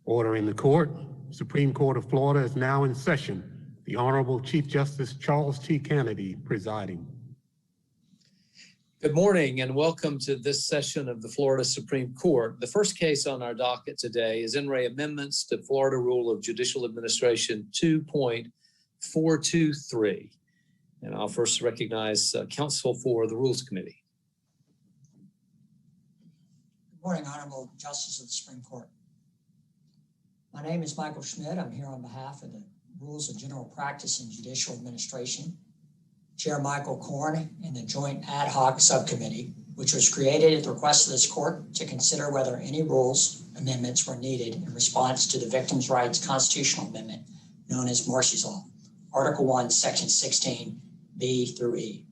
Order in the court. Supreme Court of Florida is now in session. The Honorable Chief Justice Charles T. Kennedy presiding. Good morning and welcome to this session of the Florida Supreme Court. The first case on our docket today is in re amendments to Florida Rule of Judicial Administration 2.423. And I'll first recognize counsel for the Rules Committee. Good morning, Honorable Justice of the Supreme Court. My name is Michael Schmidt. I'm here on behalf of the Rules of General Practice in Judicial Administration. Chair Michael Korn in the Joint Ad Hoc Subcommittee, which was created at the request of this court to consider whether any rules amendments were needed in response to the Victims' Rights Constitutional Amendment known as Marsy's Law, Article 1, Section 16, B through E.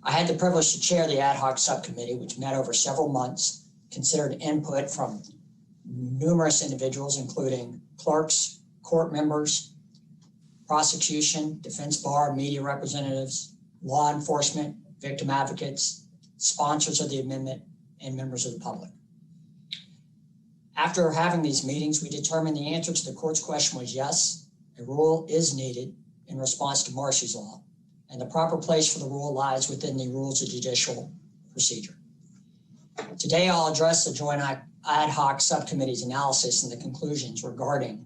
I had the privilege to chair the Ad Hoc Subcommittee, which met over several months, considered input from numerous individuals, including clerks, court members, prosecution, defense bar, media representatives, law enforcement, victim advocates, sponsors of the amendment, and members of the public. After having these meetings, we determined the answer to the court's question was yes, a rule is needed in response to Marsy's Law, and the proper place for the rule lies within the Rules of Judicial Procedure. Today, I'll address the Joint Ad Hoc Subcommittee's analysis and the conclusions regarding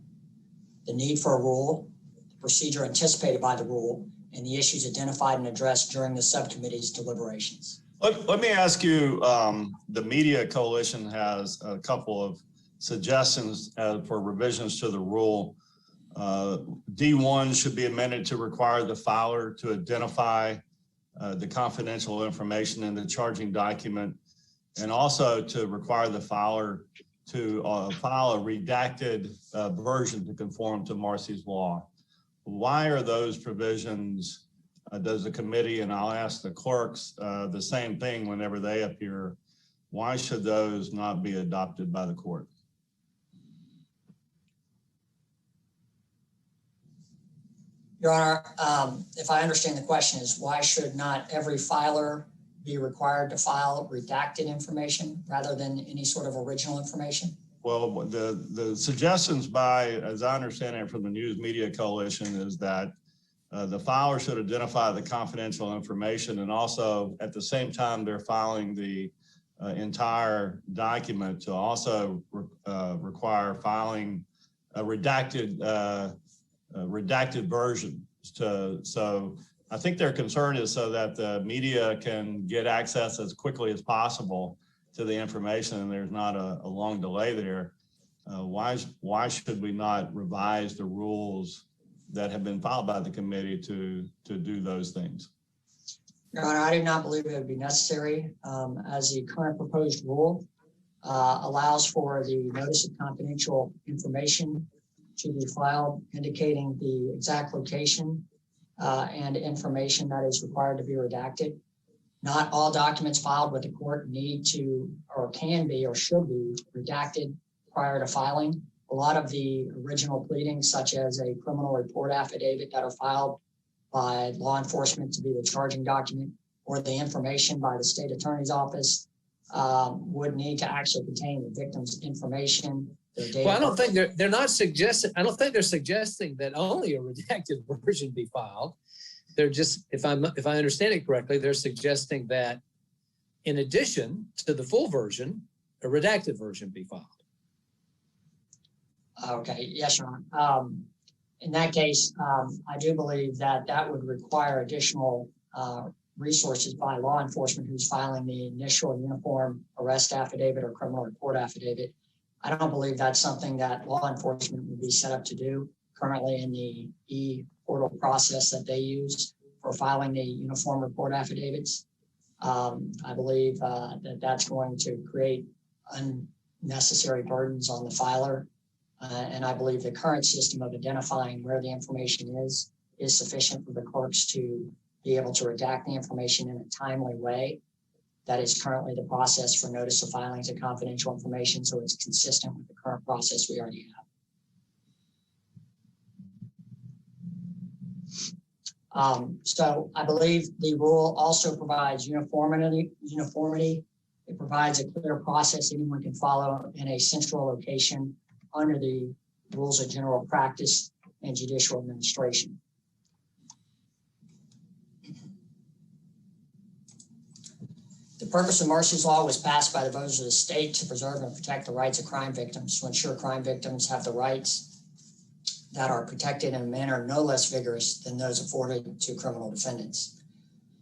the need for a rule, the procedure anticipated by the rule, and the issues identified and addressed during the subcommittee's deliberations. Let me ask you, the Media Coalition has a couple of suggestions for revisions to the rule. D1 should be amended to require the filer to identify the confidential information in the charging document, and also to require the filer to file a redacted version to conform to Marsy's Law. Why are those provisions, does the committee, and I'll ask the clerks the same thing whenever they appear, why should those not be adopted by the court? Your Honor, if I understand the question is why should not every filer be required to file redacted information rather than any sort of original information? Well, the suggestions by, as I understand it from the News Media Coalition, is that the filer should identify the confidential information, and also at the same time they're filing the entire document to also require filing a redacted version. So I think their concern is so that the media can get access as quickly as possible to the information and there's not a long delay there. Why should we not revise the rules that have been filed by the committee to do those things? Your Honor, I do not believe it would be necessary, as the current proposed rule allows for the notice of confidential information to be filed, indicating the exact location and information that is required to be redacted. Not all documents filed with the court need to, or can be, or should be redacted prior to filing. A lot of the original pleadings, such as a criminal report affidavit that are filed by law enforcement to be the charging document, or the information by the state attorney's office, would need to actually contain the victim's information. Well, I don't think they're not suggesting. I don't think they're suggesting that only a redacted version be filed. They're just, if I understand it correctly, they're suggesting that in addition to the full version, a redacted version be filed. Okay, yes, Your Honor. In that case, I do believe that that would require additional resources by law enforcement who's filing the initial uniform arrest affidavit or criminal report affidavit. I don't believe that's something that law enforcement would be set up to do currently in the e-portal process that they use for filing the uniform report affidavits. I believe that that's going to create unnecessary burdens on the filer. And I believe the current system of identifying where the information is sufficient for the clerks to be able to redact the information in a timely way. That is currently the process for notice of filings of confidential information, so it's consistent with the current process we already have. So I believe the rule also provides uniformity. It provides a clear process anyone can follow in a central location under the rules of general practice and judicial administration. The purpose of Marsy's law was passed by the voters of the state to preserve and protect the rights of crime victims, to ensure crime victims have the rights that are protected in a manner no less vigorous than those afforded to criminal defendants.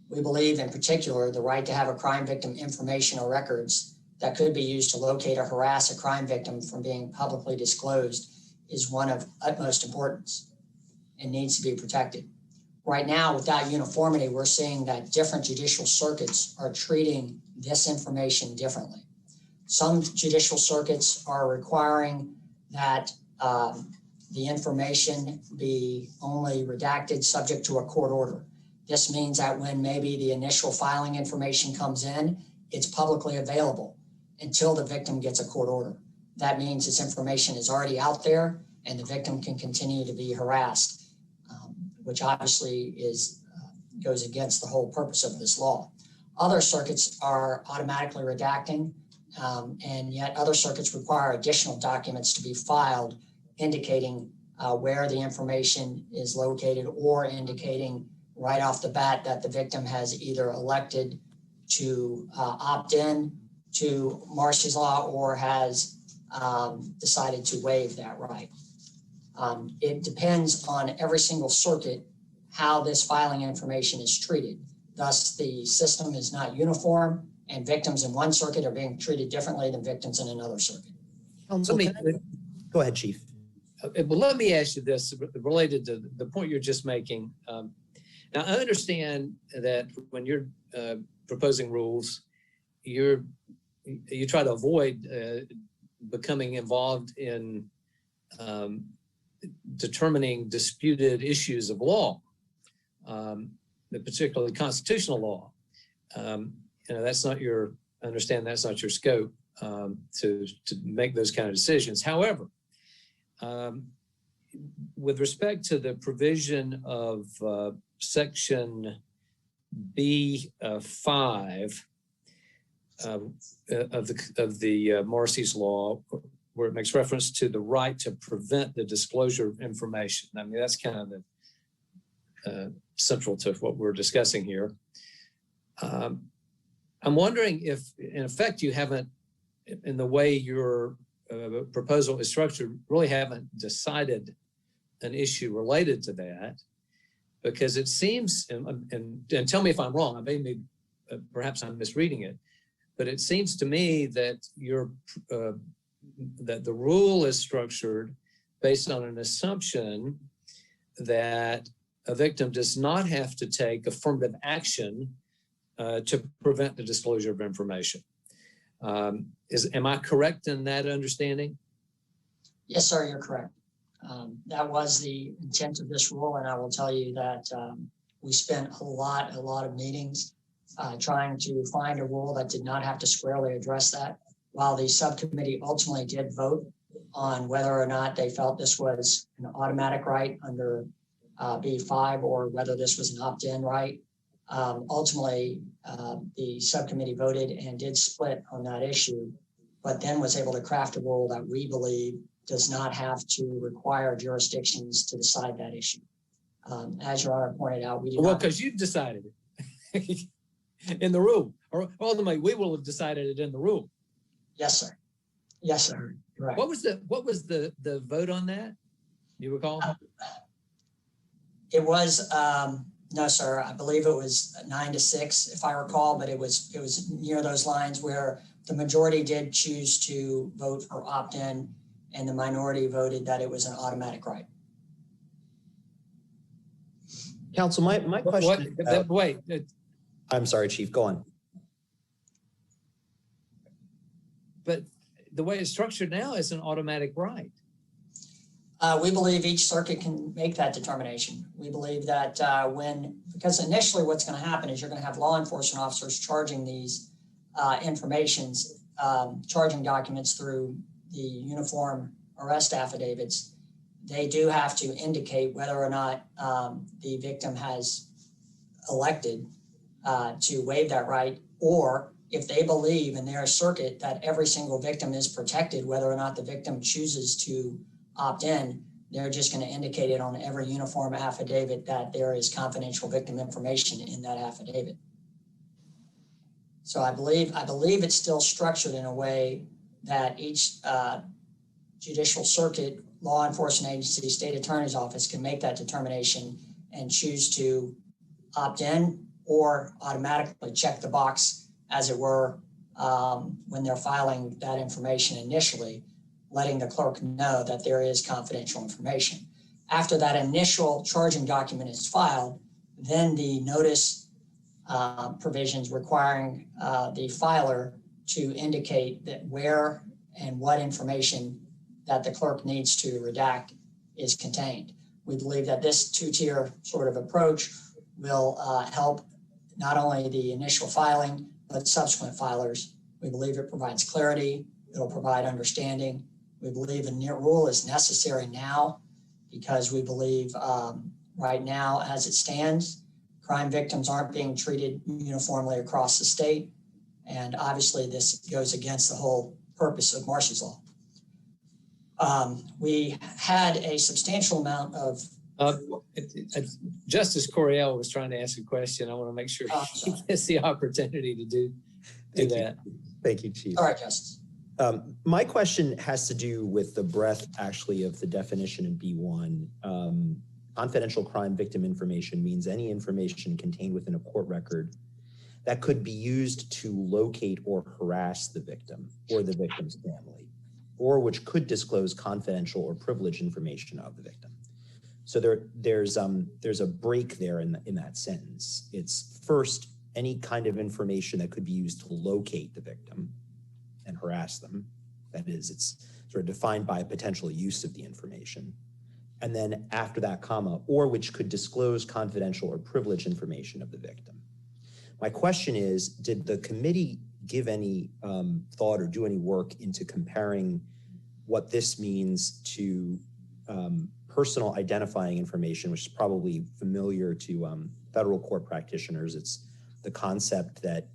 We believe in particular the right to have a crime victim information or records that could be used to locate or harass a crime victim from being publicly disclosed is one of utmost importance and needs to be protected. Right now, without uniformity, we're seeing that different judicial circuits are treating this information differently. Some judicial circuits are requiring that the information be only redacted subject to a court order. This means that when maybe the initial filing information comes in, it's publicly available until the victim gets a court order. That means this information is already out there and the victim can continue to be harassed, which obviously goes against the whole purpose of this law. Other circuits are automatically redacting, and yet other circuits require additional documents to be filed indicating where the information is located or indicating right off the bat that the victim has either elected to opt in to Marsy's law or has decided to waive that right. It depends on every single circuit how this filing information is treated. Thus, the system is not uniform and victims in one circuit are being treated differently than victims in another circuit. Counsel, go ahead, Chief. Well, let me ask you this related to the point you're just making. Now, I understand that when you're proposing rules, you try to avoid becoming involved in determining disputed issues of law, particularly constitutional law. That's not your, I understand that's not your scope to make those kind of decisions. However, with respect to the provision of Section B5 of the Marsy's law, where it makes reference to the right to prevent the disclosure of information. I mean, that's kind of the central to what we're discussing here. I'm wondering if, in effect, you haven't, in the way your proposal is structured, really haven't decided an issue related to that, because it seems, and tell me if I'm wrong, I may perhaps I'm misreading it, but it seems to me that that the rule is structured based on an assumption that a victim does not have to take affirmative action to prevent the disclosure of information. Am I correct in that understanding? Yes, sir, you're correct. That was the intent of this rule, and I will tell you that we spent a lot of meetings trying to find a rule that did not have to squarely address that. While the subcommittee ultimately did vote on whether or not they felt this was an automatic right under B5 or whether this was an opt-in right, ultimately the subcommittee voted and did split on that issue, but then was able to craft a rule that we believe does not have to require jurisdictions to decide that issue. As Your Honor pointed out, we do well, because you've decided it in the rule, or ultimately we will have decided it in the rule. Yes, sir. Yes, sir. Right. What was the vote on that? Do you recall? It was no, sir. I believe it was 9-6, if I recall, but it was near those lines where the majority did choose to vote for opt-in, and the minority voted that it was an automatic right. Counsel, my question. Wait. I'm sorry, Chief. Go on. But the way it's structured now is an automatic right. We believe each circuit can make that determination. We believe that because initially what's going to happen is you're going to have law enforcement officers charging these charging documents through the uniform arrest affidavits. They do have to indicate whether or not the victim has elected to waive that right, or if they believe in their circuit that every single victim is protected, whether or not the victim chooses to opt in, they're just going to indicate it on every uniform affidavit that there is confidential victim information in that affidavit. So I believe it's still structured in a way that each judicial circuit, law enforcement agency, state attorney's office can make that determination and choose to opt in or automatically check the box, as it were, when they're filing that information initially, letting the clerk know that there is confidential information. After that initial charging document is filed, then the notice provisions requiring the filer to indicate that where and what information that the clerk needs to redact is contained. We believe that this two-tier sort of approach will help not only the initial filing, but subsequent filers. We believe it provides clarity, it'll provide understanding. We believe a rule is necessary now because we believe right now, as it stands, crime victims aren't being treated uniformly across the state. And obviously this goes against the whole purpose of Marsy's Law. We had a substantial amount of Justice Coriel was trying to ask a question. I want to make sure he gets the opportunity to do that. Thank you, Chief. All right, Justice. My question has to do with the breadth, actually, of the definition in B1. Confidential crime victim information means any information contained within a court record that could be used to locate or harass the victim or the victim's family, or which could disclose confidential or privileged information of the victim. So there's a break there in that sentence. It's first, any kind of information that could be used to locate the victim and harass them. That is, it's sort of defined by potential use of the information. And then after that comma, or which could disclose confidential or privileged information of the victim. My question is, did the committee give any thought or do any work into comparing what this means to personal identifying information, which is probably familiar to federal court practitioners? It's the concept that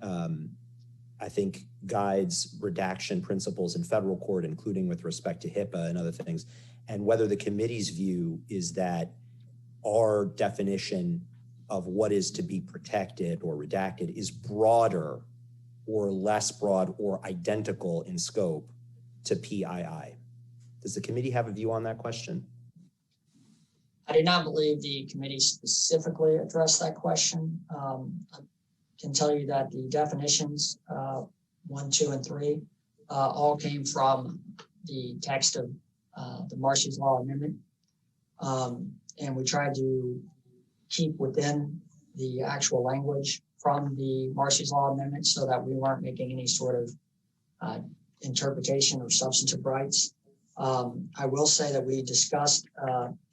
I think guides redaction principles in federal court, including with respect to HIPAA and other things, and whether the committee's view is that our definition of what is to be protected or redacted is broader or less broad or identical in scope to PII. Does the committee have a view on that question? I did not believe the committee specifically addressed that question. I can tell you that the definitions 1, 2, and 3 all came from the text of the Marsy's Law Amendment. And we tried to keep within the actual language from the Marsy's Law Amendment so that we weren't making any sort of interpretation or substantive rights. I will say that we discussed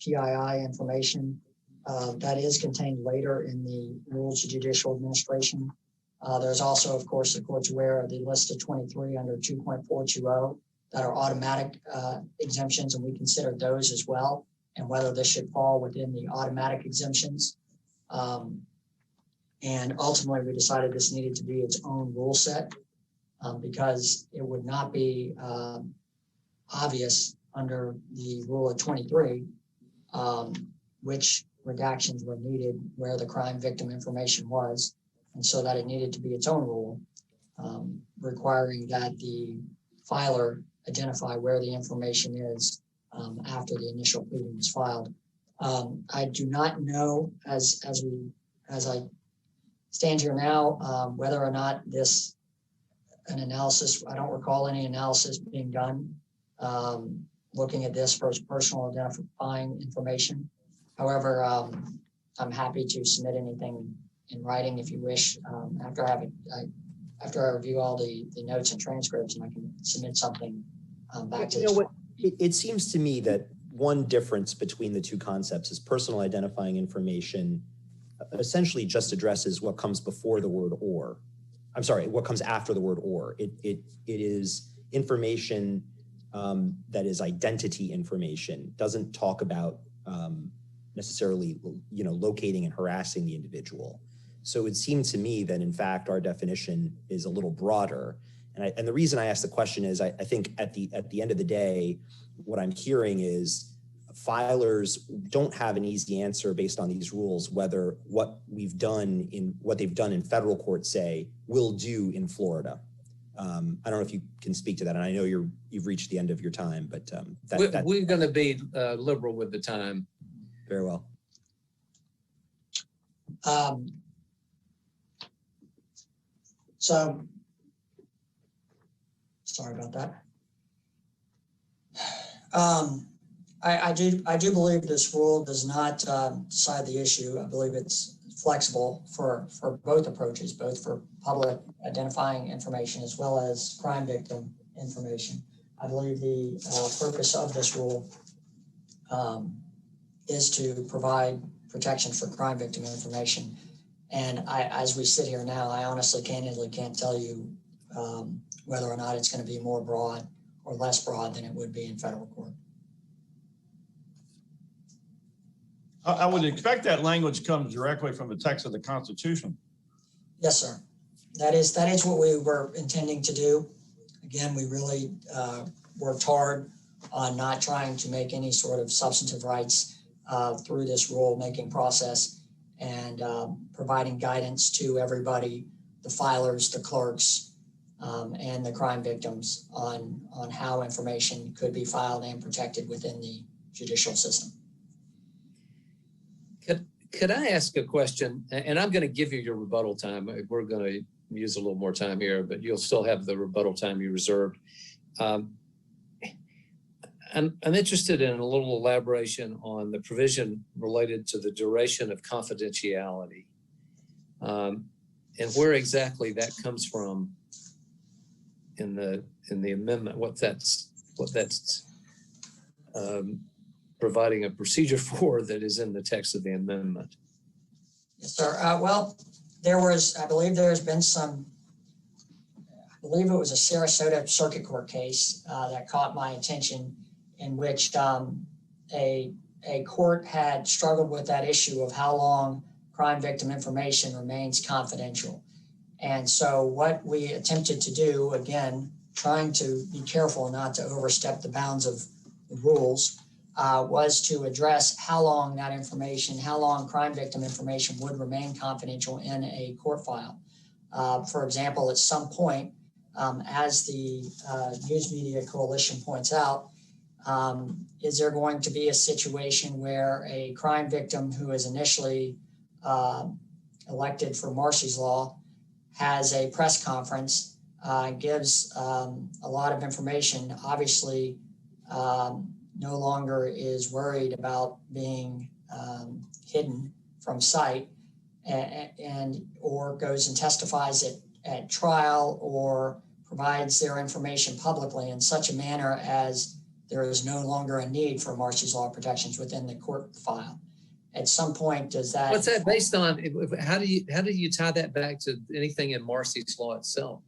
PII information that is contained later in the Rules of Judicial Administration. There's also, of course, the court's aware of the list of 23 under 2.420 that are automatic exemptions, and we considered those as well, and whether this should fall within the automatic exemptions. And ultimately, we decided this needed to be its own rule set because it would not be obvious under the rule of 23 which redactions were needed, where the crime victim information was, and so that it needed to be its own rule, requiring that the filer identify where the information is after the initial pleading is filed. I do not know, as I stand here now, whether or not an analysis, I don't recall any analysis being done looking at this for personal identifying information. However, I'm happy to submit anything in writing if you wish after I review all the notes and transcripts, and I can submit something back to this. It seems to me that one difference between the two concepts is personal identifying information essentially just addresses what comes before the word or. I'm sorry, what comes after the word or. It is information that is identity information, doesn't talk about necessarily locating and harassing the individual. So it would seem to me that in fact our definition is a little broader. And the reason I ask the question is I think at the end of the day, what I'm hearing is filers don't have an easy answer based on these rules, whether what they've done in federal court say will do in Florida. I don't know if you can speak to that. And I know you've reached the end of your time, but we're going to be liberal with the time. Very well. So, sorry about that. I do believe this rule does not decide the issue. I believe it's flexible for both approaches, both for public identifying information as well as crime victim information. I believe the purpose of this rule is to provide protection for crime victim information. And as we sit here now, I honestly, candidly can't tell you whether or not it's going to be more broad or less broad than it would be in federal court. I would expect that language comes directly from the text of the Constitution. Yes, sir. That is what we were intending to do. Again, we really worked hard on not trying to make any sort of substantive rights through this rule-making process and providing guidance to everybody, the filers, the clerks, and the crime victims on how information could be filed and protected within the judicial system. Could I ask a question? And I'm going to give you your rebuttal time. We're going to use a little more time here, but you'll still have the rebuttal time you reserved. I'm interested in a little elaboration on the provision related to the duration of confidentiality, and where exactly that comes from in the amendment. What that's providing a procedure for that is in the text of the amendment. Yes, sir. Well, I believe there's been I believe it was a Sarasota Circuit Court case that caught my attention, in which a court had struggled with that issue of how long crime victim information remains confidential. And so what we attempted to do, again, trying to be careful not to overstep the bounds of the rules, was to address how long crime victim information would remain confidential in a court file. For example, at some point, as the News Media Coalition points out, is there going to be a situation where a crime victim who is initially elected for Marsy's Law has a press conference, gives a lot of information, obviously no longer is worried about being hidden from sight, or goes and testifies at trial, or provides their information publicly in such a manner as there is no longer a need for Marsy's Law protections within the court file. At some point, does that? What's that based on? How do you tie that back to anything in Marsy's Law itself?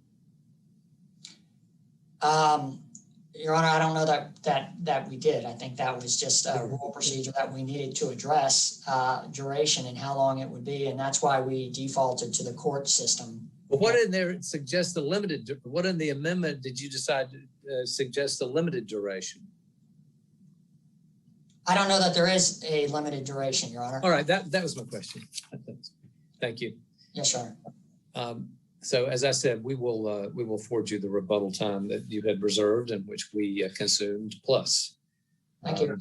Your Honor, I don't know that we did. I think that was just a rule procedure that we needed to address duration and how long it would be, and that's why we defaulted to the court system. But what in there suggests the limited? What in the amendment did you decide to suggest a limited duration? I don't know that there is a limited duration, Your Honor. All right, that was my question. Thank you. Yes, sir. So as I said, we will forward you the rebuttal time that you had reserved and which we consumed plus. Thank you.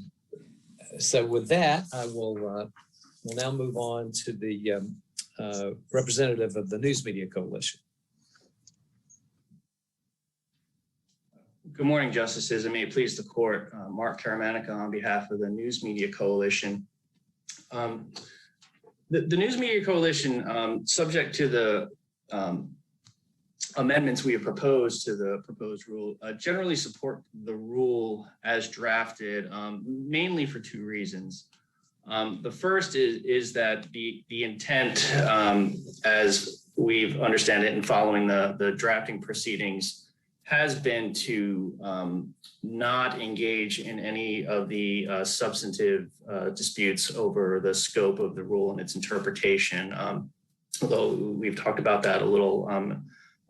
So with that, I will we'll now move on to the representative of the News Media Coalition. Good morning, Justices, and may it please the court. Mark Karamanica on behalf of the News Media Coalition. The News Media Coalition, subject to the amendments we have proposed to the proposed rule, generally support the rule as drafted, mainly for two reasons. The first is that the intent, as we've understand it in following the drafting proceedings, has been to not engage in any of the substantive disputes over the scope of the rule and its interpretation. although we've talked about that a little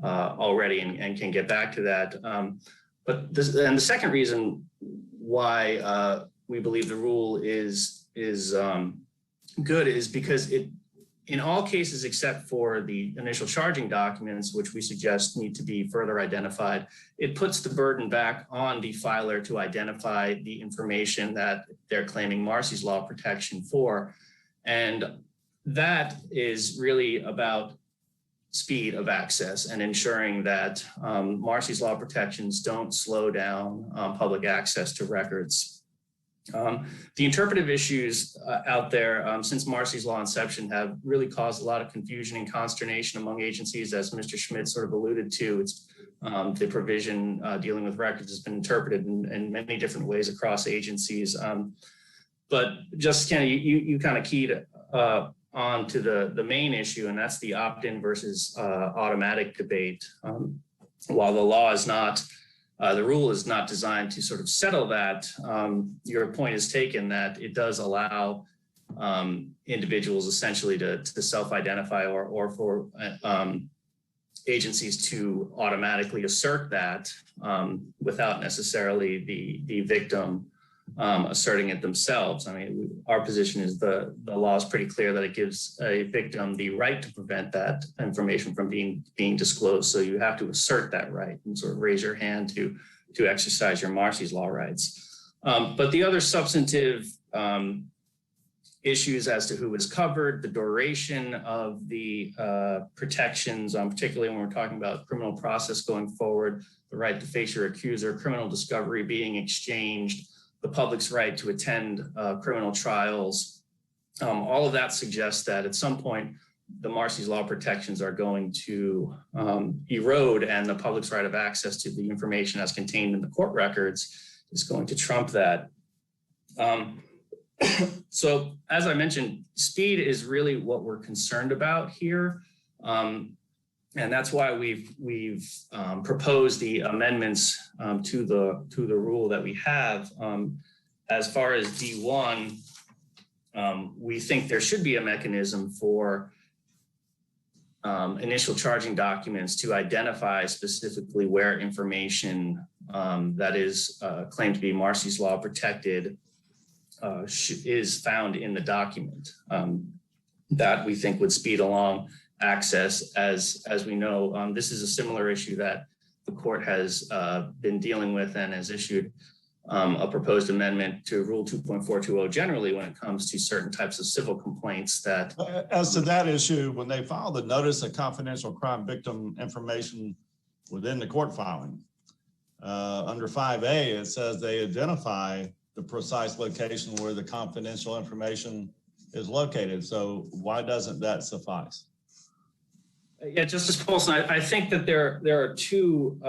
already and can get back to that. But the second reason why we believe the rule is good is because it, in all cases except for the initial charging documents, which we suggest need to be further identified, it puts the burden back on the filer to identify the information that they're claiming Marsy's law protection for. And that is really about speed of access and ensuring that Marsy's law protections don't slow down public access to records. The interpretive issues out there since Marsy's law inception have really caused a lot of confusion and consternation among agencies, as Mr. Schmidt sort of alluded to. It's the provision dealing with records has been interpreted in many different ways across agencies. But just kind of you kind of keyed on to the main issue, and that's the opt-in versus automatic debate. While the law is not the rule is not designed to sort of settle that. Your point is taken that it does allow individuals essentially to self-identify or for agencies to automatically assert that without necessarily the victim asserting it themselves. I mean, our position is the law is pretty clear that it gives a victim the right to prevent that information from being disclosed. So you have to assert that right and sort of raise your hand to exercise your Marsy's law rights. But the other substantive issues as to who is covered, the duration of the protections, particularly when we're talking about criminal process going forward, the right to face your accuser, criminal discovery being exchanged, the public's right to attend criminal trials. All of that suggests that at some point, the Marsy's law protections are going to erode, and the public's right of access to the information as contained in the court records is going to trump that. So as I mentioned, speed is really what we're concerned about here. And that's why we've proposed the amendments to the rule that we have. As far as D1, we think there should be a mechanism for initial charging documents to identify specifically where information that is claimed to be Marsy's law protected is found in the document. That we think would speed along access. As we know, this is a similar issue that the court has been dealing with and has issued a proposed amendment to Rule 2.420 generally when it comes to certain types of civil complaints that. As to that issue, when they file the notice of confidential crime victim information within the court filing, under 5A, it says they identify the precise location where the confidential information is located. So why doesn't that suffice? Yeah, Justice Polson, I think that there are two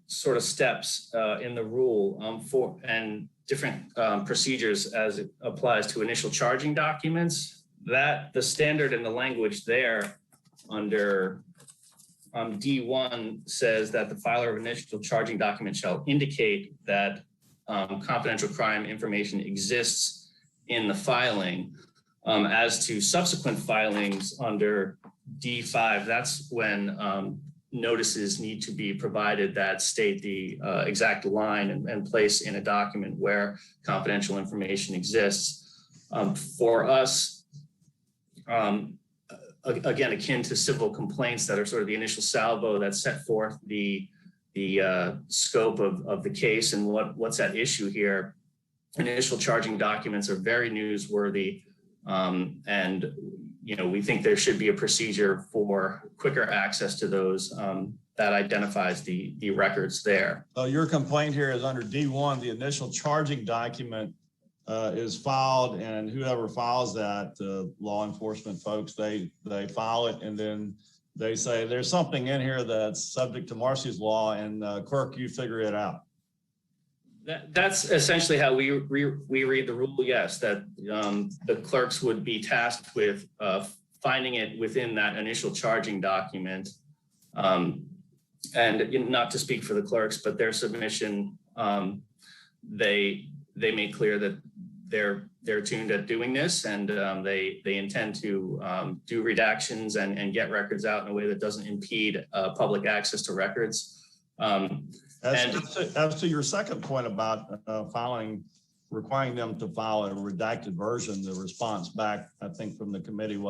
sort of steps in the rule for and different procedures as it applies to initial charging documents. That the standard and the language there under D1 says that the filer of initial charging document shall indicate that confidential crime information exists in the filing. As to subsequent filings under D5, that's when notices need to be provided that state the exact line and place in a document where confidential information exists. For us, again, akin to civil complaints that are sort of the initial salvo that set forth the scope of the case and what's at issue here, initial charging documents are very newsworthy. And we think there should be a procedure for quicker access to those that identifies the records there. Your complaint here is under D1, the initial charging document is filed, and whoever files that, law enforcement folks, they file it, and then they say there's something in here that's subject to Marsy's law, and clerk, you figure it out. That's essentially how we read the rule, yes, that the clerks would be tasked with finding it within that initial charging document. And not to speak for the clerks, but their submission, they make clear that they're tuned at doing this, and they intend to do redactions and get records out in a way that doesn't impede public access to records. As to your second point about requiring them to file a redacted version, the response back, I think, from the committee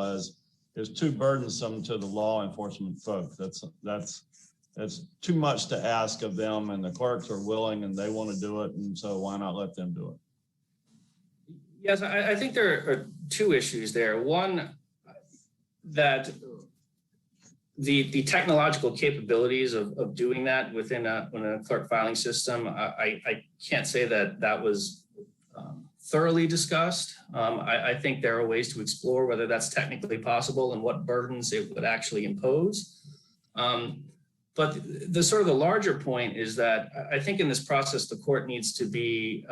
is too burdensome to the law enforcement folks. That's too much to ask of them, and the clerks are willing and they want to do it, and so why not let them do it? Yes, I think there are two issues there. One, that the technological capabilities of doing that within a clerk filing system, I can't say that was thoroughly discussed. I think there are ways to explore whether that's technically possible and what burdens it would actually impose. But the sort of the larger point is that I think in this process, the court needs to be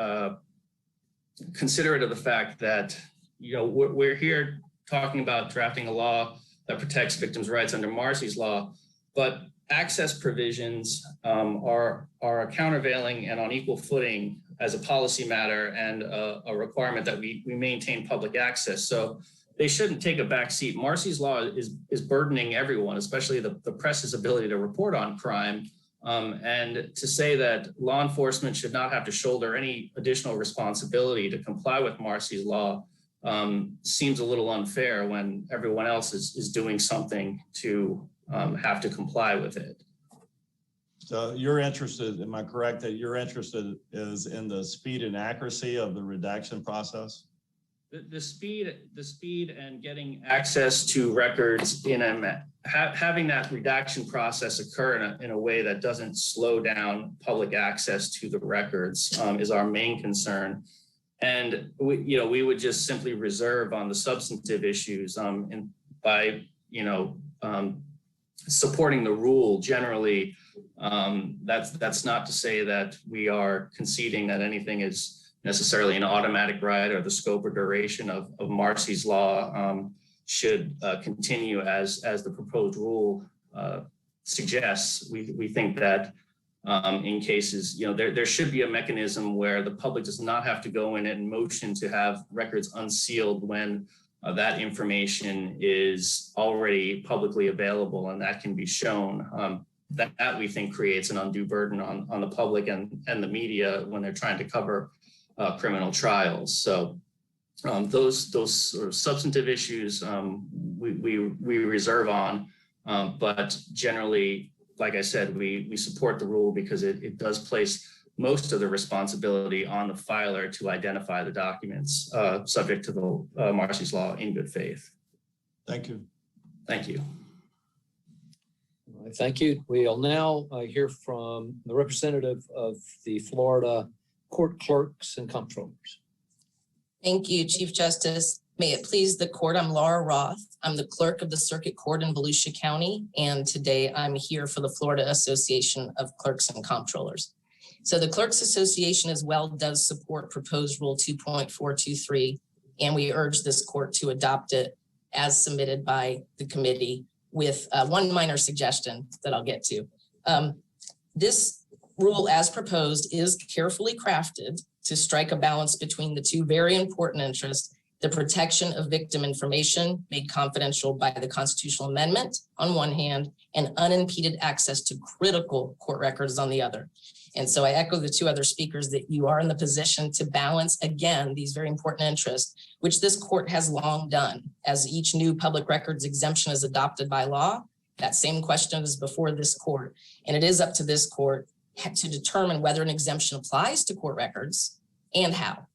considerate of the fact that, we're here talking about drafting a law that protects victims' rights under Marsy's law, but access provisions are countervailing and on equal footing as a policy matter and a requirement that we maintain public access. So they shouldn't take a back seat. Marsy's law is burdening everyone, especially the press's ability to report on crime. And to say that law enforcement should not have to shoulder any additional responsibility to comply with Marsy's law seems a little unfair when everyone else is doing something to have to comply with it. So you're interested, am I correct, that you're interested is in the speed and accuracy of the redaction process? The speed and getting access to records having that redaction process occur in a way that doesn't slow down public access to the records is our main concern. And we would just simply reserve on the substantive issues by supporting the rule generally. That's not to say that we are conceding that anything is necessarily an automatic right or the scope or duration of Marsy's law should continue as the proposed rule suggests. We think that in cases, there should be a mechanism where the public does not have to go in and motion to have records unsealed when that information is already publicly available, and that can be shown. That we think creates an undue burden on the public and the media when they're trying to cover criminal trials. So those sort of substantive issues we reserve on, but generally, like I said, we support the rule because it does place most of the responsibility on the filer to identify the documents subject to the Marsy's law in good faith. Thank you. Thank you. Thank you. We'll now hear from the representative of the Florida Court Clerks and Comptrollers. Thank you, Chief Justice. May it please the court, I'm Laura Roth. I'm the clerk of the Circuit Court in Volusia County, and today I'm here for the Florida Association of Clerks and Comptrollers. So the Clerks Association as well does support proposed Rule 2.423, and we urge this court to adopt it as submitted by the committee with one minor suggestion that I'll get to. This rule as proposed is carefully crafted to strike a balance between the two very important interests, the protection of victim information made confidential by the constitutional amendment on one hand, and unimpeded access to critical court records on the other. And so I echo the two other speakers that you are in the position to balance, again, these very important interests, which this court has long done. As each new public records exemption is adopted by law, that same question is before this court. And it is up to this court to determine whether an exemption applies to court records and how.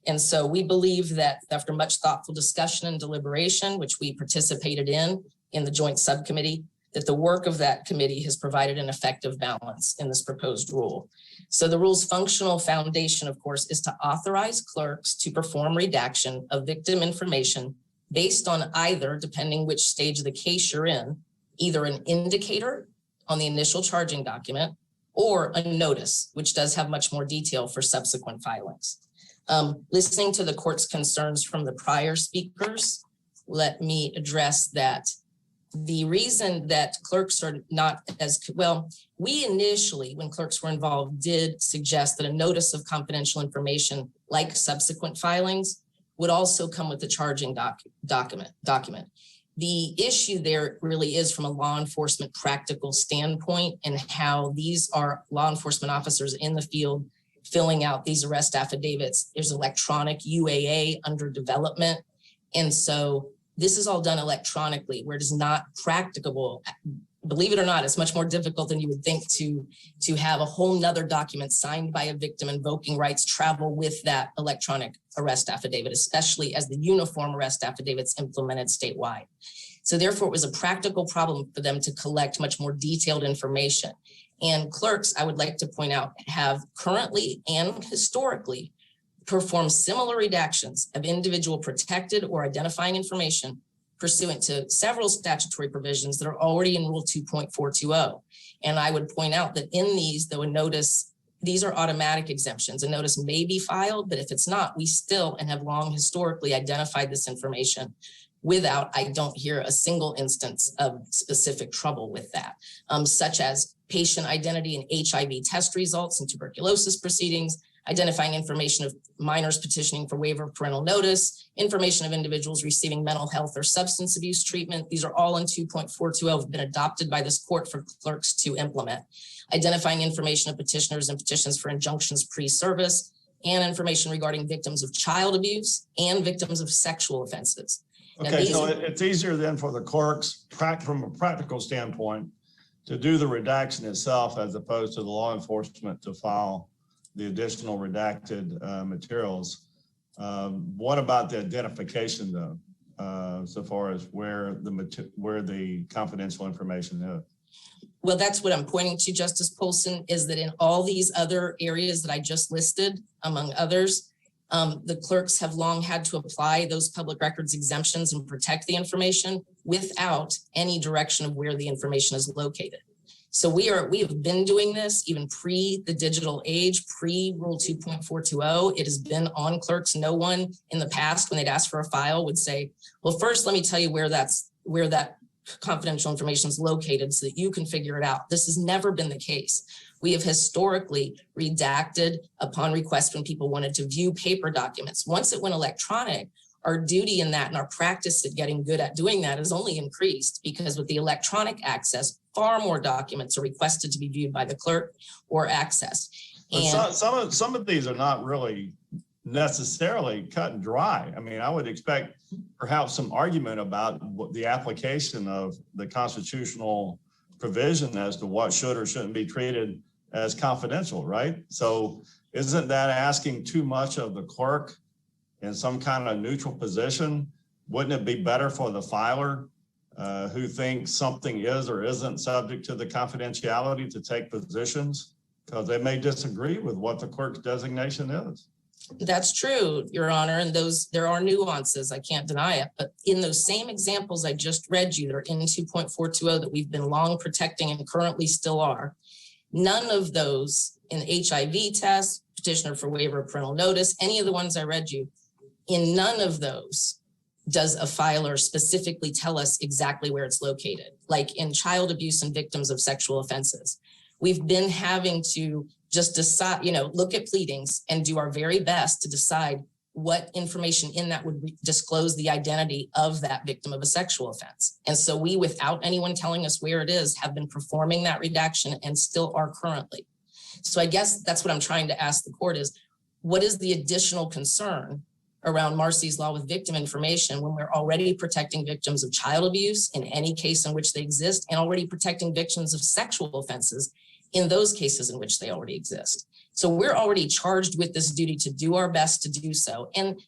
And so we believe that after much thoughtful discussion and deliberation, which we participated in the joint subcommittee, that the work of that committee has provided an effective balance in this proposed rule. So the rule's functional foundation, of course, is to authorize clerks to perform redaction of victim information based on either, depending which stage of the case you're in, either an indicator on the initial charging document or a notice, which does have much more detail for subsequent filings. Listening to the court's concerns from the prior speakers, let me address that. The reason that clerks are not as well, we initially, when clerks were involved, did suggest that a notice of confidential information like subsequent filings, would also come with the charging document. The issue there really is from a law enforcement practical standpoint and how these are law enforcement officers in the field filling out these arrest affidavits. There's electronic UAA under development. And so this is all done electronically where it is not practicable. Believe it or not, it's much more difficult than you would think to have a whole nother document signed by a victim invoking rights travel with that electronic arrest affidavit, especially as the uniform arrest affidavits implemented statewide. So therefore, it was a practical problem for them to collect much more detailed information. And clerks, I would like to point out, have currently and historically performed similar redactions of individual protected or identifying information pursuant to several statutory provisions that are already in Rule 2.420. And I would point out that in these, though, a notice, these are automatic exemptions. A notice may be filed, but if it's not, we still and have long historically identified this information without, I don't hear a single instance of specific trouble with that, such as patient identity and HIV test results and tuberculosis proceedings, identifying information of minors petitioning for waiver of parental notice, information of individuals receiving mental health or substance abuse treatment. These are all in 2.420 have been adopted by this court for clerks to implement. Identifying information of petitioners and petitions for injunctions pre-service, and information regarding victims of child abuse and victims of sexual offenses. Okay, so it's easier then for the clerks, from a practical standpoint, to do the redaction itself as opposed to the law enforcement to file the additional redacted materials. What about the identification though, so far as where the confidential information is? Well, that's what I'm pointing to, Justice Polson, is that in all these other areas that I just listed, among others, the clerks have long had to apply those public records exemptions and protect the information without any direction of where the information is located. So we have been doing this even pre the digital age, pre Rule 2.420. It has been on clerks. No one in the past, when they'd ask for a file, would say, well, first, let me tell you where that confidential information is located so that you can figure it out. This has never been the case. We have historically redacted upon request when people wanted to view paper documents. Once it went electronic, our duty in that and our practice at getting good at doing that has only increased, because with the electronic access, far more documents are requested to be viewed by the clerk or accessed. And some of these are not really necessarily cut and dry. I mean, I would expect perhaps some argument about what the application of the constitutional provision as to what should or shouldn't be treated as confidential, right? So isn't that asking too much of the clerk in some kind of neutral position? Wouldn't it be better for the filer who thinks something is or isn't subject to the confidentiality to take positions? Because they may disagree with what the clerk's designation is. that's true, Your Honor, and there are nuances, I can't deny it, but in those same examples I just read you that are in 2.420 that we've been long protecting and currently still are, none of those in HIV tests, petitioner for waiver of parental notice, any of the ones I read you, in none of those does a filer specifically tell us exactly where it's located, like in child abuse and victims of sexual offenses. We've been having to just decide, look at pleadings and do our very best to decide what information in that would disclose the identity of that victim of a sexual offense. And so we, without anyone telling us where it is, have been performing that redaction and still are currently. So I guess that's what I'm trying to ask the court is, what is the additional concern around Marsy's law with victim information when we're already protecting victims of child abuse in any case in which they exist, and already protecting victims of sexual offenses in those cases in which they already exist? So we're already charged with this duty to do our best to do so. And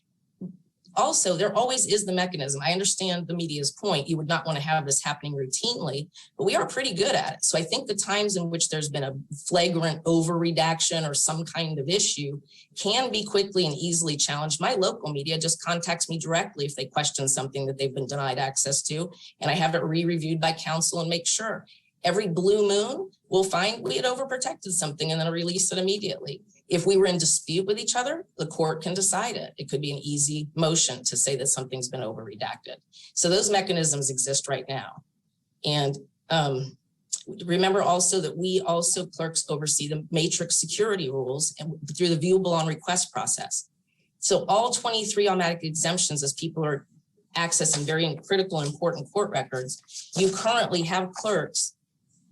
also, there always is the mechanism. I understand the media's point. You would not want to have this happening routinely, but we are pretty good at it. So I think the times in which there's been a flagrant over redaction or some kind of issue can be quickly and easily challenged. My local media just contacts me directly if they question something that they've been denied access to, and I have it re-reviewed by counsel and make sure. Every blue moon, we'll find we had overprotected something and then release it immediately. If we were in dispute with each other, the court can decide it. It could be an easy motion to say that something's been over-redacted. So those mechanisms exist right now. And remember also that we also, clerks, oversee the matrix security rules and through the viewable on request process. So all 23 automatic exemptions, as people are accessing very critical and important court records, you currently have clerks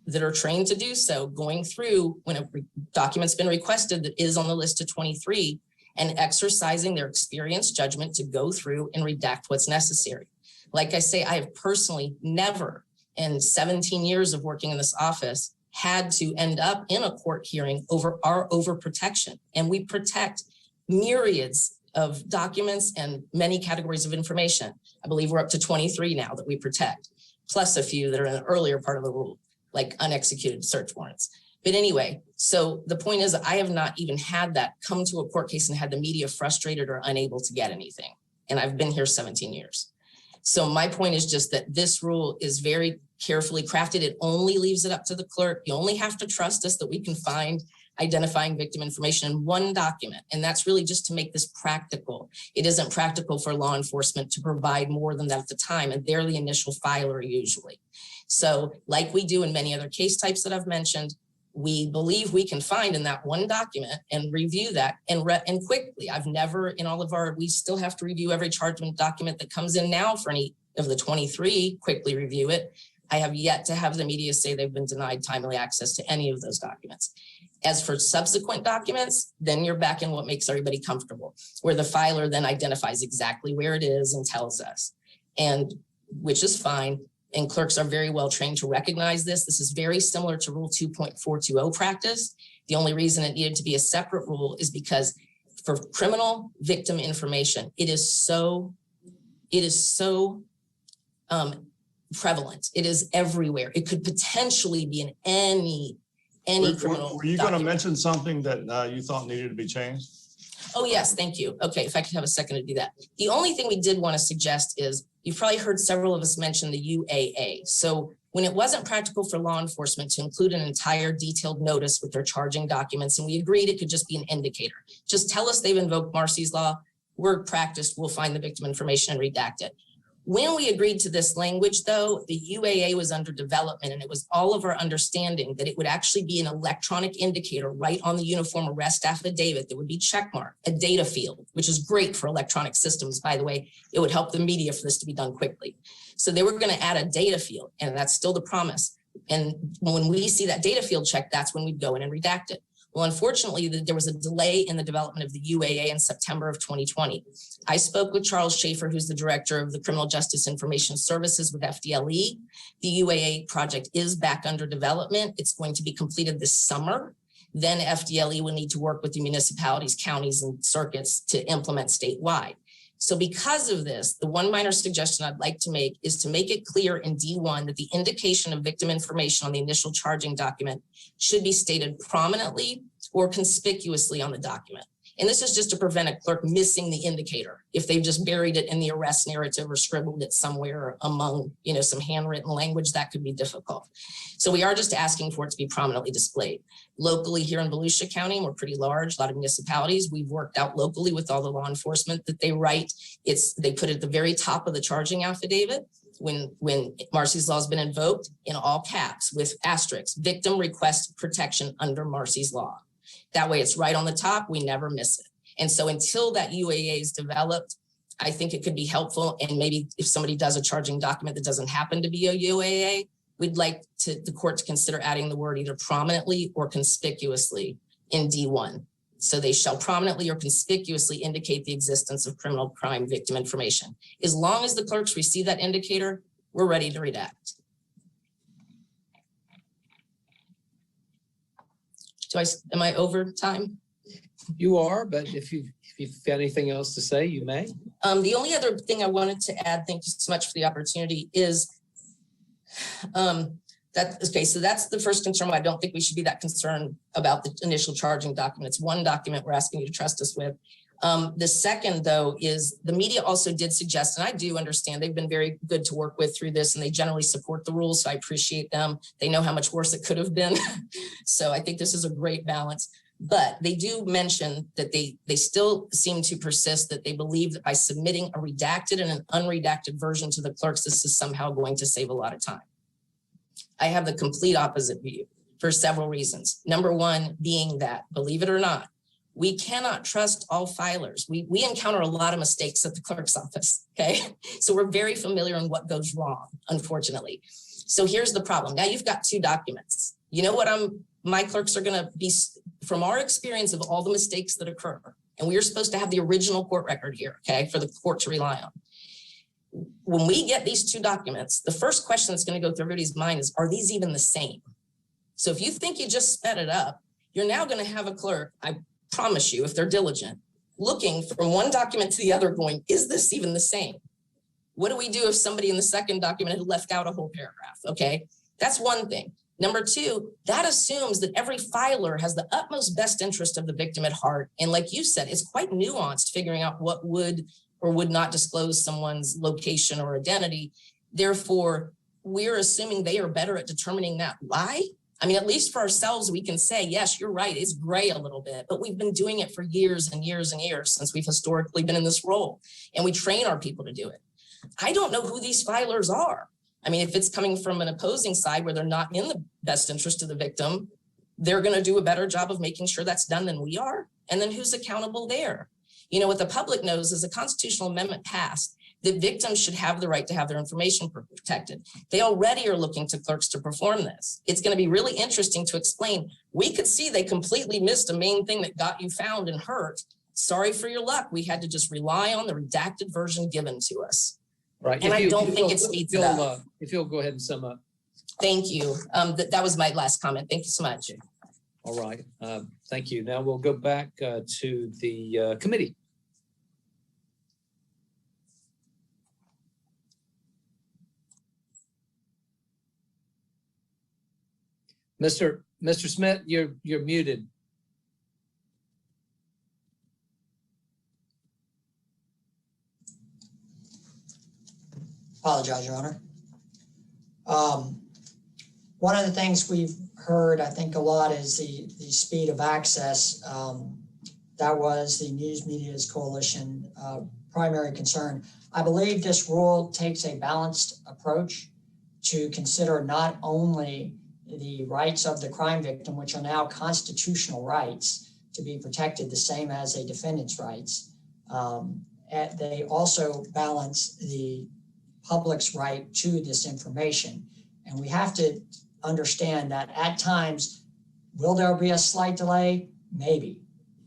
that are trained to do so, going through when a document's been requested that is on the list of 23 and exercising their experience judgment to go through and redact what's necessary. Like I say, I have personally never in 17 years of working in this office had to end up in a court hearing over our overprotection. And we protect myriads of documents and many categories of information. I believe we're up to 23 now that we protect, plus a few that are in the earlier part of the rule, like unexecuted search warrants. But anyway, so the point is I have not even had that come to a court case and had the media frustrated or unable to get anything. And I've been here 17 years. So my point is just that this rule is very carefully crafted. It only leaves it up to the clerk. You only have to trust us that we can find identifying victim information in one document. And that's really just to make this practical. It isn't practical for law enforcement to provide more than that at the time. And they're the initial filer usually. So like we do in many other case types that I've mentioned, we believe we can find in that one document and review that and quickly. I've never in all of our, we still have to review every chargement document that comes in now for any of the 23, quickly review it. I have yet to have the media say they've been denied timely access to any of those documents. As for subsequent documents, then you're back in what makes everybody comfortable, where the filer then identifies exactly where it is and tells us, and which is fine. And clerks are very well trained to recognize this. This is very similar to Rule 2.420 practice. The only reason it needed to be a separate rule is because for criminal victim information, it is so prevalent. It is everywhere. It could potentially be in any criminal. Were you going to mention something that you thought needed to be changed? Oh, yes. Thank you. Okay. If I could have a second to do that. The only thing we did want to suggest is you've probably heard several of us mention the UAA. So when it wasn't practical for law enforcement to include an entire detailed notice with their charging documents, and we agreed it could just be an indicator. Just tell us they've invoked Marsy's law. We're practiced. We'll find the victim information and redact it. When we agreed to this language, though, the UAA was under development, and it was all of our understanding that it would actually be an electronic indicator right on the uniform arrest affidavit that would be checkmarked, a data field, which is great for electronic systems, by the way. It would help the media for this to be done quickly. So they were going to add a data field, and that's still the promise. And when we see that data field check, that's when we'd go in and redact it. Well, unfortunately, there was a delay in the development of the UAA in September of 2020. I spoke with Charles Schaefer, who's the director of the Criminal Justice Information Services with FDLE. The UAA project is back under development. It's going to be completed this summer. Then FDLE will need to work with the municipalities, counties, and circuits to implement statewide. So because of this, the one minor suggestion I'd like to make is to make it clear in D1 that the indication of victim information on the initial charging document should be stated prominently or conspicuously on the document. And this is just to prevent a clerk missing the indicator if they've just buried it in the arrest narrative or scribbled it somewhere among, some handwritten language. That could be difficult. So we are just asking for it to be prominently displayed. Locally here in Volusia County, we're pretty large, a lot of municipalities. We've worked out locally with all the law enforcement that they write. They put it at the very top of the charging affidavit when Marsy's law has been invoked in all caps with asterisks, victim request protection under Marsy's law. That way it's right on the top. We never miss it. And so until that UAA is developed, I think it could be helpful. And maybe if somebody does a charging document that doesn't happen to be a UAA, we'd like the court to consider adding the word either prominently or conspicuously in D1. So they shall prominently or conspicuously indicate the existence of criminal crime victim information. As long as the clerks receive that indicator, we're ready to redact. Am I over time? You are, but if you've got anything else to say, you may. The only other thing I wanted to add, thank you so much for the opportunity, is so that's the first concern. I don't think we should be that concerned about the initial charging document. It's one document we're asking you to trust us with. The second, though, is the media also did suggest, and I do understand they've been very good to work with through this, and they generally support the rules, so I appreciate them. They know how much worse it could have been. So I think this is a great balance. But they do mention that they still seem to persist that they believe that by submitting a redacted and an unredacted version to the clerks, this is somehow going to save a lot of time. I have the complete opposite view for several reasons. Number one being that, believe it or not, We cannot trust all filers. We encounter a lot of mistakes at the clerk's office, okay? So we're very familiar on what goes wrong, unfortunately. So here's the problem. Now you've got two documents. You know what my clerks are gonna be, from our experience of all the mistakes that occur, and we are supposed to have the original court record here, okay, for the court to rely on. When we get these two documents, the first question that's gonna go through everybody's mind is, are these even the same? So if you think you just sped it up, you're now gonna have a clerk, I promise you, if they're diligent, looking from one document to the other going, is this even the same? What do we do if somebody in the second document had left out a whole paragraph? Okay, that's one thing. Number two, that assumes that every filer has the utmost best interest of the victim at heart. And like you said, it's quite nuanced figuring out what would or would not disclose someone's location or identity. Therefore, we're assuming they are better at determining that. Why? I mean, at least for ourselves, we can say, yes, you're right, it's gray a little bit, but we've been doing it for years and years and years since we've historically been in this role, and we train our people to do it. I don't know who these filers are. I mean, if it's coming from an opposing side where they're not in the best interest of the victim, they're going to do a better job of making sure that's done than we are. And then who's accountable there? You know, what the public knows is a constitutional amendment passed that victims should have the right to have their information protected. They already are looking to clerks to perform this. It's going to be really interesting to explain. We could see they completely missed a main thing that got you found and hurt. Sorry for your luck. We had to just rely on the redacted version given to us. Right. And I don't think it speeds it up. If you'll go ahead and sum up. Thank you. That was my last comment. Thank you so much. All right. Thank you. Now we'll go back to the committee. Mr. Smith, you're muted. Apologize, Your Honor. One of the things we've heard, I think, a lot is the speed of access. That was the News Media's Coalition primary concern. I believe this rule takes a balanced approach to consider not only the rights of the crime victim, which are now constitutional rights to be protected the same as a defendant's rights. They also balance the public's right to this information. And we have to understand that at times, will there be a slight delay? Maybe.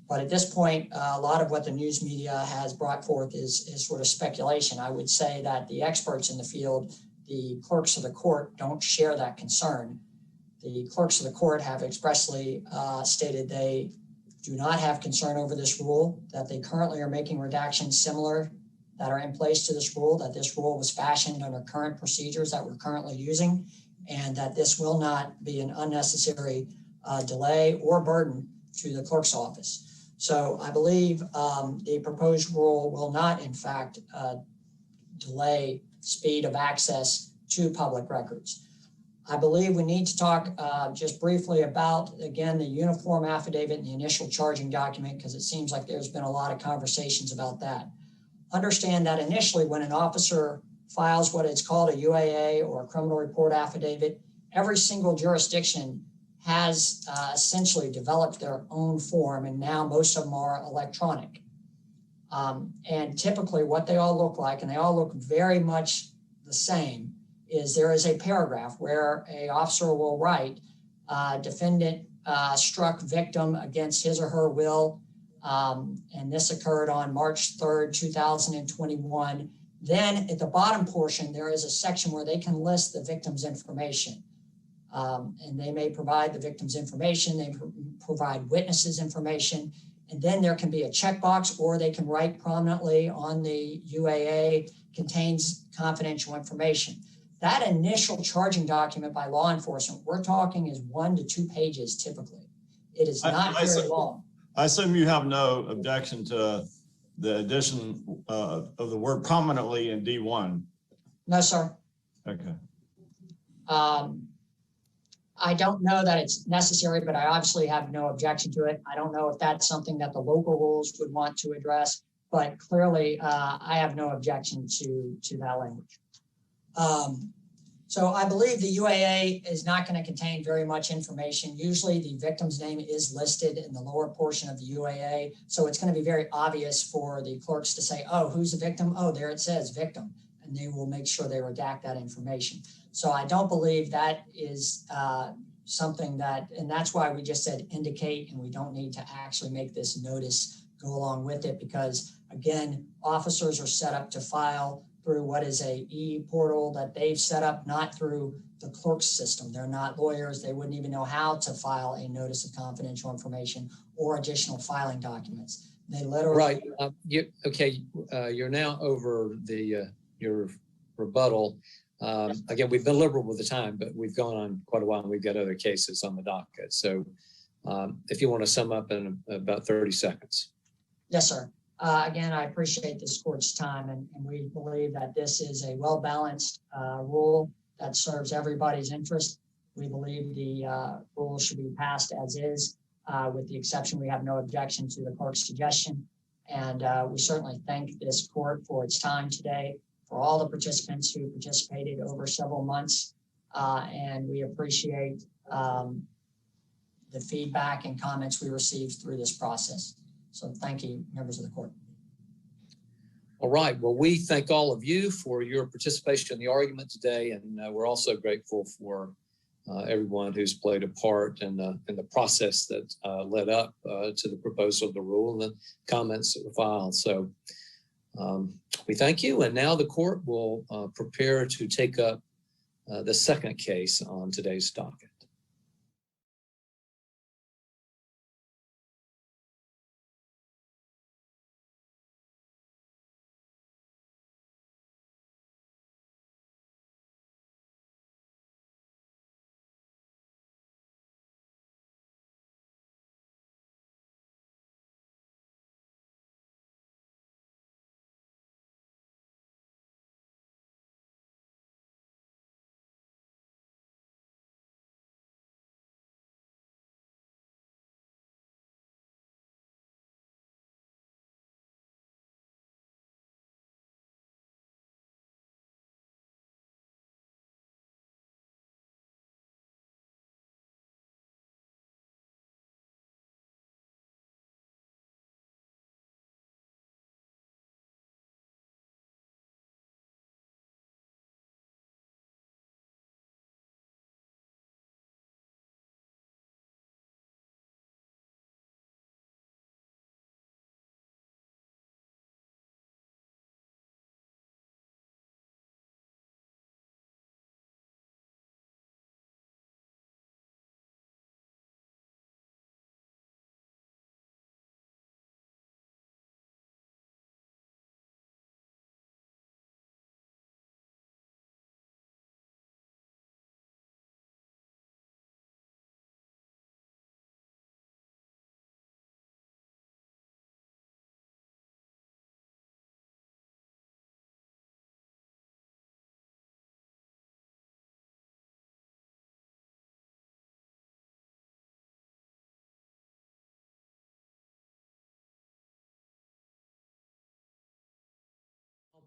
But at this point, a lot of what the news media has brought forth is sort of speculation. I would say that the experts in the field, the clerks of the court, don't share that concern. The clerks of the court have expressly stated they do not have concern over this rule, that they currently are making redactions similar that are in place to this rule, that this rule was fashioned under current procedures that we're currently using, and that this will not be an unnecessary delay or burden to the clerk's office. So I believe the proposed rule will not, in fact, delay speed of access to public records. I believe we need to talk just briefly about, again, the uniform affidavit and the initial charging document, because it seems like there's been a lot of conversations about that. Understand that initially when an officer files what is called a UAA or a criminal report affidavit, every single jurisdiction has essentially developed their own form, and now most of them are electronic. And typically what they all look like, and they all look very much the same, is there is a paragraph where an officer will write, defendant struck victim against his or her will, and this occurred on March 3rd, 2021. Then at the bottom portion, there is a section where they can list the victim's information. And they may provide the victim's information, they provide witnesses' information, and then there can be a checkbox, or they can write prominently on the UAA contains confidential information. That initial charging document by law enforcement, we're talking is 1 to 2 pages typically. It is not very long. I assume you have no objection to the addition of the word prominently in D1. No, sir. Okay. I don't know that it's necessary, but I obviously have no objection to it. I don't know if that's something that the local rules would want to address, but clearly I have no objection to that language. So I believe the UAA is not going to contain very much information. Usually the victim's name is listed in the lower portion of the UAA. So it's going to be very obvious for the clerks to say, oh, who's the victim? Oh, there it says victim. And they will make sure they redact that information. So I don't believe that is something that, and that's why we just said indicate, and we don't need to actually make this notice go along with it, because again, officers are set up to file through what is a e-portal that they've set up, not through the clerk's system. They're not lawyers. They wouldn't even know how to file a notice of confidential information or additional filing documents. They literally— Right. You're now over your rebuttal. Again, we've been liberal with the time, but we've gone on quite a while and we've got other cases on the docket. So if you want to sum up in about 30 seconds. Yes, sir. Again, I appreciate this court's time, and we believe that this is a well-balanced rule that serves everybody's interest. We believe the rule should be passed as is, with the exception we have no objection to the clerk's suggestion. And we certainly thank this court for its time today, for all the participants who participated over several months, and we appreciate the feedback and comments we received through this process. So thank you, members of the court. All right. Well, we thank all of you for your participation in the argument today, and we're also grateful for everyone who's played a part in the process that led up to the proposal of the rule and the comments that were filed. So we thank you, and now the court will prepare to take up the second case on today's docket.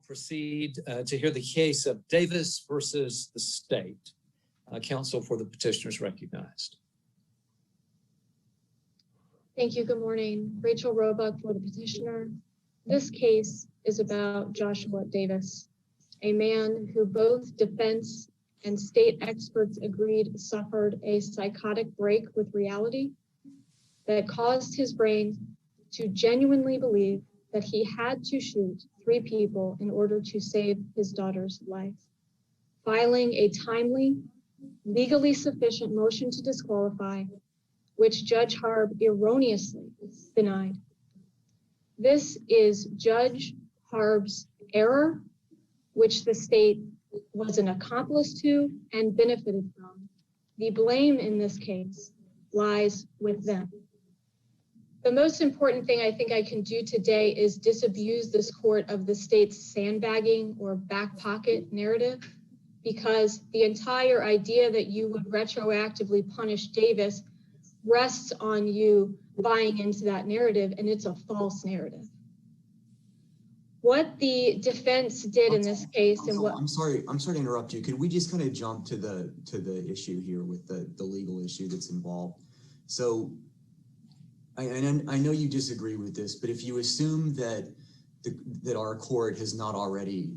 Proceed to hear the case of Davis versus the state. Counsel for the petitioners recognized. Thank you. Good morning. Rachel Roebuck for the petitioner. This case is about Joshua Davis, a man who both defense and state experts agreed suffered a psychotic break with reality that caused his brain to genuinely believe that he had to shoot 3 people in order to save his daughter's life, filing a timely, legally sufficient motion to disqualify, which Judge Harb erroneously denied. This is Judge Harb's error, which the state was an accomplice to and benefited from. The blame in this case lies with them. The most important thing I think I can do today is disabuse this court of the state's sandbagging or back pocket narrative, because the entire idea that you would retroactively punish Davis rests on you buying into that narrative, and it's a false narrative. What the defense did in this case and what, I'm sorry to interrupt you. Could we just kind of jump to the issue here with the legal issue that's involved? So I know you disagree with this, but if you assume that that our court has not already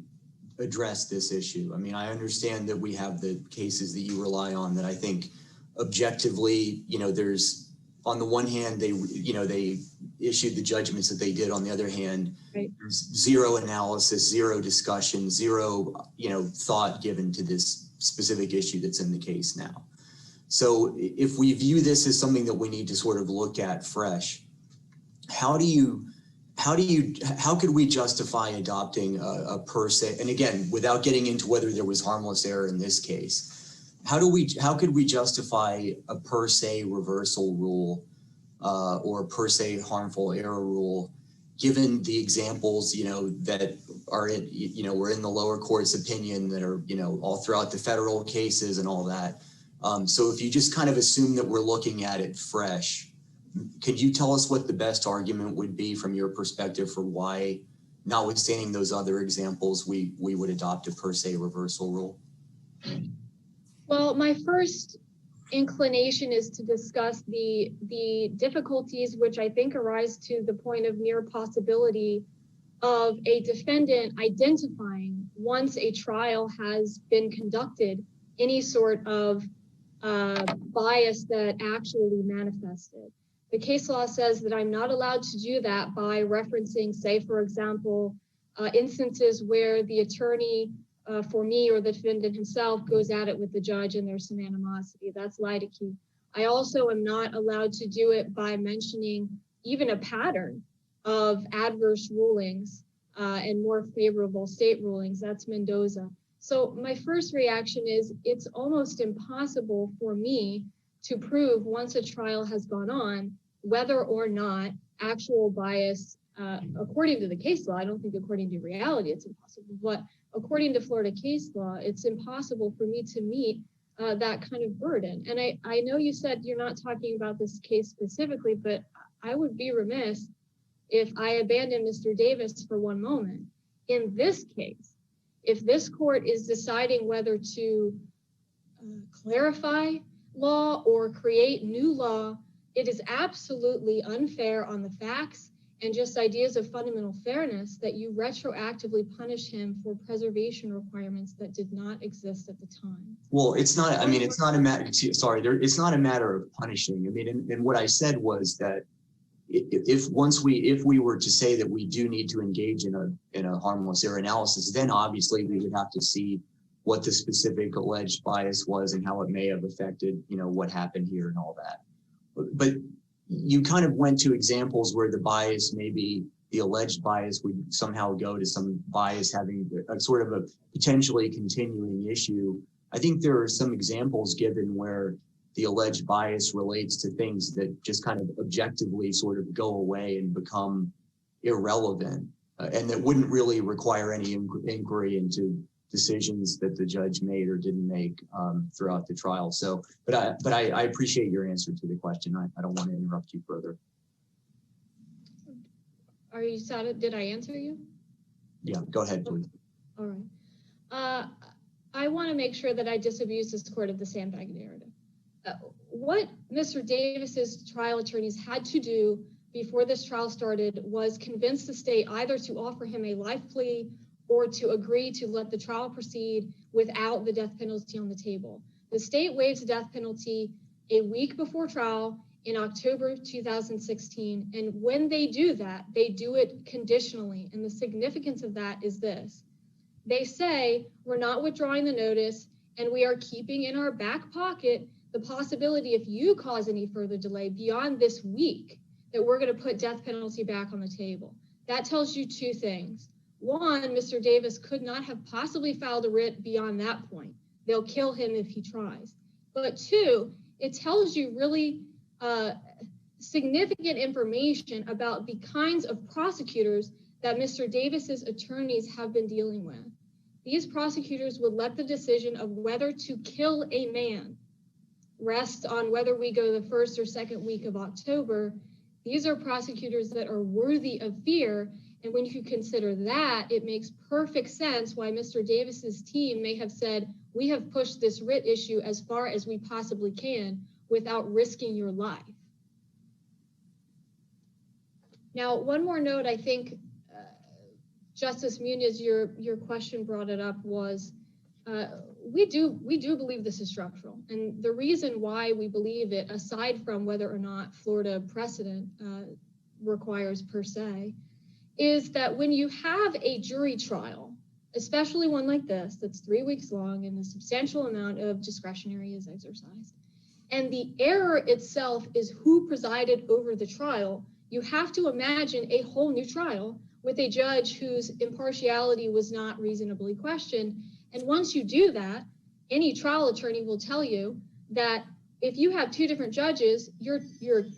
addressed this issue, I mean, I understand that we have the cases that you rely on that I think objectively, you know, there's on the one hand, they issued the judgments that they did. On the other hand, right, there's zero analysis, zero discussion, zero, thought given to this specific issue that's in the case now. So if we view this as something that we need to sort of look at fresh, how could we justify adopting a per se, and again, without getting into whether there was harmless error in this case, how could we justify a per se reversal rule or per se harmful error rule, given the examples, that are in, were in the lower court's opinion that are, all throughout the federal cases and all that. So if you just kind of assume that we're looking at it fresh, could you tell us what the best argument would be from your perspective for why, notwithstanding those other examples, we would adopt a per se reversal rule? well, my first inclination is to discuss the difficulties which I think arise to the point of near possibility of a defendant identifying, once a trial has been conducted, any sort of bias that actually manifested. The case law says that I'm not allowed to do that by referencing, say, for example, instances where the attorney for me or the defendant himself goes at it with the judge and there's some animosity. That's litigation. I also am not allowed to do it by mentioning even a pattern of adverse rulings and more favorable state rulings. That's Mendoza. So my first reaction is it's almost impossible for me to prove, once a trial has gone on, whether or not actual bias, according to the case law, I don't think according to reality it's impossible, but according to Florida case law, it's impossible for me to meet that kind of burden. And I know you said you're not talking about this case specifically, but I would be remiss if I abandoned Mr. Davis for one moment. In this case, if this court is deciding whether to clarify law or create new law, it is absolutely unfair on the facts and just ideas of fundamental fairness that you retroactively punish him for preservation requirements that did not exist at the time. Well, it's not, I mean, it's not a matter, it's not a matter of punishing. I mean, and what I said was that if we were to say that we do need to engage in a harmless error analysis, then obviously we would have to see what the specific alleged bias was and how it may have affected, what happened here and all that. But you kind of went to examples where the bias, maybe the alleged bias, would somehow go to some bias having a sort of a potentially continuing issue. I think there are some examples given where the alleged bias relates to things that just kind of objectively sort of go away and become irrelevant, and that wouldn't really require any inquiry into decisions that the judge made or didn't make throughout the trial. So, but I appreciate your answer to the question. I don't want to interrupt you further. Are you satisfied? Did I answer you? Yeah, go ahead, please. All right. I want to make sure that I disabuse this court of the sandbag narrative. What Mr. Davis's trial attorneys had to do before this trial started was convince the state either to offer him a life plea or to agree to let the trial proceed without the death penalty on the table. The state waives the death penalty a week before trial in October 2016. And when they do that, they do it conditionally. And the significance of that is this. They say, we're not withdrawing the notice and we are keeping in our back pocket the possibility, if you cause any further delay beyond this week, that we're going to put death penalty back on the table. That tells you two things. One, Mr. Davis could not have possibly filed a writ beyond that point. They'll kill him if he tries. But two, it tells you really significant information about the kinds of prosecutors that Mr. Davis's attorneys have been dealing with. These prosecutors would let the decision of whether to kill a man rest on whether we go the first or second week of October. These are prosecutors that are worthy of fear, And when you consider that, it makes perfect sense why Mr. Davis's team may have said, we have pushed this writ issue as far as we possibly can without risking your life. Now, one more note, I think, Justice Muniz, your question brought it up, was we do believe this is structural. And the reason why we believe it, aside from whether or not Florida precedent requires per se, is that when you have a jury trial, especially one like this, that's 3 weeks long and a substantial amount of discretionary is exercised, and the error itself is who presided over the trial, you have to imagine a whole new trial with a judge whose impartiality was not reasonably questioned. And once you do that, any trial attorney will tell you that if you have two different judges, your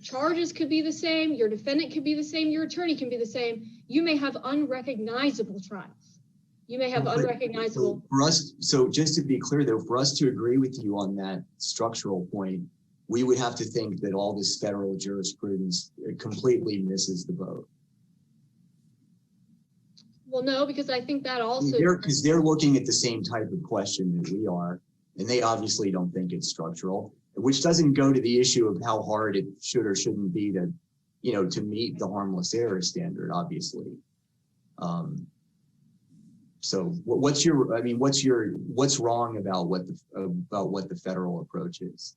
charges could be the same, your defendant could be the same, your attorney can be the same. You may have unrecognizable trials. You may have unrecognizable. So for us, so just to be clear though, for us to agree with you on that structural point, we would have to think that all this federal jurisprudence completely misses the boat. Well, no, because I think that also because they're looking at the same type of question that we are, and they obviously don't think it's structural, which doesn't go to the issue of how hard it should or shouldn't be to, you know, to meet the harmless error standard, obviously. So what's wrong about what the federal approach is?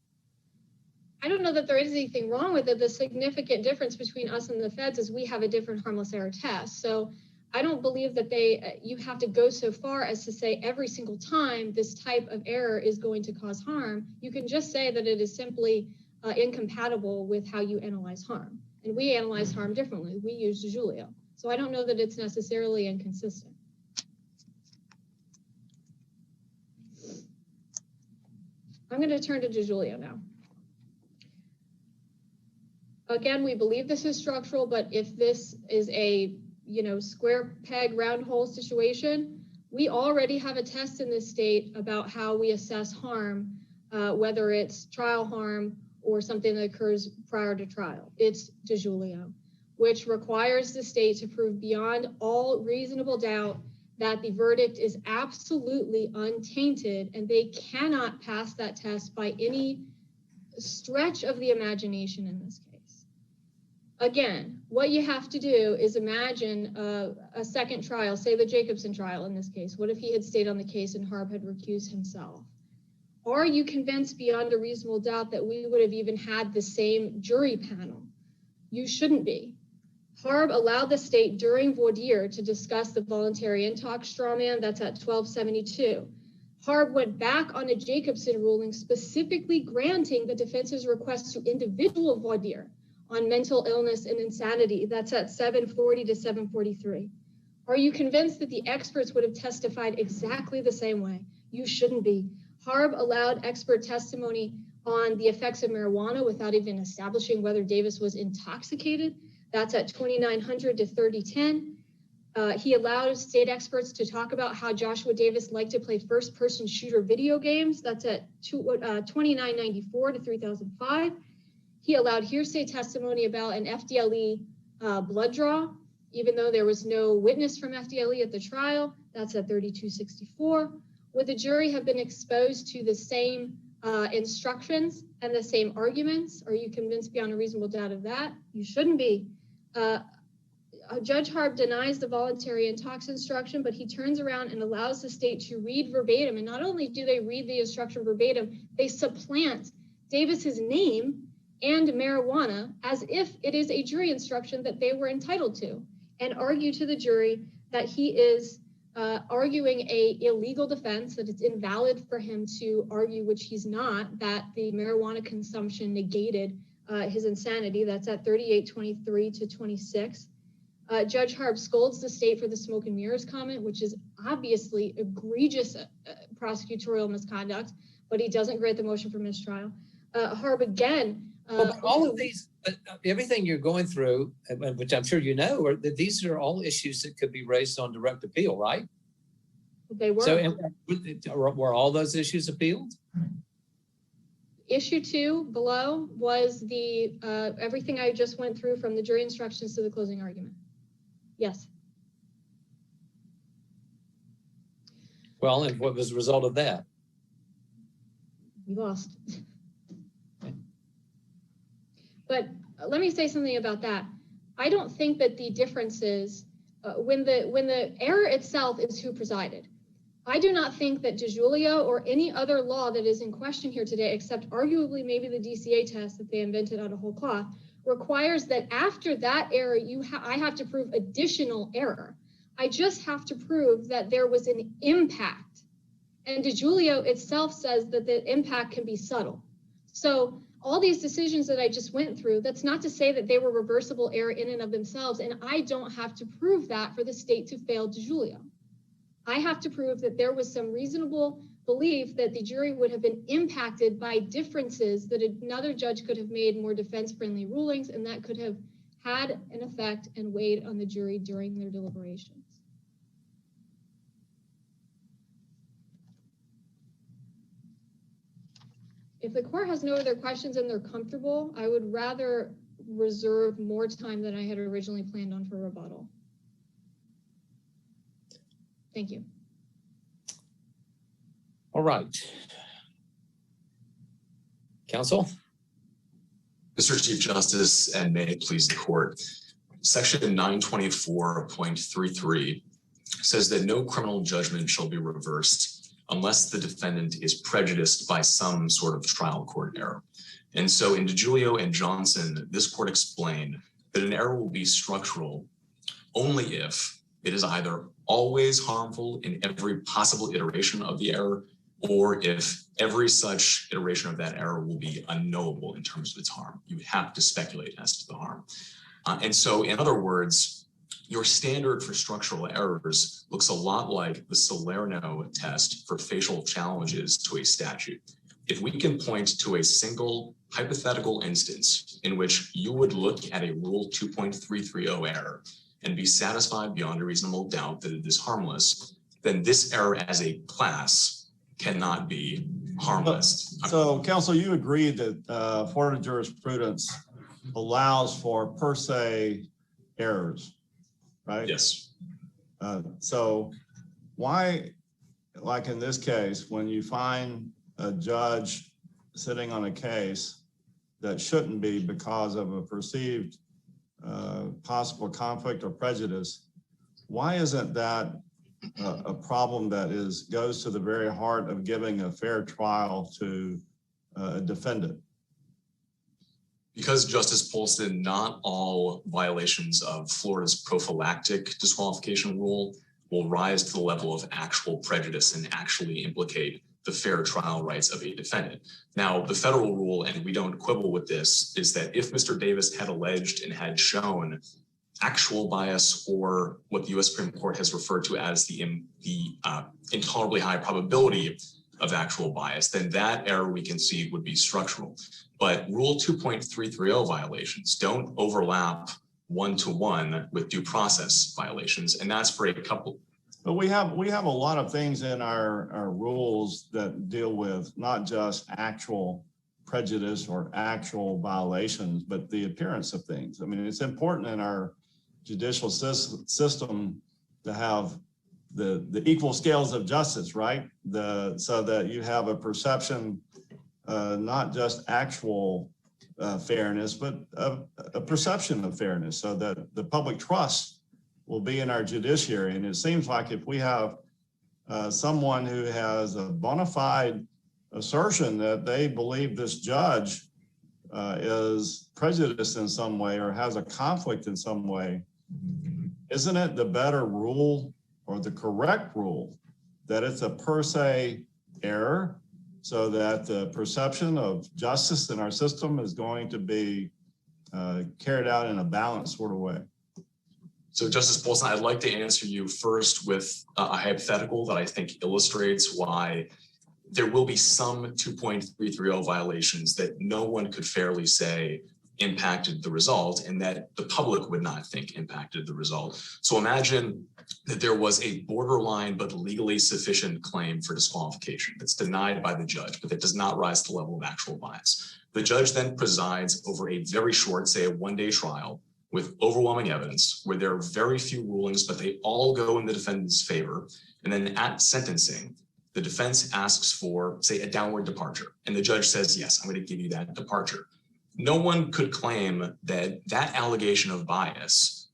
I don't know that there is anything wrong with it. The significant difference between us and the feds is we have a different harmless error test. So I don't believe that you have to go so far as to say every single time this type of error is going to cause harm. You can just say that it is simply incompatible with how you analyze harm. And we analyze harm differently. We use Judicial. So I don't know that it's necessarily inconsistent. I'm going to turn to Judicial now. Again, we believe this is structural, but if this is a square peg, round hole situation, we already have a test in this state about how we assess harm, whether it's trial harm or something that occurs prior to trial. It's Judicial, which requires the state to prove beyond all reasonable doubt that the verdict is absolutely untainted, and they cannot pass that test by any stretch of the imagination in this case. Again, what you have to do is imagine a second trial, say the Jacobson trial in this case. What if he had stayed on the case and Harb had recused himself? Are you convinced beyond a reasonable doubt that we would have even had the same jury panel? You shouldn't be. Harb allowed the state during voir dire to discuss the voluntary intox straw man. That's at 1272. Harb went back on a Jacobson ruling specifically granting the defense's request to individual voir dire on mental illness and insanity. That's at 740 to 743. Are you convinced that the experts would have testified exactly the same way? You shouldn't be. Harb allowed expert testimony on the effects of marijuana without even establishing whether Davis was intoxicated. That's at 2900 to 3010. He allowed state experts to talk about how Joshua Davis liked to play first-person shooter video games. That's at 2994 to 3005. He allowed hearsay testimony about an FDLE blood draw, even though there was no witness from FDLE at the trial. That's at 3264. Would the jury have been exposed to the same instructions and the same arguments? Are you convinced beyond a reasonable doubt of that? You shouldn't be. Judge Harb denies the voluntary intox instruction, but he turns around and allows the state to read verbatim. And not only do they read the instruction verbatim, they supplant Davis's name and marijuana as if it is a jury instruction that they were entitled to, and argue to the jury that he is arguing a illegal defense, that it's invalid for him to argue, which he's not, that the marijuana consumption negated his insanity. That's at 3823 to 26. Judge Harb scolds the state for the smoke and mirrors comment, which is obviously egregious prosecutorial misconduct, but he doesn't grant the motion for mistrial. Harb again. Well, all of these, everything you're going through, which I'm sure you know, these are all issues that could be raised on direct appeal, right? They were. So were all those issues appealed? Issue 2 below was the everything I just went through from the jury instructions to the closing argument. Yes. Well, and what was the result of that? You lost. But let me say something about that. I don't think that the difference is when the error itself is who presided. I do not think that DiGiulio or any other law that is in question here today, except arguably maybe the DCA test that they invented out of whole cloth, requires that after that error, I have to prove additional error. I just have to prove that there was an impact. And DiGiulio itself says that the impact can be subtle. So all these decisions that I just went through, that's not to say that they were reversible error in and of themselves. And I don't have to prove that for the state to fail DiGiulio. I have to prove that there was some reasonable belief that the jury would have been impacted by differences that another judge could have made more defense-friendly rulings, and that could have had an effect and weighed on the jury during their deliberations. If the court has no other questions and they're comfortable, I would rather reserve more time than I had originally planned on for rebuttal. Thank you. All right. Counsel? Mr. Chief Justice, and may it please the court, Section 924.33 says that no criminal judgment shall be reversed unless the defendant is prejudiced by some sort of trial court error. And so in DiGiulio and Johnson, this court explained that an error will be structural only if it is either always harmful in every possible iteration of the error, or if every such iteration of that error will be unknowable in terms of its harm. You have to speculate as to the harm. And so in other words, your standard for structural errors looks a lot like the Salerno test for facial challenges to a statute. If we can point to a single hypothetical instance in which you would look at a Rule 2.330 error and be satisfied beyond a reasonable doubt that it is harmless, then this error as a class cannot be harmless. So, counsel, you agree that Florida jurisprudence allows for per se errors, right? Yes. So why, like in this case, when you find a judge sitting on a case that shouldn't be because of a perceived possible conflict or prejudice, why isn't that a problem that goes to the very heart of giving a fair trial to a defendant? Because, Justice Polston, not all violations of Florida's prophylactic disqualification rule will rise to the level of actual prejudice and actually implicate the fair trial rights of a defendant. Now, the federal rule, and we don't quibble with this, is that if Mr. Davis had alleged and had shown actual bias, or what the U.S. Supreme Court has referred to as the intolerably high probability of actual bias, then that error we concede would be structural. But Rule 2.330 violations don't overlap one-to-one with due process violations, and that's for a couple. But we have a lot of things in our rules that deal with not just actual prejudice or actual violations, but the appearance of things. I mean, it's important in our judicial system to have the equal scales of justice, right? So that you have a perception, not just actual fairness, but a perception of fairness, so that the public trust will be in our judiciary. And it seems like if we have someone who has a bona fide assertion that they believe this judge is prejudiced in some way or has a conflict in some way, isn't it the better rule or the correct rule that it's a per se error, so that the perception of justice in our system is going to be carried out in a balanced sort of way? So, Justice Polson, I'd like to answer you first with a hypothetical that I think illustrates why there will be some 2.330 violations that no one could fairly say impacted the result, and that the public would not think impacted the result. So imagine that there was a borderline but legally sufficient claim for disqualification that's denied by the judge, but that does not rise to the level of actual bias. The judge then presides over a very short, say a one-day trial, with overwhelming evidence, where there are very few rulings, but they all go in the defendant's favor. And then at sentencing, the defense asks for, say, a downward departure. And the judge says, yes, I'm going to give you that departure. No one could claim that that allegation of bias,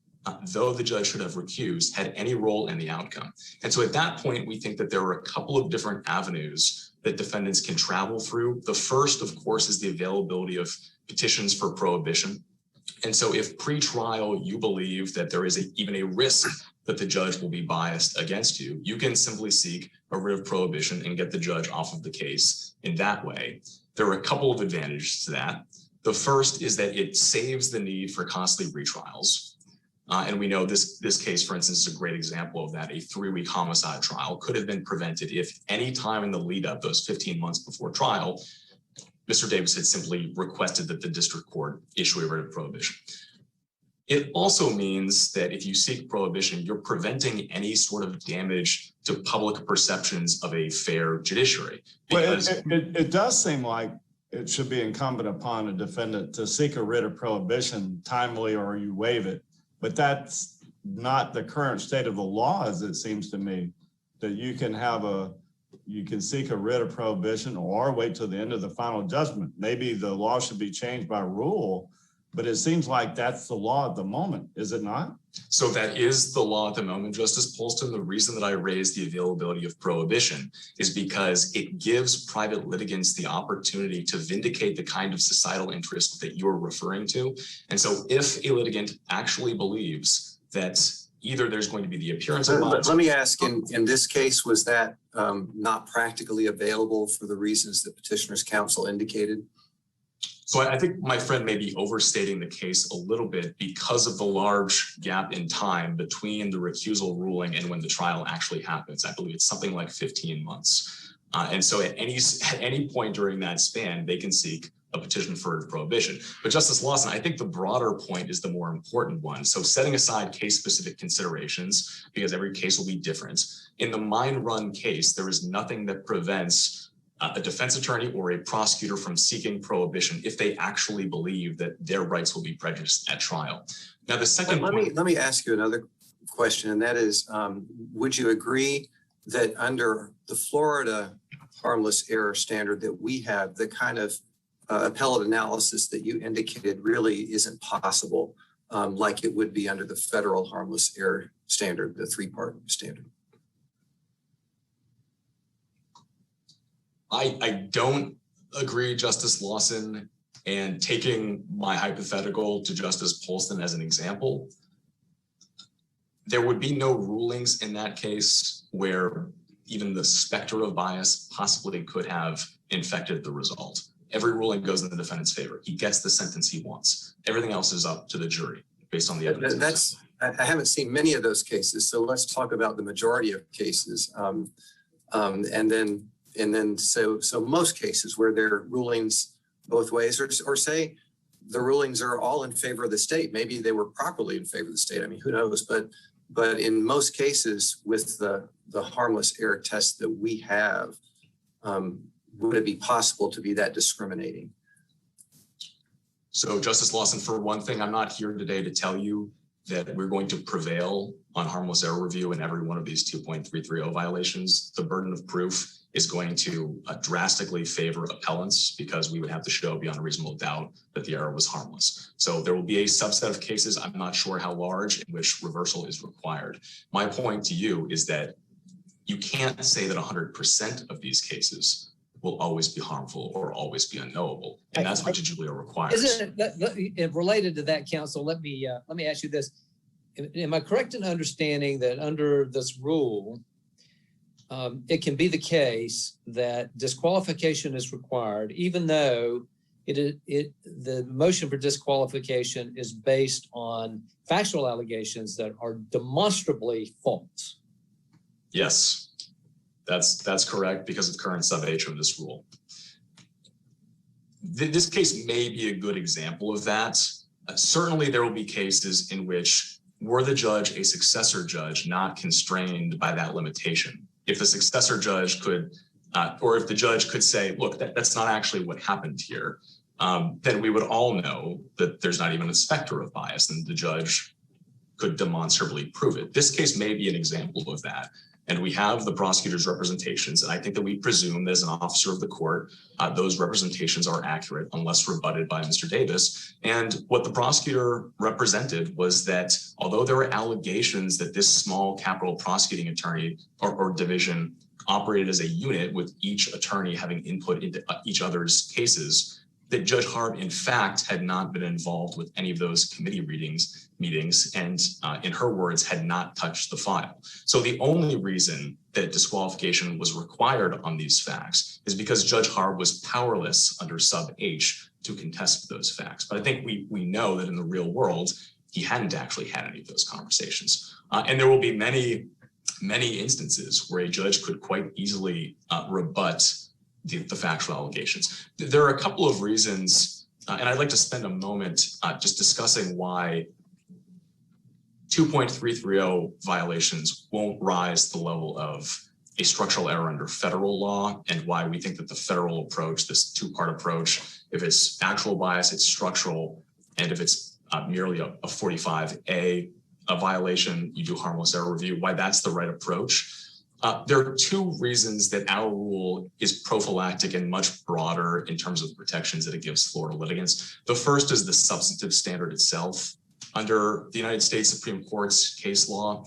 though the judge should have recused, had any role in the outcome. And so at that point, we think that there are a couple of different avenues that defendants can travel through. The first, of course, is the availability of petitions for prohibition. And so if pre-trial you believe that there is even a risk that the judge will be biased against you, you can simply seek a writ of prohibition and get the judge off of the case in that way. There are a couple of advantages to that. The first is that it saves the need for costly retrials. And we know this case, for instance, is a great example of that. A 3-week homicide trial could have been prevented if any time in the lead up, those 15 months before trial, Mr. Davis had simply requested that the district court issue a writ of prohibition. It also means that if you seek prohibition, you're preventing any sort of damage to public perceptions of a fair judiciary. Well, it does seem like it should be incumbent upon a defendant to seek a writ of prohibition timely or you waive it. But that's not the current state of the law, as it seems to me, that you can seek a writ of prohibition or wait till the end of the final judgment. Maybe the law should be changed by rule, but it seems like that's the law at the moment, is it not? So that is the law at the moment, Justice Polston. The reason that I raised the availability of prohibition is because it gives private litigants the opportunity to vindicate the kind of societal interest that you're referring to. And so if a litigant actually believes that either there's going to be the appearance of bias. Let me ask, in this case, was that not practically available for the reasons that Petitioner's Counsel indicated? So I think my friend may be overstating the case a little bit because of the large gap in time between the recusal ruling and when the trial actually happens. I believe it's something like 15 months. And so at any point during that span, they can seek a petition for prohibition. But Justice Lawson, I think the broader point is the more important one. So setting aside case-specific considerations, because every case will be different, in the mine run case, there is nothing that prevents a defense attorney or a prosecutor from seeking prohibition if they actually believe that their rights will be prejudiced at trial. Now, the second let me ask you another question, and that is, would you agree that under the Florida harmless error standard that we have, the kind of appellate analysis that you indicated really isn't possible, like it would be under the federal harmless error standard, the 3-part standard? I don't agree, Justice Lawson, and taking my hypothetical to Justice Polston as an example, there would be no rulings in that case where even the specter of bias possibly could have infected the result. Every ruling goes in the defendant's favor. He gets the sentence he wants. Everything else is up to the jury based on the evidence. I haven't seen many of those cases, so let's talk about the majority of cases. And then so most cases where there are rulings both ways, or say the rulings are all in favor of the state. Maybe they were properly in favor of the state. I mean, who knows? But in most cases with the harmless error test that we have, would it be possible to be that discriminating? So Justice Lawson, for one thing, I'm not here today to tell you that we're going to prevail on harmless error review in every one of these 2.330 violations. The burden of proof is going to drastically favor appellants because we would have to show beyond a reasonable doubt that the error was harmless. So there will be a subset of cases, I'm not sure how large, in which reversal is required. My point to you is that you can't say that 100% of these cases will always be harmful or always be unknowable. And that's what Judicial requires. Isn't it related to that, counsel? Let me ask you this. Am I correct in understanding that under this rule, it can be the case that disqualification is required, even though the motion for disqualification is based on factual allegations that are demonstrably false? Yes, that's correct because of the current sub H of this rule. This case may be a good example of that. Certainly there will be cases in which were the judge a successor judge not constrained by that limitation. If the successor judge could, or if the judge could say, look, that's not actually what happened here. then we would all know that there's not even a specter of bias, and the judge could demonstrably prove it. This case may be an example of that. And we have the prosecutor's representations, and I think that we presume that as an officer of the court, those representations are accurate unless rebutted by Mr. Davis. And what the prosecutor represented was that although there were allegations that this small capital prosecuting attorney or division operated as a unit with each attorney having input into each other's cases, that Judge Harb, in fact, had not been involved with any of those committee meetings, and in her words, had not touched the file. So the only reason that disqualification was required on these facts is because Judge Harb was powerless under sub H to contest those facts. But I think we know that in the real world, he hadn't actually had any of those conversations. And there will be many instances where a judge could quite easily rebut the factual allegations. There are a couple of reasons, and I'd like to spend a moment just discussing why 2.330 violations won't rise to the level of a structural error under federal law, and why we think that the federal approach, this two-part approach, if it's actual bias, it's structural, and if it's merely a 45A violation, you do harmless error review, why that's the right approach. There are two reasons that our rule is prophylactic and much broader in terms of the protections that it gives Florida litigants. The first is the substantive standard itself. Under the United States Supreme Court's case law,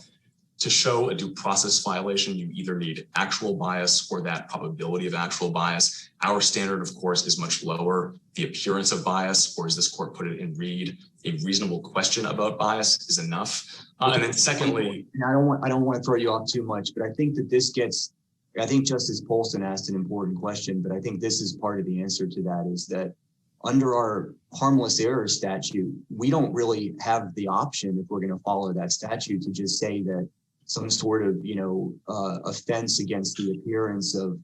to show a due process violation, you either need actual bias or that probability of actual bias. Our standard, of course, is much lower. The appearance of bias, or as this court put it in Reed, a reasonable question about bias is enough. And then secondly, and I don't want to throw you off too much, but I think that this gets, I think Justice Polson asked an important question, but I think this is part of the answer to that, is that under our harmless error statute, we don't really have the option, if we're going to follow that statute, to just say that some sort of, offense against the appearance of,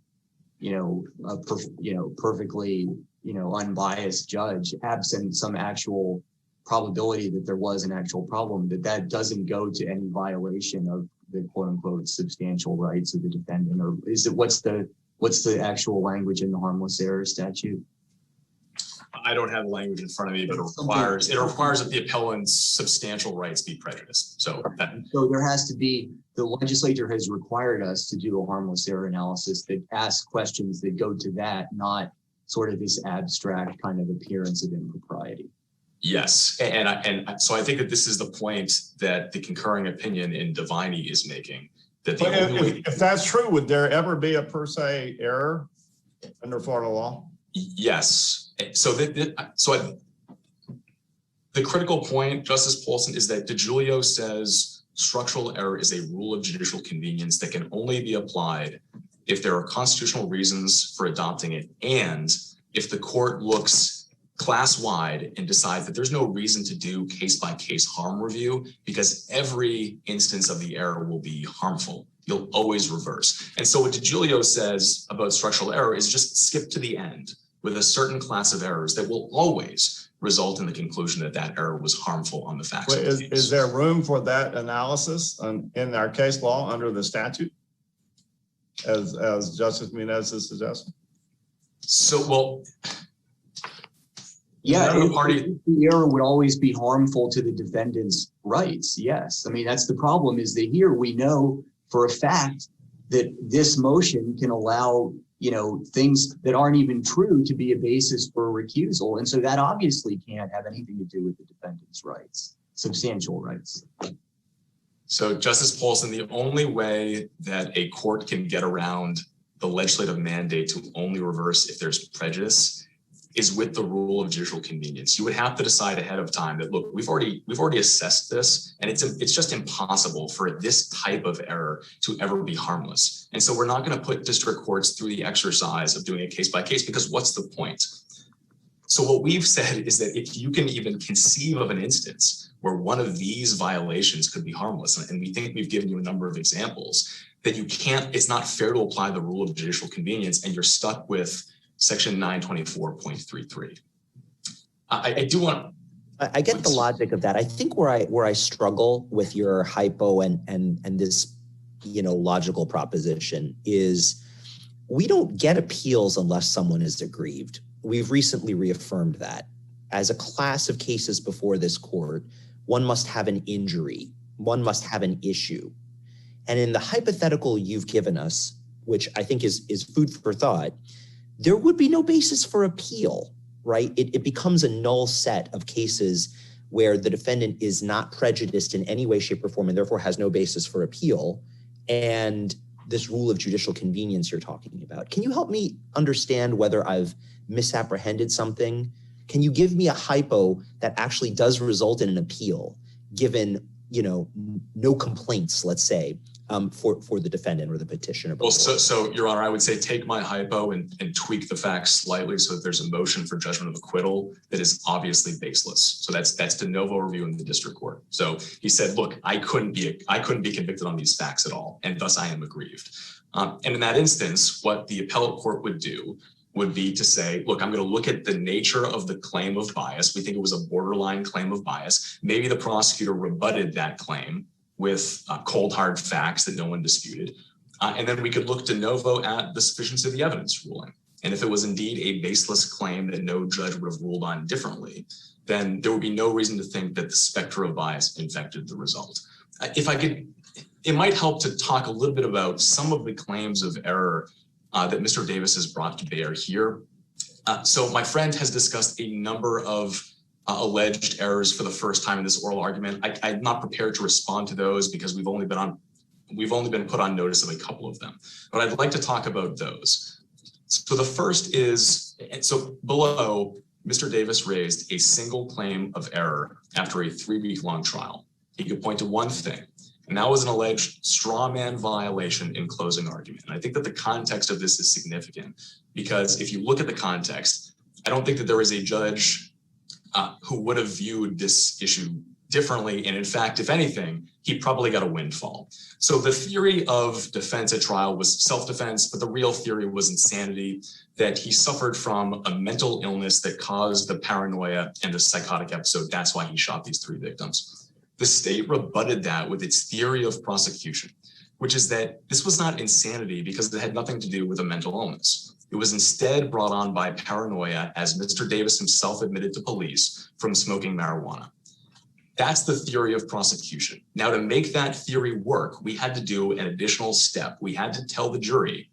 perfectly, unbiased judge, absent some actual probability that there was an actual problem, that doesn't go to any violation of the quote unquote substantial rights of the defendant. Or is it, what's the actual language in the harmless error statute? I don't have the language in front of me, but it requires that the appellant's substantial rights be prejudiced. So there has to be, the legislature has required us to do a harmless error analysis that asks questions that go to that, not sort of this abstract kind of appearance of impropriety. Yes, and so I think that this is the point that the concurring opinion in Deviney is making. That if that's true, would there ever be a per se error under Florida law? Yes. So the critical point, Justice Polson, is that DiGiulio says structural error is a rule of judicial convenience that can only be applied if there are constitutional reasons for adopting it, and if the court looks class-wide and decides that there's no reason to do case-by-case harm review because every instance of the error will be harmful. You'll always reverse. And so what DiGiulio says about structural error is just skip to the end with a certain class of errors that will always result in the conclusion that that error was harmful on the facts of the case. Is there room for that analysis in our case law under the statute, as Justice Menez is suggesting? So, well, yeah, the error would always be harmful to the defendant's rights. Yes. I mean, that's the problem, is that here we know for a fact that this motion can allow, things that aren't even true to be a basis for recusal. And so that obviously can't have anything to do with the defendant's rights, substantial rights. So Justice Polson, the only way that a court can get around the legislative mandate to only reverse if there's prejudice is with the rule of judicial convenience. You would have to decide ahead of time that, look, we've already assessed this, and it's just impossible for this type of error to ever be harmless. And so we're not going to put district courts through the exercise of doing it case by case, because what's the point? So what we've said is that if you can even conceive of an instance where one of these violations could be harmless, and we think we've given you a number of examples, that it's not fair to apply the rule of judicial convenience, and you're stuck with Section 924.33. I do want to. I get the logic of that. I think where I struggle with your hypo and this, logical proposition is we don't get appeals unless someone is aggrieved. we've recently reaffirmed that. As a class of cases before this court, one must have an injury, one must have an issue. And in the hypothetical you've given us, which I think is food for thought, there would be no basis for appeal, right? It becomes a null set of cases where the defendant is not prejudiced in any way, shape, or form, and therefore has no basis for appeal. And this rule of judicial convenience you're talking about. Can you help me understand whether I've misapprehended something? Can you give me a hypo that actually does result in an appeal, given, you know, no complaints, let's say, for the defendant or the petitioner? Well, so Your Honor, I would say take my hypo and tweak the facts slightly so that there's a motion for judgment of acquittal that is obviously baseless. So that's de novo review in the district court. So he said, look, I couldn't be convicted on these facts at all, and thus I am aggrieved. And in that instance, what the appellate court would do would be to say, look, I'm going to look at the nature of the claim of bias. We think it was a borderline claim of bias. Maybe the prosecutor rebutted that claim with cold hard facts that no one disputed. And then we could look de novo at the sufficiency of the evidence ruling. And if it was indeed a baseless claim that no judge would have ruled on differently, then there would be no reason to think that the specter of bias infected the result. If I could, it might help to talk a little bit about some of the claims of error that Mr. Davis has brought to bear here. So my friend has discussed a number of alleged errors for the first time in this oral argument. I'm not prepared to respond to those because we've only been put on notice of a couple of them, but I'd like to talk about those. So the first is, so below, Mr. Davis raised a single claim of error after a 3-week-long trial. He could point to one thing, and that was an alleged straw man violation in closing argument. And I think that the context of this is significant because if you look at the context, I don't think that there is a judge who would have viewed this issue differently. And in fact, if anything, he probably got a windfall. So the theory of defense at trial was self-defense, but the real theory was insanity, that he suffered from a mental illness that caused the paranoia and the psychotic episode. That's why he shot these 3 victims. The state rebutted that with its theory of prosecution, which is that this was not insanity because it had nothing to do with a mental illness. It was instead brought on by paranoia, as Mr. Davis himself admitted to police, from smoking marijuana. That's the theory of prosecution. Now, to make that theory work, we had to do an additional step. We had to tell the jury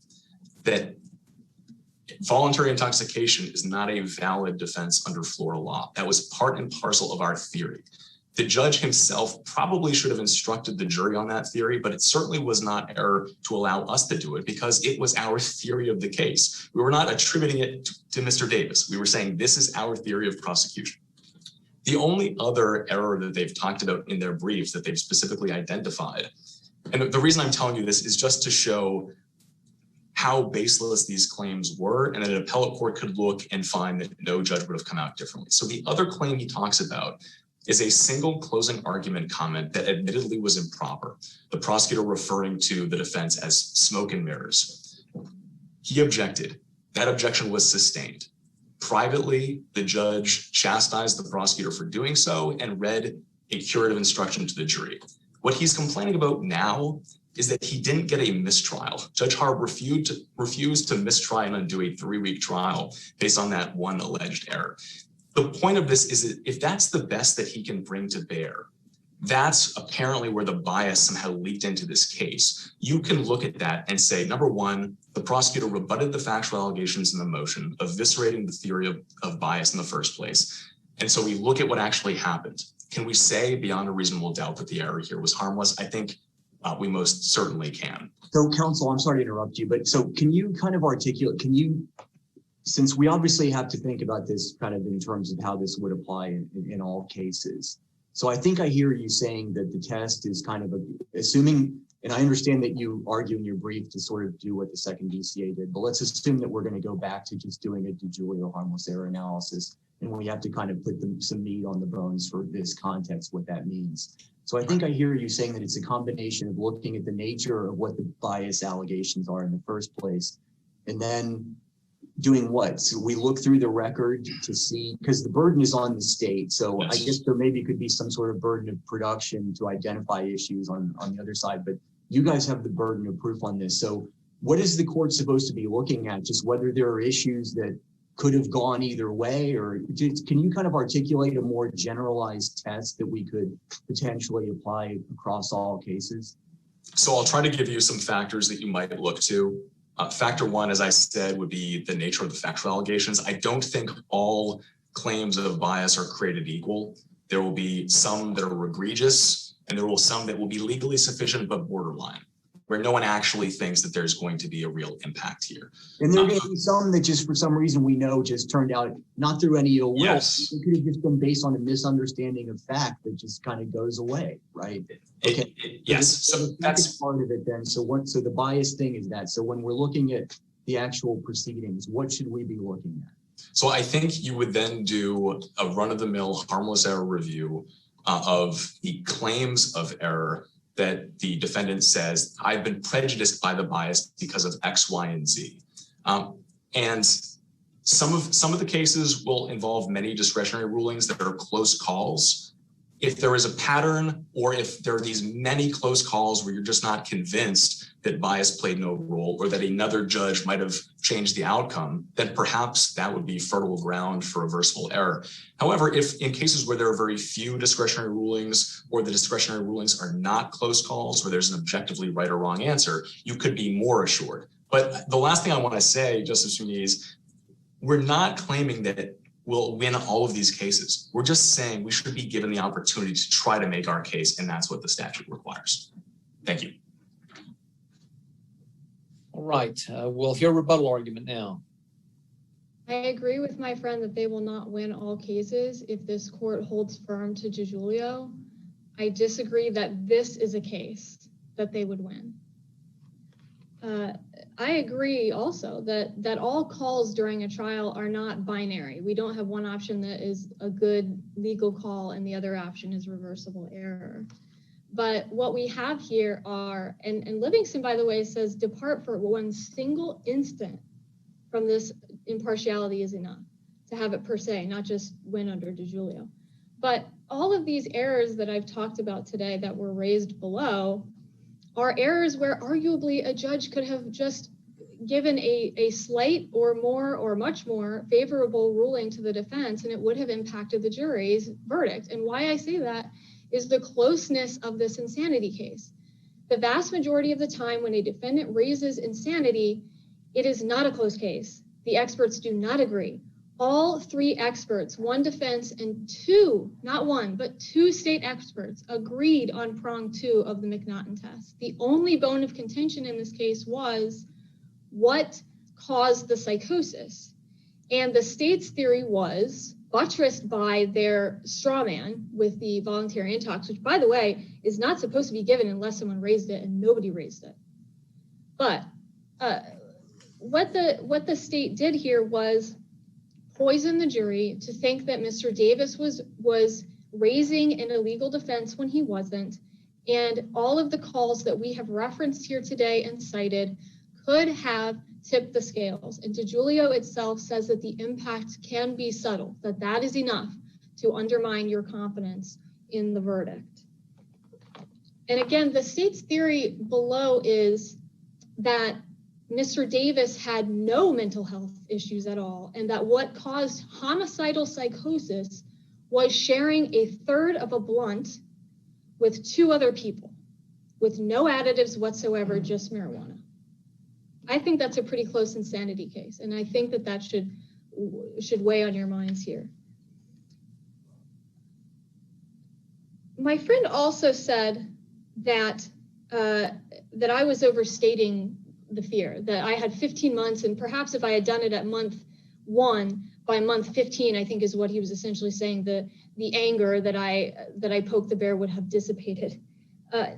that voluntary intoxication is not a valid defense under Florida law. That was part and parcel of our theory. The judge himself probably should have instructed the jury on that theory, but it certainly was not error to allow us to do it because it was our theory of the case. We were not attributing it to Mr. Davis. We were saying this is our theory of prosecution. The only other error that they've talked about in their briefs that they've specifically identified, and the reason I'm telling you this is just to show how baseless these claims were, and that an appellate court could look and find that no judge would have come out differently. So the other claim he talks about is a single closing argument comment that admittedly was improper, the prosecutor referring to the defense as smoke and mirrors. He objected. That objection was sustained. Privately, the judge chastised the prosecutor for doing so and read a curative instruction to the jury. What he's complaining about now is that he didn't get a mistrial. Judge Harb refused to mistry and undo a 3-week trial based on that one alleged error. The point of this is that if that's the best that he can bring to bear, that's apparently where the bias somehow leaked into this case. You can look at that and say, number one, the prosecutor rebutted the factual allegations in the motion, eviscerating the theory of bias in the first place. And so we look at what actually happened. Can we say beyond a reasonable doubt that the error here was harmless? I think we most certainly can. So counsel, I'm sorry to interrupt you, but so can you kind of articulate, since we obviously have to think about this kind of in terms of how this would apply in all cases. So I think I hear you saying that the test is kind of assuming, and I understand that you argue in your brief to sort of do what the second DCA did, but let's assume that we're going to go back to just doing a de Julio harmless error analysis. And we have to kind of put some meat on the bones for this context, what that means. So I think I hear you saying that it's a combination of looking at the nature of what the bias allegations are in the first place, and then doing what? So we look through the record to see, because the burden is on the state. So yes. I guess there maybe could be some sort of burden of production to identify issues on the other side, but you guys have the burden of proof on this. So what is the court supposed to be looking at? Just whether there are issues that could have gone either way? Or can you kind of articulate a more generalized test that we could potentially apply across all cases? So I'll try to give you some factors that you might look to. Factor one, as I said, would be the nature of the factual allegations. I don't think all claims of bias are created equal. There will be some that are egregious, and there will be some that will be legally sufficient but borderline, where no one actually thinks that there's going to be a real impact here. And there are going to be some that just for some reason we know just turned out not through any ill will. Yes. It could have just been based on a misunderstanding of fact that just kind of goes away, right? Okay. Yes. So that's part of it then. So the bias thing is that. So when we're looking at the actual proceedings, what should we be looking at? So I think you would then do a run-of-the-mill harmless error review of the claims of error that the defendant says, I've been prejudiced by the bias because of X, Y, and Z. And some of the cases will involve many discretionary rulings that are close calls. If there is a pattern, or if there are these many close calls where you're just not convinced that bias played no role, or that another judge might have changed the outcome, then perhaps that would be fertile ground for reversible error. However, if in cases where there are very few discretionary rulings, or the discretionary rulings are not close calls, where there's an objectively right or wrong answer, you could be more assured. But the last thing I want to say, Justice Muniz, we're not claiming that we'll win all of these cases. We're just saying we should be given the opportunity to try to make our case, and that's what the statute requires. Thank you. All right, we'll hear rebuttal argument now. I agree with my friend that they will not win all cases if this court holds firm to Judicial. I disagree that this is a case that they would win. I agree also that all calls during a trial are not binary. We don't have one option that is a good legal call and the other option is reversible error. But what we have here are, and Livingston, by the way, says depart for one single instant from this impartiality is enough to have it per se, not just win under Judicial. But all of these errors that I've talked about today that were raised below are errors where arguably a judge could have just given a slight or more or much more favorable ruling to the defense, and it would have impacted the jury's verdict. And why I say that is the closeness of this insanity case. The vast majority of the time when a defendant raises insanity, it is not a close case. The experts do not agree. All three experts, one defense and two, not one, but two state experts agreed on prong 2 of the McNaughton test. The only bone of contention in this case was what caused the psychosis. And the state's theory was buttressed by their straw man with the voluntary intox, which, by the way, is not supposed to be given unless someone raised it, and nobody raised it. But what the state did here was poison the jury to think that Mr. Davis was raising an illegal defense when he wasn't, and all of the calls that we have referenced here today and cited could have tipped the scales. And DiGiulio itself says that the impact can be subtle, that is enough to undermine your confidence in the verdict. And again, the state's theory below is that Mr. Davis had no mental health issues at all, and that what caused homicidal psychosis was sharing a third of a blunt with two other people with no additives whatsoever, just marijuana. I think that's a pretty close insanity case, and I think that should weigh on your minds here. My friend also said that I was overstating the fear, that I had 15 months, and perhaps if I had done it at month 1, by month 15, I think is what he was essentially saying, the anger that I poked the bear would have dissipated.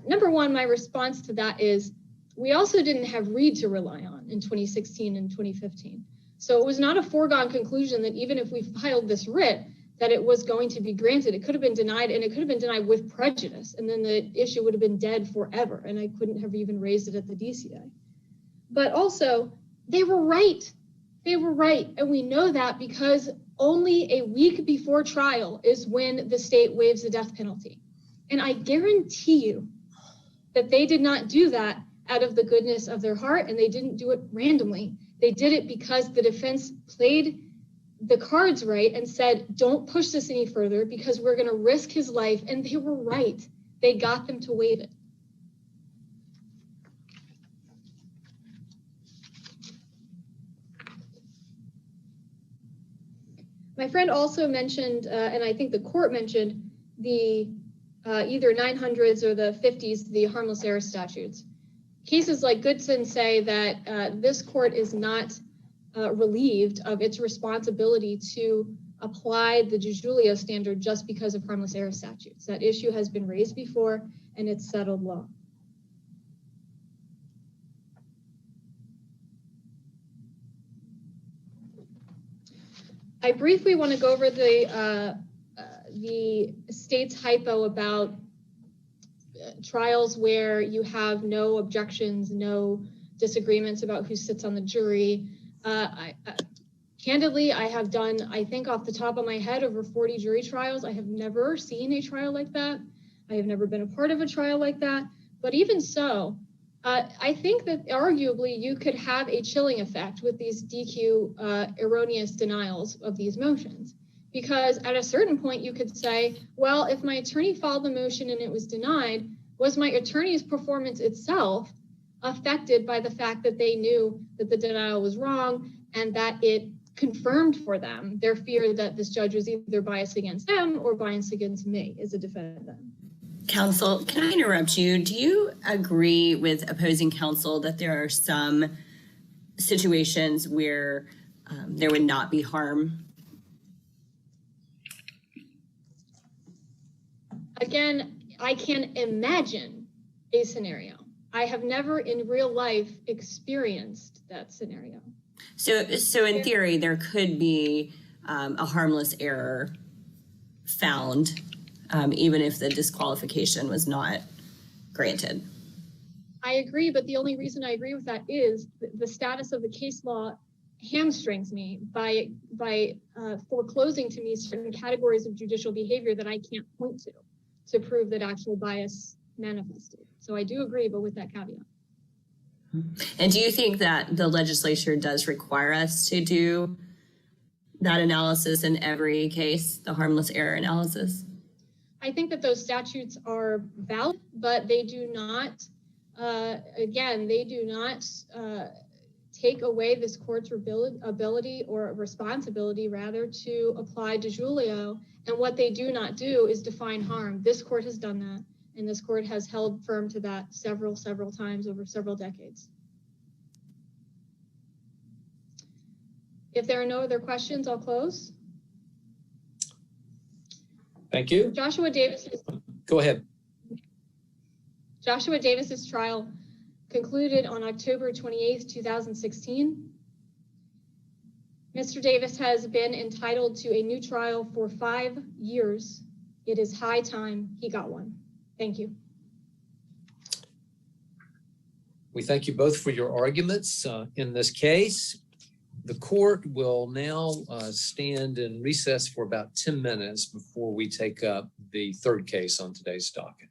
Number one, my response to that is, we also didn't have Reed to rely on in 2016 and 2015. So it was not a foregone conclusion that even if we filed this writ, that it was going to be granted. It could have been denied, and it could have been denied with prejudice, and then the issue would have been dead forever, and I couldn't have even raised it at the DCA. But also, they were right. They were right, and we know that because only a week before trial is when the state waives the death penalty. And I guarantee you that they did not do that out of the goodness of their heart, and they didn't do it randomly. They did it because the defense played the cards right and said, don't push this any further because we're going to risk his life. And they were right. They got them to waive it. My friend also mentioned, and I think the court mentioned, the either 900s or the 50s, the harmless error statutes. Cases like Goodson say that this court is not relieved of its responsibility to apply the Judicial standard just because of harmless error statutes. That issue has been raised before and it's settled law. I briefly want to go over the state's hypo about trials where you have no objections, no disagreements about who sits on the jury. Candidly, I have done, I think off the top of my head, over 40 jury trials. I have never seen a trial like that. I have never been a part of a trial like that. But even so, I think that arguably you could have a chilling effect with these DQ erroneous denials of these motions. Because at a certain point you could say, well, if my attorney filed the motion and it was denied, was my attorney's performance itself affected by the fact that they knew that the denial was wrong and that it confirmed for them their fear that this judge was either biased against them or biased against me as a defendant? Counsel, can I interrupt you? Do you agree with opposing counsel that there are some situations where there would not be harm? Again, I can imagine a scenario. I have never in real life experienced that scenario. So in theory, there could be a harmless error found, even if the disqualification was not granted. I agree, but the only reason I agree with that is the status of the case law hamstrings me by foreclosing to me certain categories of judicial behavior that I can't point to prove that actual bias manifested. So I do agree, but with that caveat. And do you think that the legislature does require us to do that analysis in every case, the harmless error analysis? I think that those statutes are valid, but they do not, again, they do not take away this court's ability or responsibility, rather, to apply de Julio. And what they do not do is define harm. This court has done that, and this court has held firm to that several times over several decades. If there are no other questions, I'll close. Thank you. Joshua Davis. Go ahead. Joshua Davis's trial concluded on October 28th, 2016. Mr. Davis has been entitled to a new trial for 5 years. It is high time he got one. Thank you. We thank you both for your arguments in this case. The court will now stand in recess for about 10 minutes before we take up the third case on today's docket.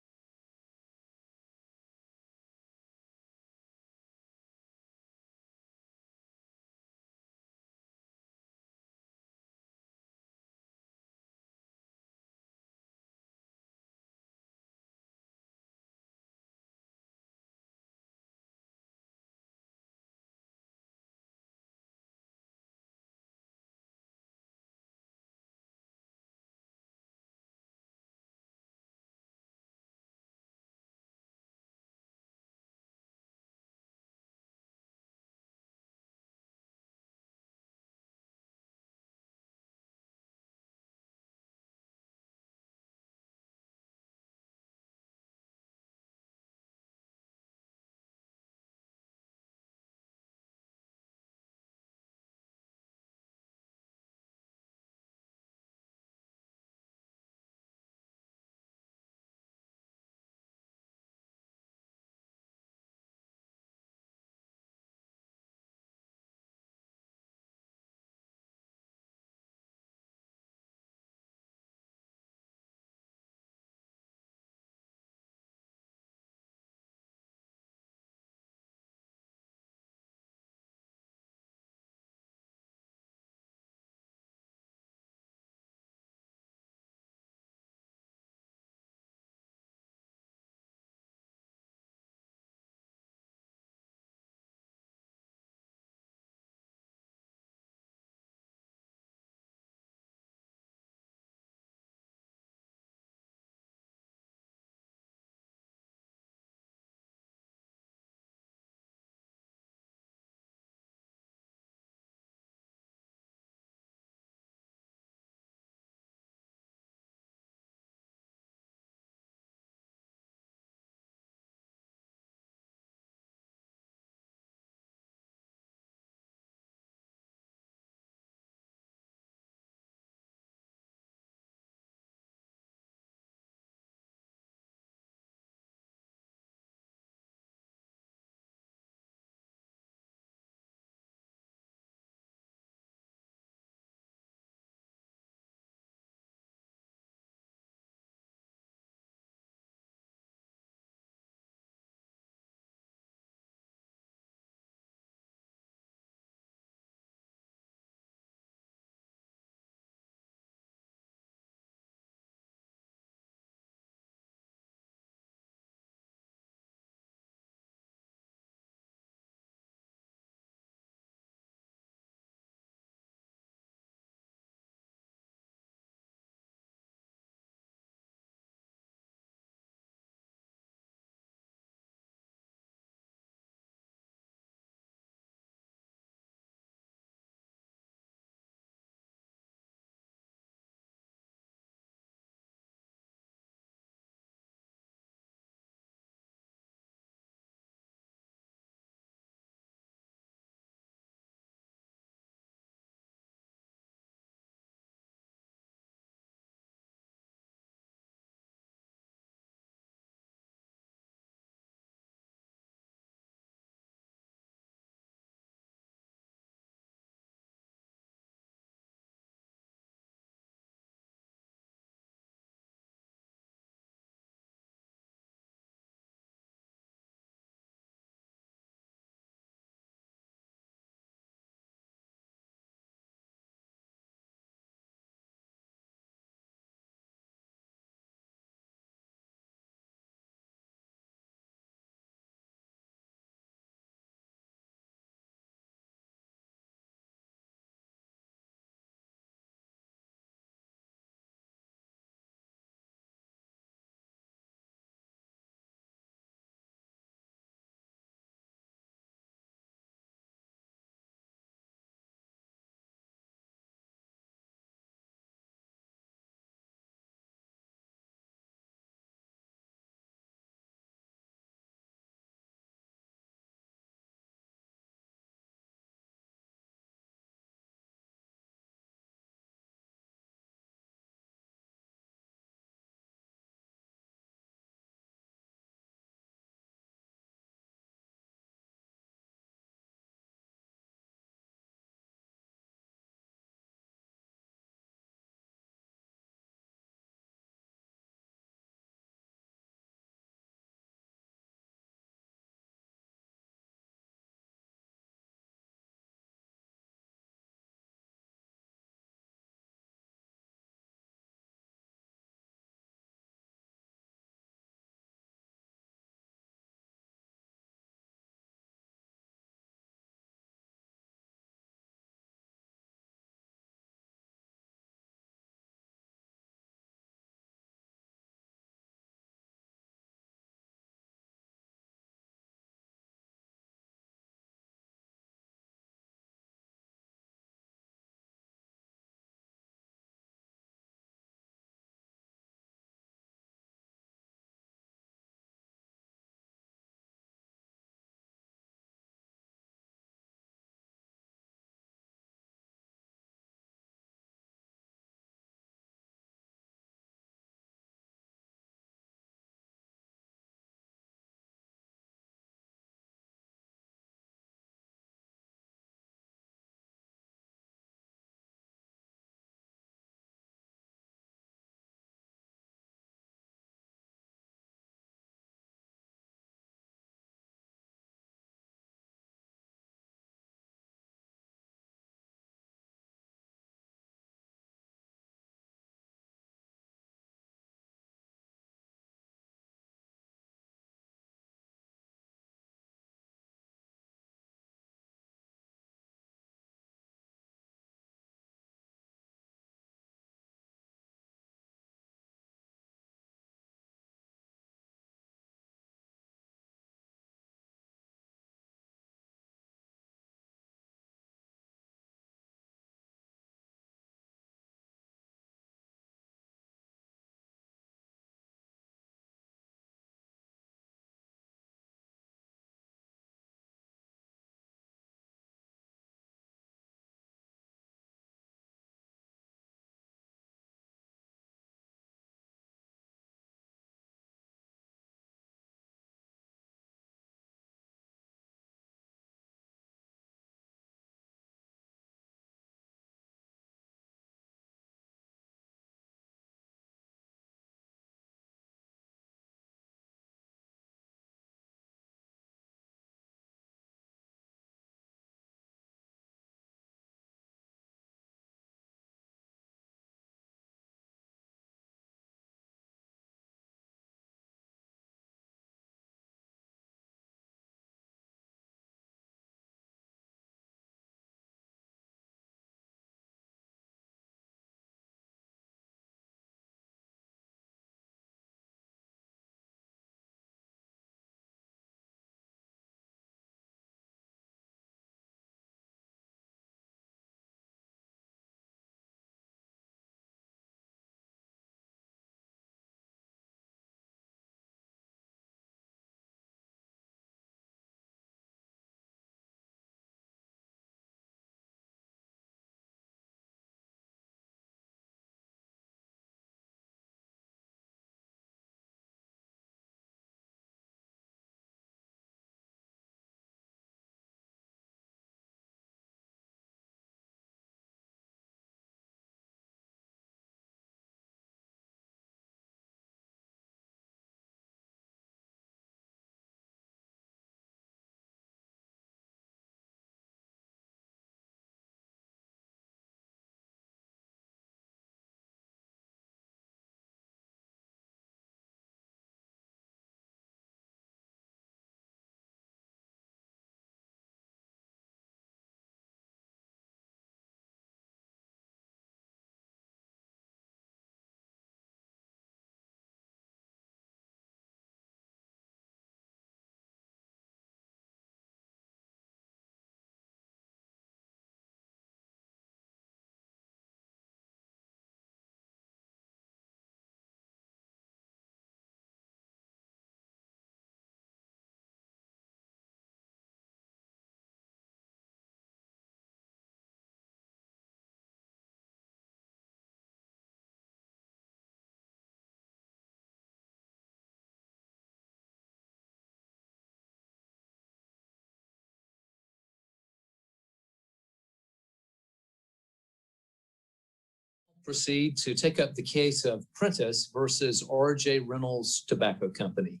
proceed to take up the case of Prentice versus R.J. Reynolds Tobacco Company.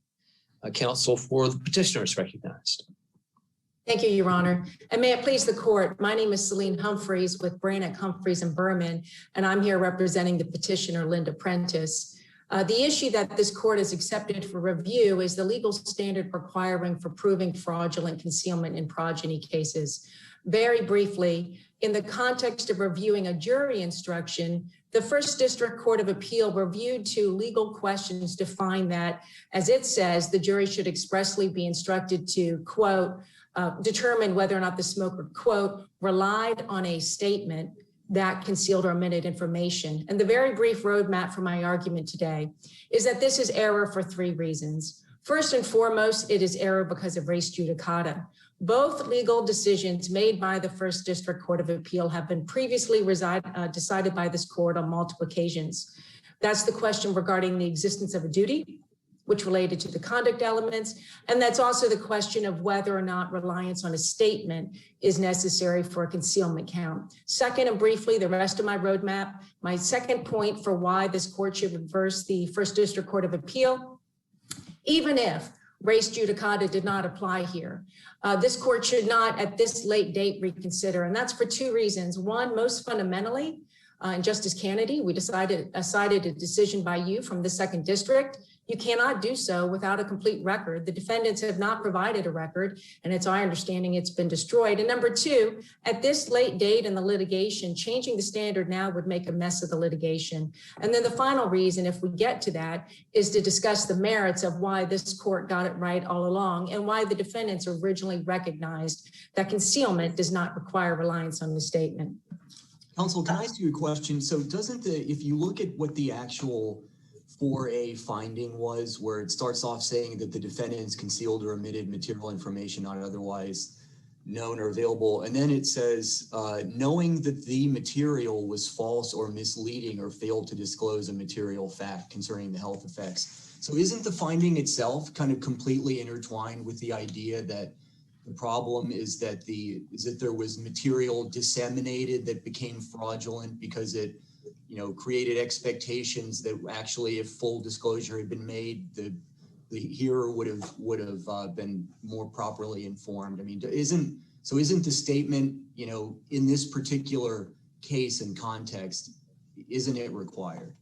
Counsel for the petitioner is recognized. Thank you, Your Honor. And may it please the court, my name is Celine Humphreys with Brannock, Humphreys and Berman, and I'm here representing the petitioner, Linda Prentice. The issue that this court has accepted for review is the legal standard requiring for proving fraudulent concealment in progeny cases. Very briefly, in the context of reviewing a jury instruction, the First District Court of Appeal reviewed two legal questions to find that, as it says, the jury should expressly be instructed to, quote, determine whether or not the smoker, quote, relied on a statement that concealed or omitted information. And the very brief roadmap for my argument today is that this is error for three reasons. First and foremost, it is error because of res judicata. Both legal decisions made by the First District Court of Appeal have been previously decided by this court on multiple occasions. That's the question regarding the existence of a duty, which related to the conduct elements. And that's also the question of whether or not reliance on a statement is necessary for a concealment count. Second, and briefly, the rest of my roadmap, my second point for why this court should reverse the First District Court of Appeal, even if res judicata did not apply here. This court should not at this late date reconsider, and that's for two reasons. One, most fundamentally, in Justice Kennedy, we cited a decision by you from the Second District. You cannot do so without a complete record. The defendants have not provided a record, and it's our understanding it's been destroyed. And number two, at this late date in the litigation, changing the standard now would make a mess of the litigation. And then the final reason, if we get to that, is to discuss the merits of why this court got it right all along and why the defendants originally recognized that concealment does not require reliance on the statement. Counsel, can I ask you a question? So if you look at what the actual 4A finding was, where it starts off saying that the defendants concealed or omitted material information not otherwise known or available, and then it says, knowing that the material was false or misleading or failed to disclose a material fact concerning the health effects. So isn't the finding itself kind of completely intertwined with the idea that the problem is that there was material disseminated that became fraudulent because it created expectations that actually, if full disclosure had been made, the hearer would have been more properly informed? I mean, isn't the statement, in this particular case and context, isn't it required?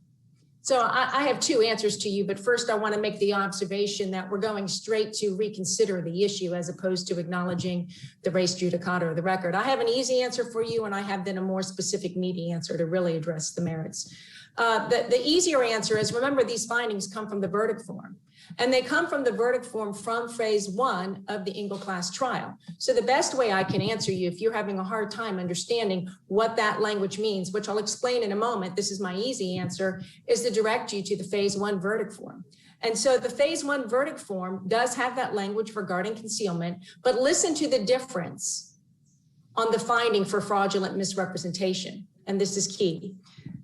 So I have two answers to you, but first I want to make the observation that we're going straight to reconsider the issue as opposed to acknowledging the res judicata or the record. I have an easy answer for you, and I have then a more specific meaty answer to really address the merits. The easier answer is, remember, these findings come from the verdict form, and they come from the verdict form from phase 1 of the Engle class trial. So the best way I can answer you, if you're having a hard time understanding what that language means, which I'll explain in a moment, this is my easy answer, is to direct you to the phase 1 verdict form. And so the phase 1 verdict form does have that language regarding concealment, but listen to the difference on the finding for fraudulent misrepresentation. And this is key.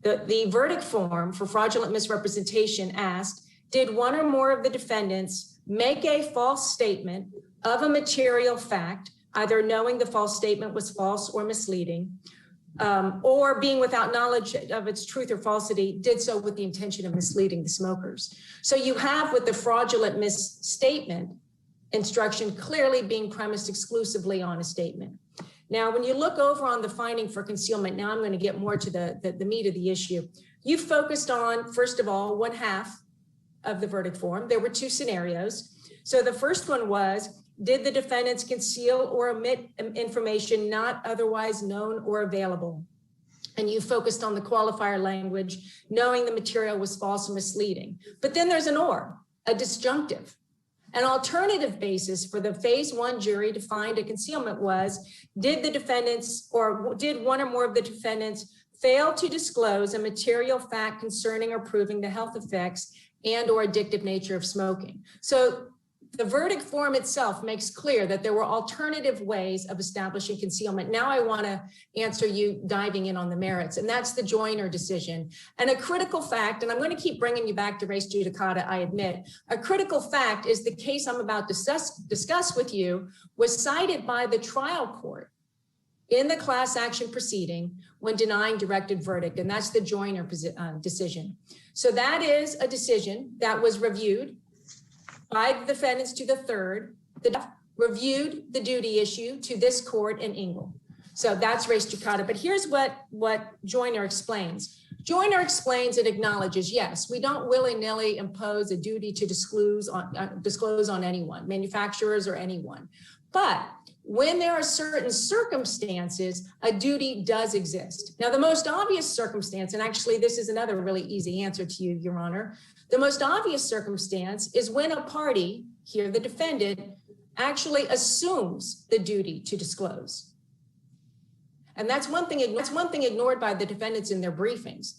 The verdict form for fraudulent misrepresentation asked, did one or more of the defendants make a false statement of a material fact, either knowing the false statement was false or misleading, or being without knowledge of its truth or falsity, did so with the intention of misleading the smokers? So you have, with the fraudulent misstatement instruction, clearly being premised exclusively on a statement. Now, when you look over on the finding for concealment, now I'm going to get more to the meat of the issue. You focused on, first of all, one half of the verdict form. There were two scenarios. So the first one was, did the defendants conceal or omit information not otherwise known or available? And you focused on the qualifier language, knowing the material was false or misleading. But then there's an or, a disjunctive. An alternative basis for the phase 1 jury to find a concealment was, did the defendants, or did one or more of the defendants, fail to disclose a material fact concerning or proving the health effects and or addictive nature of smoking? So the verdict form itself makes clear that there were alternative ways of establishing concealment. Now I want to answer you diving in on the merits, and that's the Joyner decision. And a critical fact, and I'm going to keep bringing you back to res judicata, I admit, a critical fact is the case I'm about to discuss with you was cited by the trial court in the class action proceeding when denying directed verdict, and that's the Joyner decision. So that is a decision that was reviewed by the defendants to the third, reviewed the duty issue to this court in Engle. So that's res judicata. But here's what Joyner explains. Joyner explains and acknowledges, yes, we don't willy-nilly impose a duty to disclose on anyone, manufacturers or anyone. But when there are certain circumstances, a duty does exist. Now, the most obvious circumstance, and actually this is another really easy answer to you, Your Honor, the most obvious circumstance is when a party, here the defendant, actually assumes the duty to disclose. And that's one thing ignored by the defendants in their briefings.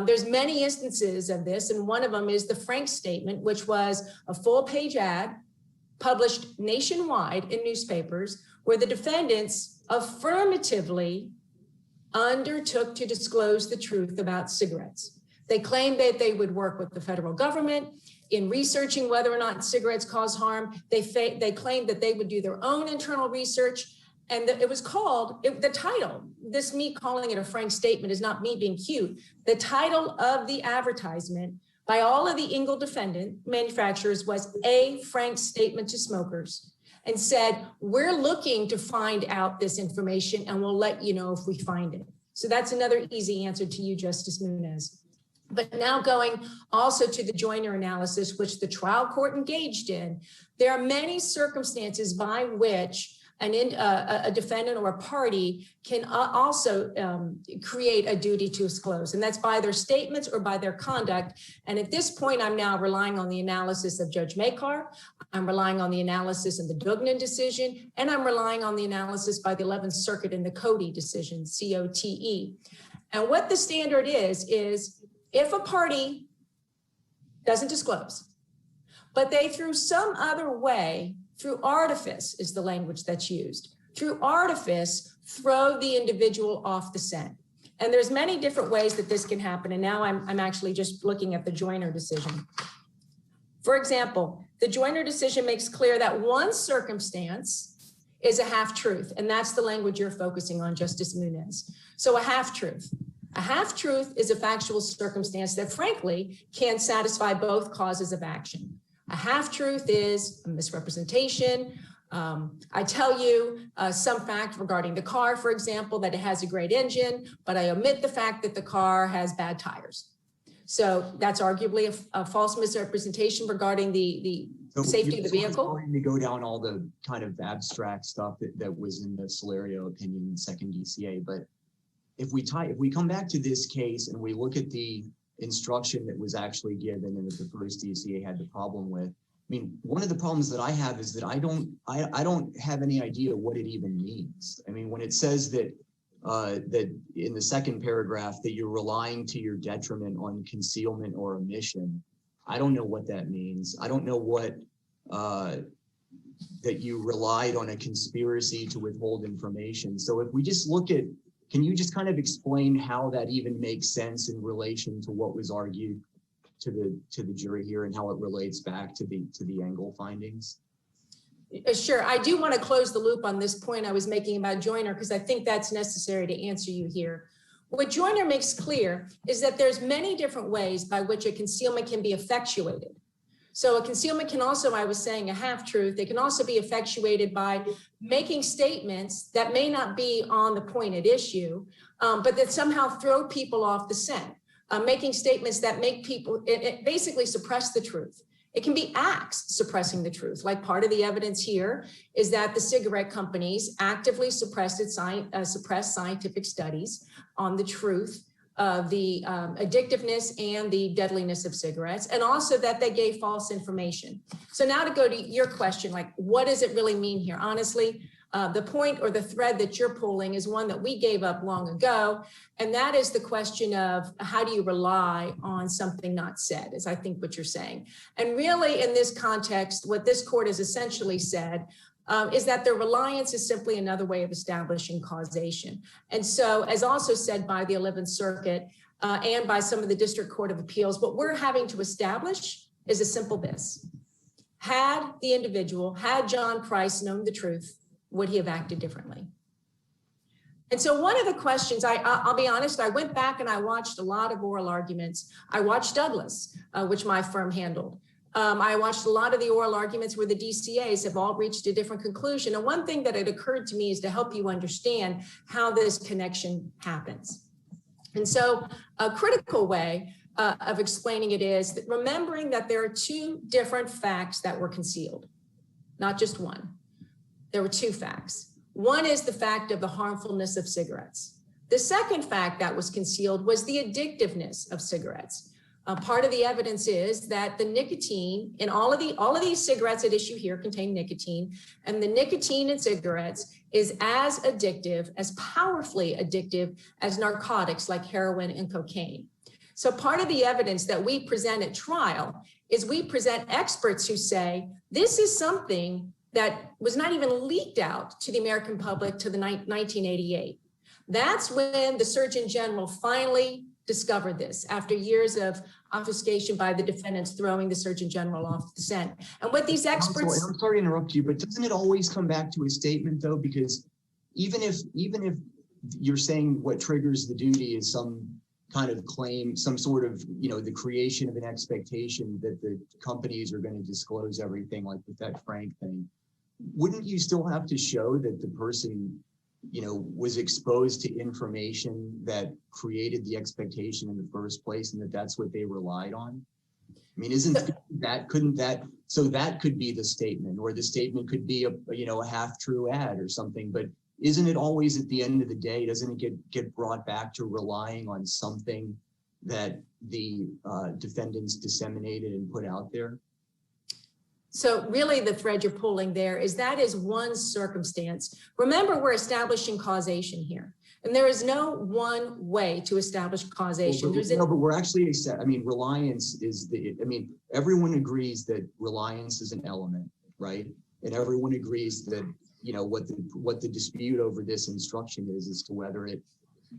There's many instances of this, and one of them is the Frank statement, which was a full-page ad published nationwide in newspapers where the defendants affirmatively undertook to disclose the truth about cigarettes. They claimed that they would work with the federal government in researching whether or not cigarettes cause harm. They claimed that they would do their own internal research. And it was called, the title, this me calling it a Frank statement is not me being cute. The title of the advertisement by all of the Engle defendant manufacturers was A Frank Statement to Smokers, and said, we're looking to find out this information and we'll let you know if we find it. So that's another easy answer to you, Justice Muniz. But now going also to the Joyner analysis, which the trial court engaged in, there are many circumstances by which a defendant or a party can also create a duty to disclose, and that's by their statements or by their conduct. And at this point, I'm now relying on the analysis of Judge Makar, I'm relying on the analysis of the Dugnan decision, and I'm relying on the analysis by the 11th Circuit in the Cody decision, COTE. And what the standard is if a party doesn't disclose, but they through some other way, through artifice is the language that's used, through artifice, throw the individual off the scent. And there's many different ways that this can happen. And now I'm actually just looking at the Joyner decision. For example, the Joyner decision makes clear that one circumstance is a half-truth, and that's the language you're focusing on, Justice Muniz. So a half-truth. A half-truth is a factual circumstance that, frankly, can satisfy both causes of action. A half-truth is a misrepresentation. I tell you some fact regarding the car, for example, that it has a great engine, but I omit the fact that the car has bad tires. So that's arguably a false misrepresentation regarding the safety of the vehicle. Going to go down all the kind of abstract stuff that was in the Solario opinion in Second DCA, but if we come back to this case and we look at the instruction that was actually given and that the first DCA had the problem with, I mean, one of the problems that I have is that I don't have any idea what it even means. I mean, when it says that that in the second paragraph that you're relying to your detriment on concealment or omission, I don't know what that means. I don't know what that you relied on a conspiracy to withhold information. So if we just look at, can you just kind of explain how that even makes sense in relation to what was argued to the jury here and how it relates back to the Engle findings? Sure. I do want to close the loop on this point I was making about Joyner, because I think that's necessary to answer you here. What Joyner makes clear is that there's many different ways by which a concealment can be effectuated. So a concealment can also, I was saying, a half-truth. It can also be effectuated by making statements that may not be on the point at issue, but that somehow throw people off the scent. Making statements that make people, it basically suppress the truth. It can be acts suppressing the truth. Like part of the evidence here is that the cigarette companies actively suppressed scientific studies on the truth of the addictiveness and the deadliness of cigarettes, and also that they gave false information. So now to go to your question, like, what does it really mean here? Honestly, the point or the thread that you're pulling is one that we gave up long ago, and that is the question of how do you rely on something not said, is I think what you're saying. And really in this context, what this court has essentially said is that the reliance is simply another way of establishing causation. And so, as also said by the 11th Circuit and by some of the District Court of Appeals, what we're having to establish is a simple this. Had the individual, had John Price known the truth, would he have acted differently? And so one of the questions, I'll be honest, I went back and I watched a lot of oral arguments. I watched Douglas, which my firm handled. I watched a lot of the oral arguments where the DCAs have all reached a different conclusion. And one thing that had occurred to me is to help you understand how this connection happens. And so a critical way of explaining it is that remembering that there are two different facts that were concealed, not just one. There were two facts. One is the fact of the harmfulness of cigarettes. The second fact that was concealed was the addictiveness of cigarettes. Part of the evidence is that the nicotine in all of these cigarettes at issue here contain nicotine, and the nicotine in cigarettes is as addictive, as powerfully addictive as narcotics like heroin and cocaine. So part of the evidence that we present at trial is we present experts who say this is something that was not even leaked out to the American public to the 1988. That's when the Surgeon General finally discovered this after years of obfuscation by the defendants throwing the Surgeon General off the scent. And what these experts— I'm sorry to interrupt you, but doesn't it always come back to a statement though? Because even if you're saying what triggers the duty is some kind of claim, some sort of, the creation of an expectation that the companies are going to disclose everything, like with that Frank thing, wouldn't you still have to show that the person, was exposed to information that created the expectation in the first place and that that's what they relied on? I mean, so that could be the statement, or the statement could be a half-true ad or something, but isn't it always at the end of the day, doesn't it get brought back to relying on something that the defendants disseminated and put out there? So really the thread you're pulling there is that is one circumstance. Remember, we're establishing causation here, and there is no one way to establish causation. But we're actually, reliance is everyone agrees that reliance is an element, right? And everyone agrees that, what the dispute over this instruction is as to whether it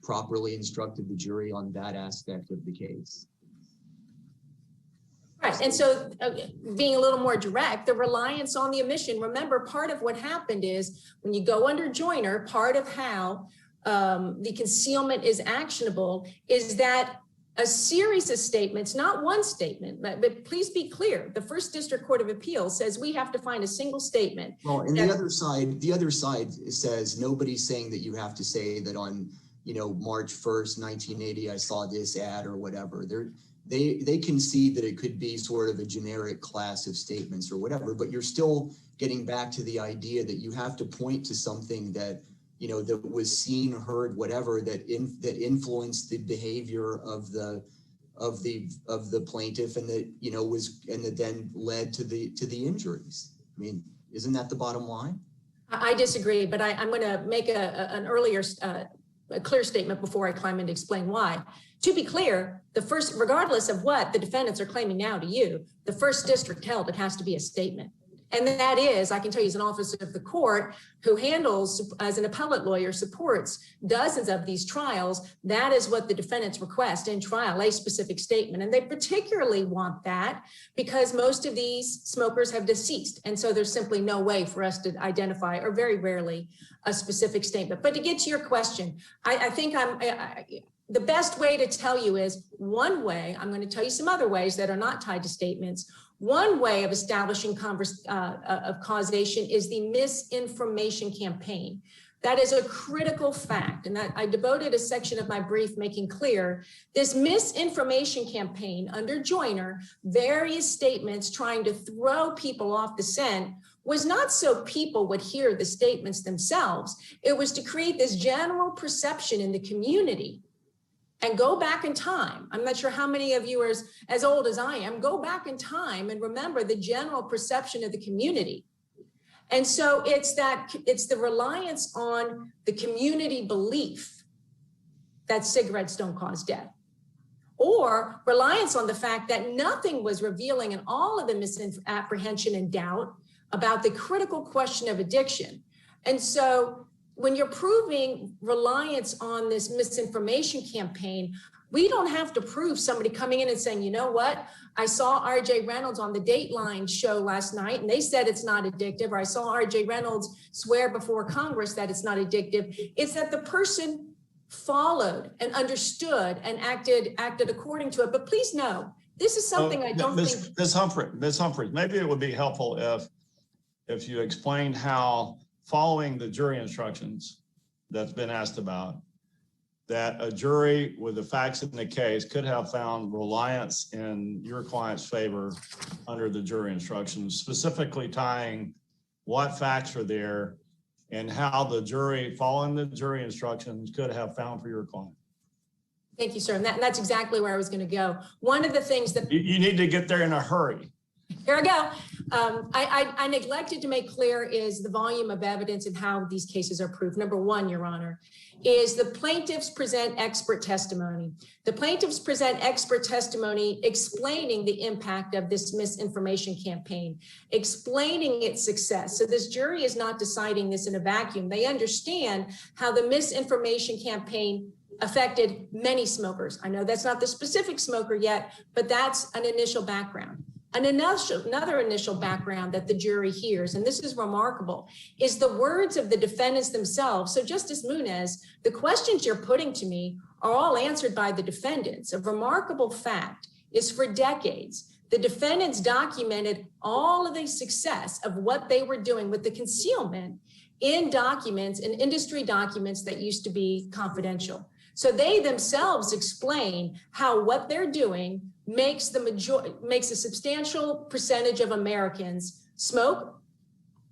properly instructed the jury on that aspect of the case. Right, and so being a little more direct, the reliance on the omission, remember, part of what happened is when you go under Joyner, part of how the concealment is actionable is that a series of statements, not one statement, but please be clear, the First District Court of Appeals says we have to find a single statement. Well, and the other side says nobody's saying that you have to say that on, March 1st, 1980, I saw this ad or whatever. They concede that it could be sort of a generic class of statements or whatever, but you're still getting back to the idea that you have to point to something that, that was seen, heard, whatever, that influenced the behavior of the plaintiff and that then led to the injuries. I mean, isn't that the bottom line? I disagree, but I'm going to make an earlier a clear statement before I climb in to explain why. To be clear, regardless of what the defendants are claiming now to you, the First District held it has to be a statement. And that is, I can tell you as an officer of the court who handles, as an appellate lawyer, supports dozens of these trials, that is what the defendants request in trial, a specific statement. And they particularly want that because most of these smokers have deceased. And so there's simply no way for us to identify, or very rarely, a specific statement. But to get to your question, I think the best way to tell you is one way. I'm going to tell you some other ways that are not tied to statements. One way of establishing causation is the misinformation campaign. That is a critical fact, and that I devoted a section of my brief making clear this misinformation campaign under Joyner, various statements trying to throw people off the scent, was not so people would hear the statements themselves. It was to create this general perception in the community. And go back in time. I'm not sure how many of you are as old as I am. Go back in time and remember the general perception of the community. And so it's the reliance on the community belief that cigarettes don't cause death, or reliance on the fact that nothing was revealing in all of the misapprehension and doubt about the critical question of addiction. And so when you're proving reliance on this misinformation campaign, We don't have to prove somebody coming in and saying, you know what? I saw RJ Reynolds on the Dateline show last night and they said it's not addictive, or I saw RJ Reynolds swear before Congress that it's not addictive. It's that the person followed and understood and acted according to it. But please know, this is something I don't think. Ms. Humphries, maybe it would be helpful if you explained how following the jury instructions that's been asked about, that a jury with the facts in the case could have found reliance in your client's favor under the jury instructions, specifically tying what facts are there and how the jury, following the jury instructions, could have found for your client. Thank you, sir. And that's exactly where I was going to go. One of the things that you need to get there in a hurry. Here I go. I neglected to make clear is the volume of evidence and how these cases are proved. Number one, Your Honor, is the plaintiffs present expert testimony. The plaintiffs present expert testimony explaining the impact of this misinformation campaign, explaining its success. So this jury is not deciding this in a vacuum. They understand how the misinformation campaign affected many smokers. I know that's not the specific smoker yet, but that's an initial background. Another initial background that the jury hears, and this is remarkable, is the words of the defendants themselves. So Justice Muniz, the questions you're putting to me are all answered by the defendants. A remarkable fact is for decades, the defendants documented all of the success of what they were doing with the concealment in documents, in industry documents that used to be confidential. So they themselves explain how what they're doing makes a substantial percentage of Americans smoke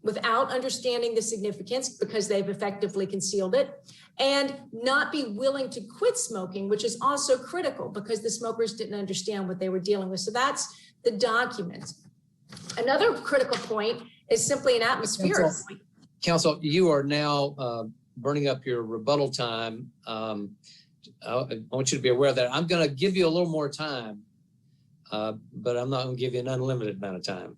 without understanding the significance because they've effectively concealed it, and not be willing to quit smoking, which is also critical because the smokers didn't understand what they were dealing with. So that's the documents. Another critical point is simply an atmospheric point. Counsel, you are now burning up your rebuttal time. I want you to be aware of that. I'm going to give you a little more time, but I'm not going to give you an unlimited amount of time.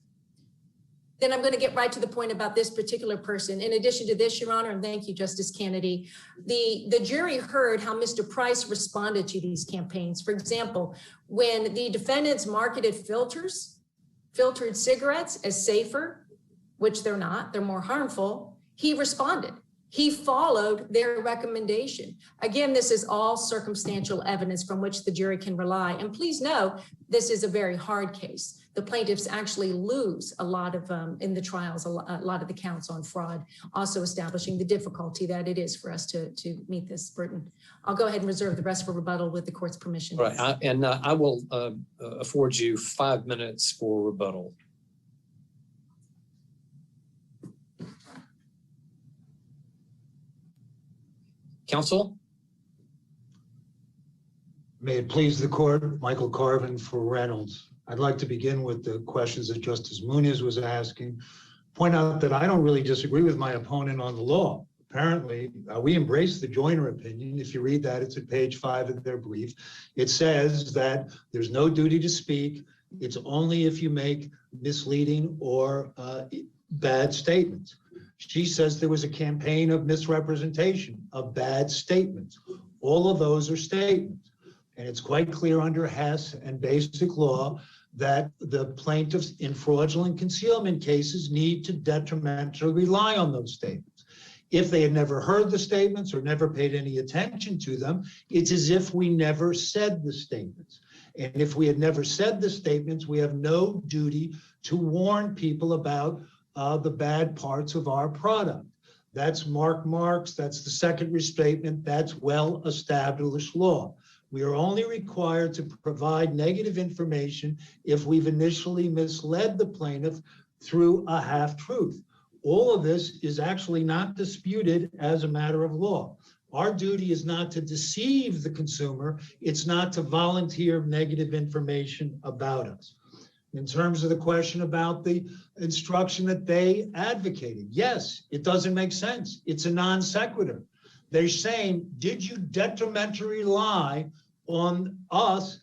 Then I'm going to get right to the point about this particular person. In addition to this, Your Honor, and thank you, Justice Kennedy, the jury heard how Mr. Price responded to these campaigns. For example, when the defendants marketed filtered cigarettes as safer, which they're not, they're more harmful, he responded. He followed their recommendation. Again, this is all circumstantial evidence from which the jury can rely. And please know, this is a very hard case. The plaintiffs actually lose a lot of, in the trials, a lot of the counts on fraud, also establishing the difficulty that it is for us to meet this burden. I'll go ahead and reserve the rest for rebuttal with the court's permission. Right, I will afford you 5 minutes for rebuttal. Counsel? May it please the court, Michael Carvin for Reynolds. I'd like to begin with the questions that Justice Muniz was asking. Point out that I don't really disagree with my opponent on the law. Apparently, we embrace the Joyner opinion. If you read that, it's at page 5 of their brief. It says that there's no duty to speak. It's only if you make misleading or bad statements. She says there was a campaign of misrepresentation, of bad statements. All of those are statements. And it's quite clear under Hess and basic law that the plaintiffs in fraudulent concealment cases need to detrimentally rely on those statements. If they had never heard the statements or never paid any attention to them, it's as if we never said the statements. And if we had never said the statements, we have no duty to warn people about the bad parts of our product. That's Mark Marx, that's the second restatement, that's well-established law. We are only required to provide negative information if we've initially misled the plaintiff through a half-truth. All of this is actually not disputed as a matter of law. Our duty is not to deceive the consumer, it's not to volunteer negative information about us. In terms of the question about the instruction that they advocated, yes, it doesn't make sense. It's a non sequitur. They're saying, did you detrimentally rely on us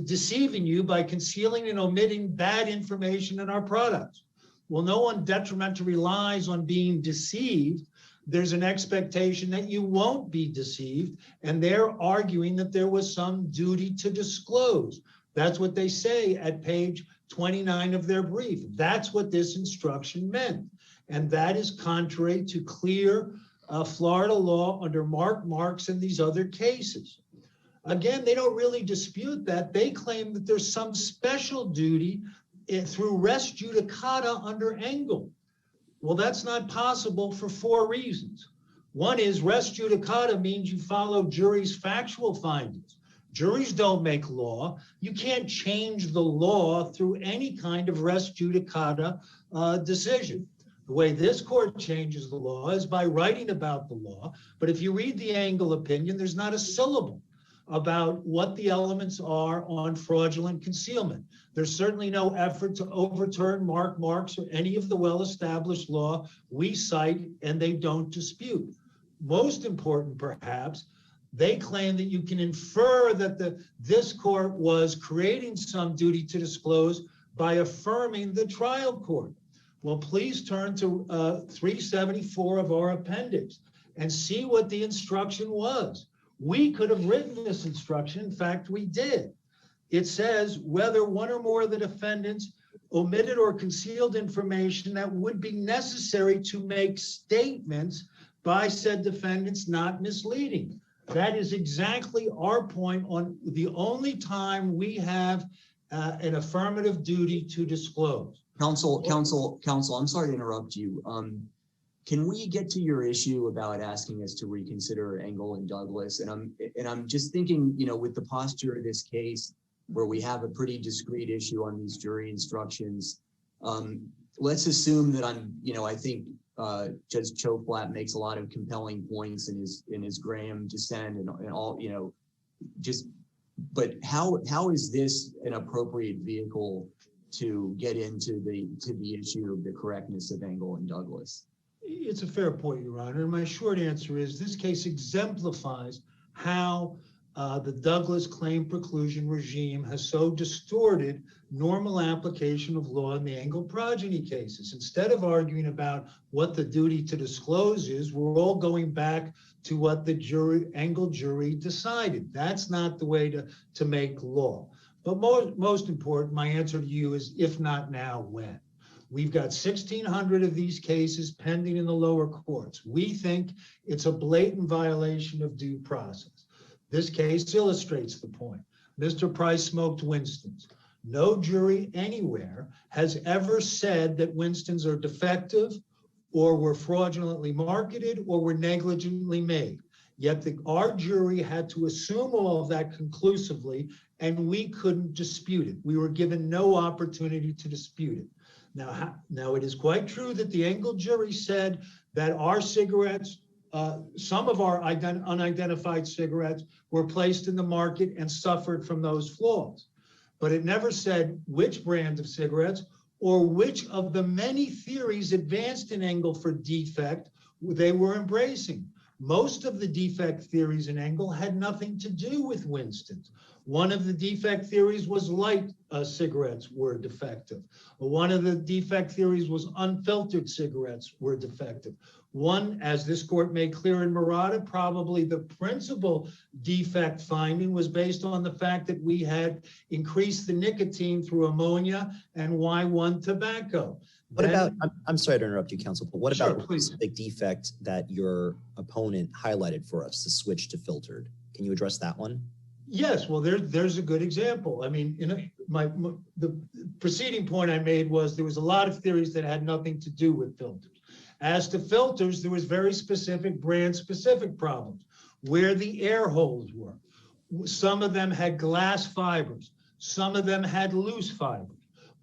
deceiving you by concealing and omitting bad information in our products? Well, no one detrimentally relies on being deceived. there's an expectation that you won't be deceived, and they're arguing that there was some duty to disclose. That's what they say at page 29 of their brief. That's what this instruction meant. And that is contrary to clear Florida law under Marks and these other cases. Again, they don't really dispute that. They claim that there's some special duty through res judicata under Engel. Well, that's not possible for 4 reasons. One is res judicata means you follow jury's factual findings. Juries don't make law. You can't change the law through any kind of res judicata decision. The way this court changes the law is by writing about the law. But if you read the Engel opinion, there's not a syllable about what the elements are on fraudulent concealment. There's certainly no effort to overturn Marks or any of the well-established law we cite, and they don't dispute. Most important, perhaps, they claim that you can infer that this court was creating some duty to disclose by affirming the trial court. Well, please turn to 374 of our appendix and see what the instruction was. We could have written this instruction. In fact, we did. It says whether one or more of the defendants omitted or concealed information that would be necessary to make statements by said defendants not misleading. That is exactly our point on the only time we have an affirmative duty to disclose. Counsel, I'm sorry to interrupt you. Can we get to your issue about asking us to reconsider Engel and Douglas? And I'm just thinking, with the posture of this case, where we have a pretty discrete issue on these jury instructions, let's assume that I think Judge Choflat makes a lot of compelling points in his Graham dissent and all, but how is this an appropriate vehicle to get into the issue of the correctness of Engel and Douglas? It's a fair point, Your Honor. And my short answer is this case exemplifies how the Douglas claim preclusion regime has so distorted normal application of law in the Engel progeny cases. Instead of arguing about what the duty to disclose is, we're all going back to what the Engel jury decided. That's not the way to make law. But most important, my answer to you is, if not now, when? We've got 1,600 of these cases pending in the lower courts. We think it's a blatant violation of due process. This case illustrates the point. Mr. Price smoked Winston's. No jury anywhere has ever said that Winston's are defective or were fraudulently marketed or were negligently made. Yet our jury had to assume all of that conclusively, and we couldn't dispute it. We were given no opportunity to dispute it. Now it is quite true that the Engel jury said that our cigarettes, some of our unidentified cigarettes, were placed in the market and suffered from those flaws. But it never said which brand of cigarettes or which of the many theories advanced in Engel for defect they were embracing. Most of the defect theories in Engel had nothing to do with Winston's. One of the defect theories was light cigarettes were defective. One of the defect theories was unfiltered cigarettes were defective. One, as this court made clear in Murata, probably the principal defect finding was based on the fact that we had increased the nicotine through ammonia and Y1 tobacco. What about, I'm sorry to interrupt you, counsel, but what Sure, about the specific defect that your opponent highlighted for us, the switch to filtered? Can you address that one? Yes, well, there's a good example. I mean, the preceding point I made was there was a lot of theories that had nothing to do with filters. As to filters, there was very specific brand-specific problems where the air holes were. Some of them had glass fibers. Some of them had loose fibers.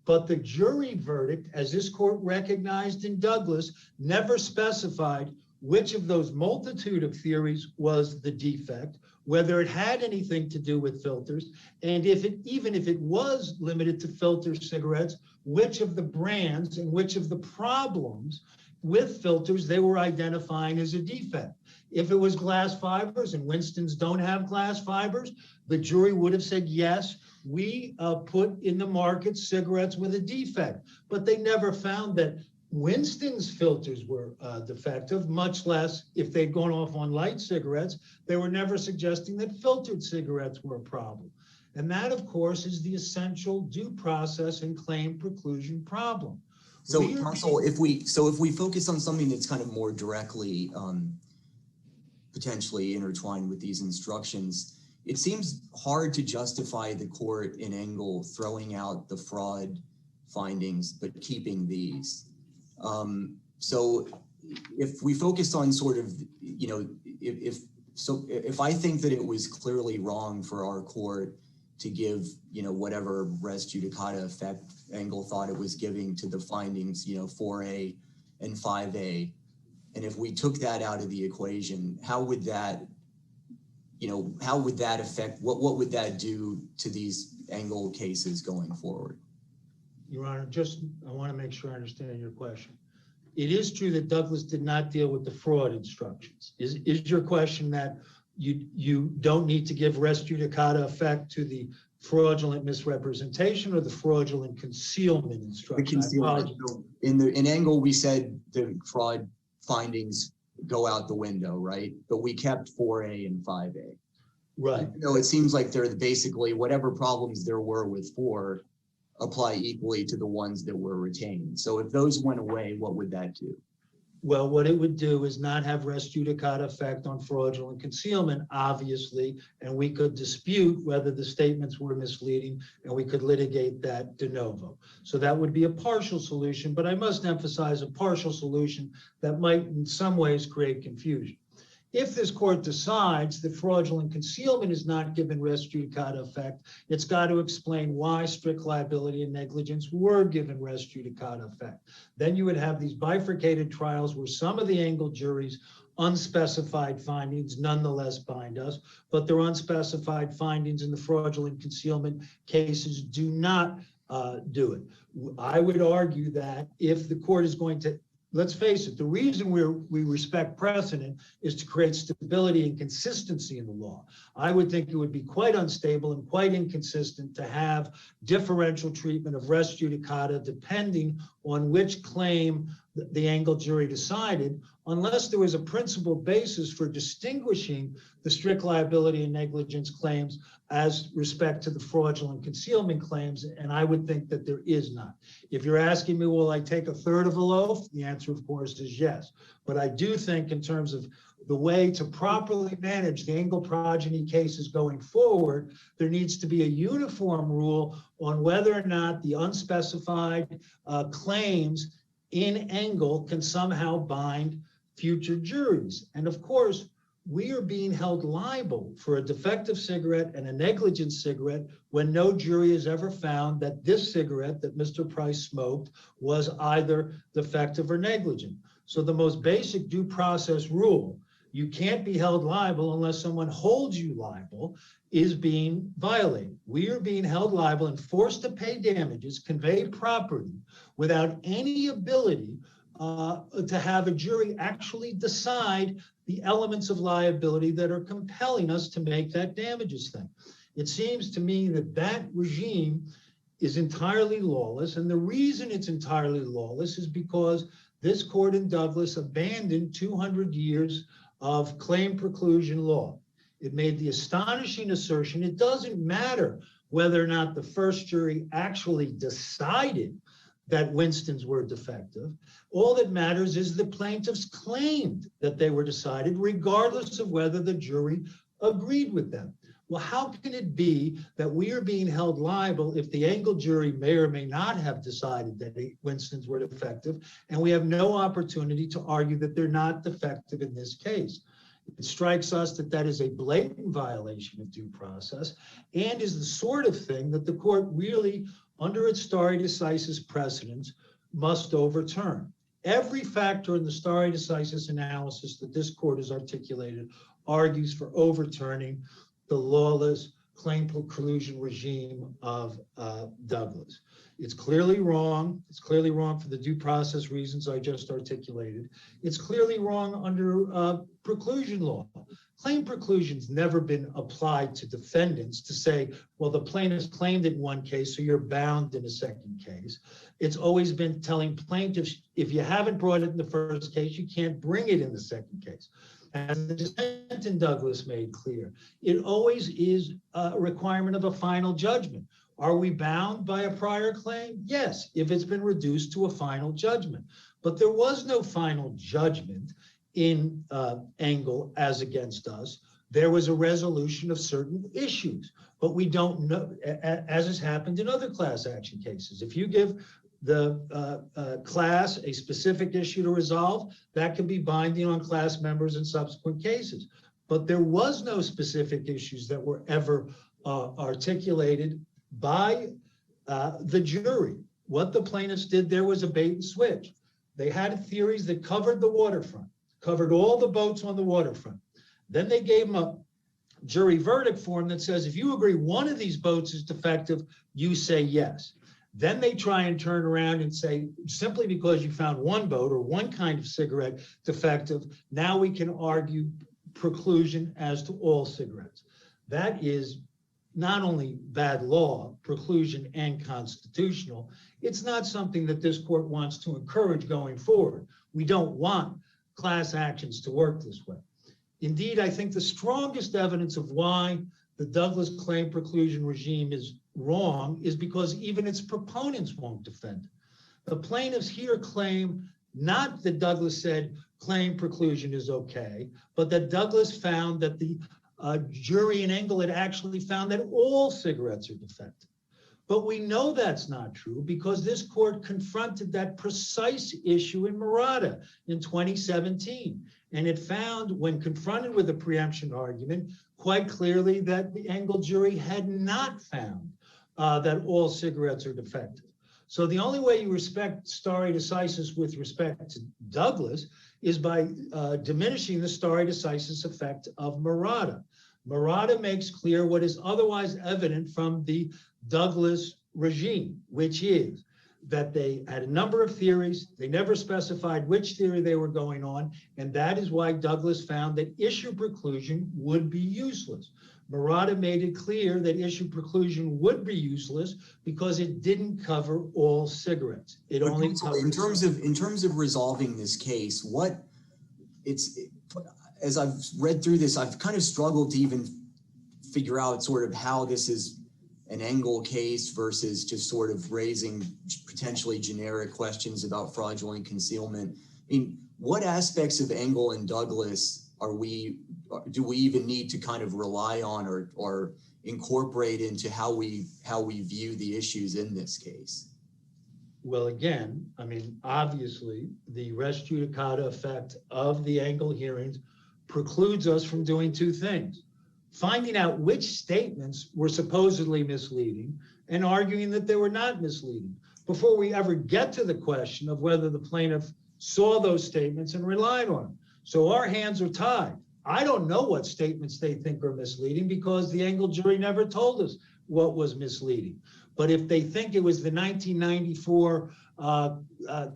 But the jury verdict, as this court recognized in Douglas, never specified which of those multitude of theories was the defect, whether it had anything to do with filters, and even if it was limited to filter cigarettes, which of the brands and which of the problems with filters they were identifying as a defect. If it was glass fibers, and Winston's don't have glass fibers, the jury would have said, yes, we put in the market cigarettes with a defect, but they never found that Winston's filters were defective, much less if they'd gone off on light cigarettes, they were never suggesting that filtered cigarettes were a problem. And that, of course, is the essential due process and claim preclusion problem. So, counsel, if we focus on something that's kind of more directly potentially intertwined with these instructions, it seems hard to justify the court in Engel throwing out the fraud findings but keeping these. So if we focus on sort of, you know, if I think that it was clearly wrong for our court to give, you know, whatever res judicata effect Engel thought it was giving to the findings, you know, 4A and 5A, and if we took that out of the equation, how would that, you know, how would that affect, what would that do to these Engel cases going forward? Your Honor, I want to make sure I understand your question. It is true that Douglas did not deal with the fraud instructions. Is your question that you don't need to give res judicata effect to the fraudulent misrepresentation or the fraudulent concealment instruction? The concealment. In Engel, we said the fraud findings go out the window, right? But we kept 4A and 5A. Right. No, it seems like they're basically whatever problems there were with 4 apply equally to the ones that were retained. So if those went away, what would that do? Well, what it would do is not have res judicata effect on fraudulent concealment, obviously, and we could dispute whether the statements were misleading, and we could litigate that de novo. So that would be a partial solution, but I must emphasize a partial solution that might in some ways create confusion. If this court decides that fraudulent concealment is not given res judicata effect, it's got to explain why strict liability and negligence were given res judicata effect. Then you would have these bifurcated trials where some of the Engel juries' unspecified findings nonetheless bind us, but their unspecified findings in the fraudulent concealment cases do not do it. I would argue that if the court is going to, let's face it, the reason we respect precedent is to create stability and consistency in the law. I would think it would be quite unstable and quite inconsistent to have differential treatment of res judicata depending on which claim the Engel jury decided, unless there was a principal basis for distinguishing the strict liability and negligence claims as respect to the fraudulent concealment claims, and I would think that there is not. If you're asking me, will I take a third of a loaf? The answer, of course, is yes. But I do think in terms of the way to properly manage the Engel progeny cases going forward, there needs to be a uniform rule on whether or not the unspecified claims in Engel can somehow bind future juries. And of course, we are being held liable for a defective cigarette and a negligent cigarette when no jury has ever found that this cigarette that Mr. Price smoked was either defective or negligent. So the most basic due process rule, you can't be held liable unless someone holds you liable, is being violated. We are being held liable and forced to pay damages, convey property, without any ability to have a jury actually decide the elements of liability that are compelling us to make that damages thing. It seems to me that that regime is entirely lawless, and the reason it's entirely lawless is because this court in Douglas abandoned 200 years of claim preclusion law. It made the astonishing assertion, it doesn't matter whether or not the first jury actually decided that Winston's were defective. All that matters is the plaintiffs claimed that they were decided, regardless of whether the jury agreed with them. Well, how can it be that we are being held liable if the Engel jury may or may not have decided that Winston's were defective, and we have no opportunity to argue that they're not defective in this case? It strikes us that that is a blatant violation of due process and is the sort of thing that the court really, under its stare decisis precedents, must overturn. Every factor in the stare decisis analysis that this court has articulated argues for overturning the lawless claim preclusion regime of Douglas. It's clearly wrong. It's clearly wrong for the due process reasons I just articulated. It's clearly wrong under preclusion law. Claim preclusion's never been applied to defendants to say, well, the plaintiff's claimed it in one case, so you're bound in a second case. It's always been telling plaintiffs, if you haven't brought it in the first case, you can't bring it in the second case. As the dissent in Douglas made clear, it always is a requirement of a final judgment. Are we bound by a prior claim? Yes, if it's been reduced to a final judgment. But there was no final judgment in Engel as against us. There was a resolution of certain issues, but we don't know, as has happened in other class action cases. If you give the class a specific issue to resolve, that can be binding on class members in subsequent cases. But there was no specific issues that were ever articulated by the jury. What the plaintiffs did there was a bait and switch. They had theories that covered the waterfront, covered all the boats on the waterfront. Then they gave them a jury verdict form that says, if you agree one of these boats is defective, you say yes. Then they try and turn around and say, simply because you found one boat or one kind of cigarette defective, now we can argue preclusion as to all cigarettes. That is not only bad law, preclusion, and constitutional. It's not something that this court wants to encourage going forward. We don't want class actions to work this way. Indeed, I think the strongest evidence of why the Douglas claim preclusion regime is wrong is because even its proponents won't defend it. The plaintiffs here claim not that Douglas said claim preclusion is okay, but that Douglas found that the jury in Engel had actually found that all cigarettes are defective. But we know that's not true because this court confronted that precise issue in Murata in 2017. And it found, when confronted with a preemption argument, quite clearly that the Engel jury had not found that all cigarettes are defective. So the only way you respect stare decisis with respect to Douglas is by diminishing the stare decisis effect of Murata. Murata makes clear what is otherwise evident from the Douglas regime, which is that they had a number of theories. They never specified which theory they were going on, and that is why Douglas found that issue preclusion would be useless. Murata made it clear that issue preclusion would be useless because it didn't cover all cigarettes. It only covered in terms of resolving this case, as I've read through this, I've kind of struggled to even figure out sort of how this is an Engel case versus just sort of raising potentially generic questions about fraudulent concealment. I mean, what aspects of Engel and Douglas do we even need to kind of rely on or incorporate into how we view the issues in this case? Well, again, I mean, obviously, the res judicata effect of the Engel hearings precludes us from doing two things: finding out which statements were supposedly misleading and arguing that they were not misleading before we ever get to the question of whether the plaintiff saw those statements and relied on them. So our hands are tied. I don't know what statements they think are misleading because the Engel jury never told us what was misleading. But if they think it was the 1994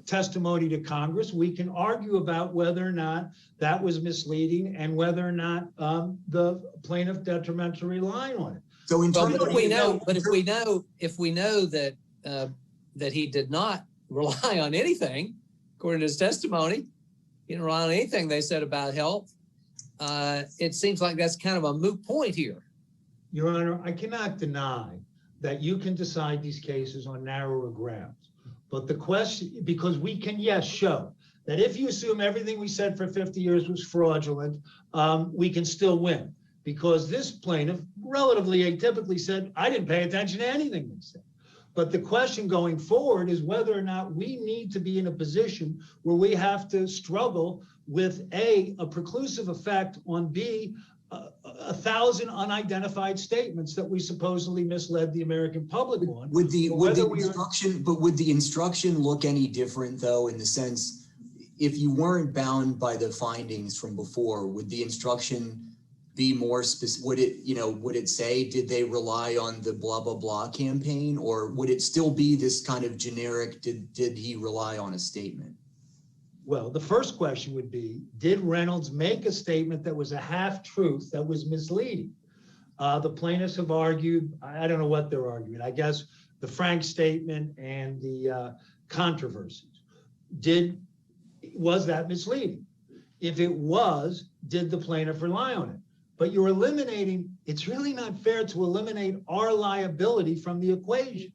testimony to Congress, we can argue about whether or not that was misleading and whether or not the plaintiff detrimented to rely on it. So in terms if we know that that he did not rely on anything, according to his testimony, he didn't rely on anything they said about health. It seems like that's kind of a moot point here. Your Honor, I cannot deny that you can decide these cases on narrower grounds. But the question, because we can, yes, show that if you assume everything we said for 50 years was fraudulent, we can still win. Because this plaintiff relatively atypically said, I didn't pay attention to anything they said. But the question going forward is whether or not we need to be in a position where we have to struggle with A, a preclusive effect, on B, 1,000 unidentified statements that we supposedly misled the American public on. Would the instruction look any different, though, in the sense, if you weren't bound by the findings from before, would the instruction be more specific? Would it say, did they rely on the blah, blah, blah campaign? Or would it still be this kind of generic, did he rely on a statement? Well, the first question would be, did Reynolds make a statement that was a half-truth that was misleading? The plaintiffs have argued, I don't know what they're arguing, I guess the Frank statement and the controversies. Was that misleading? If it was, did the plaintiff rely on it? But you're eliminating, it's really not fair to eliminate our liability from the equation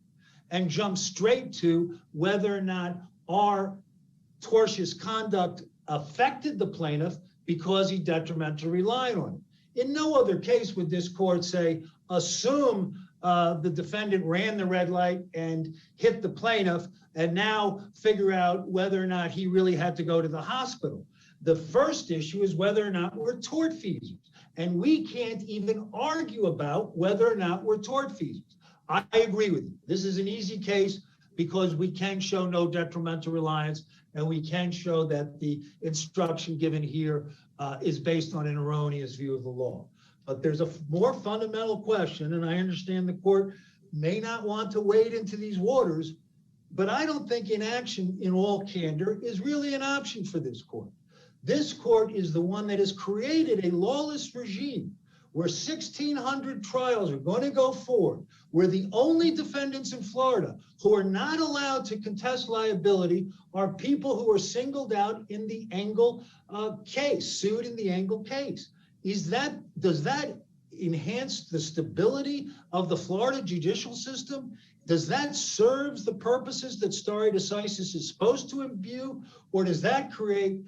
and jump straight to whether or not our tortious conduct affected the plaintiff because he detrimentally relied on it. In no other case would this court say, assume the defendant ran the red light and hit the plaintiff and now figure out whether or not he really had to go to the hospital. The first issue is whether or not we're tortfeasors. And we can't even argue about whether or not we're tortfeasors. I agree with you. This is an easy case because we can show no detrimental reliance and we can show that the instruction given here is based on an erroneous view of the law. But there's a more fundamental question, and I understand the court may not want to wade into these waters, but I don't think inaction in all candor is really an option for this court. This court is the one that has created a lawless regime where 1,600 trials are going to go forward. We're the only defendants in Florida who are not allowed to contest liability are people who are singled out in the Engel case, sued in the Engel case. Does that enhance the stability of the Florida judicial system? Does that serve the purposes that stare decisis is supposed to imbue? Or does that create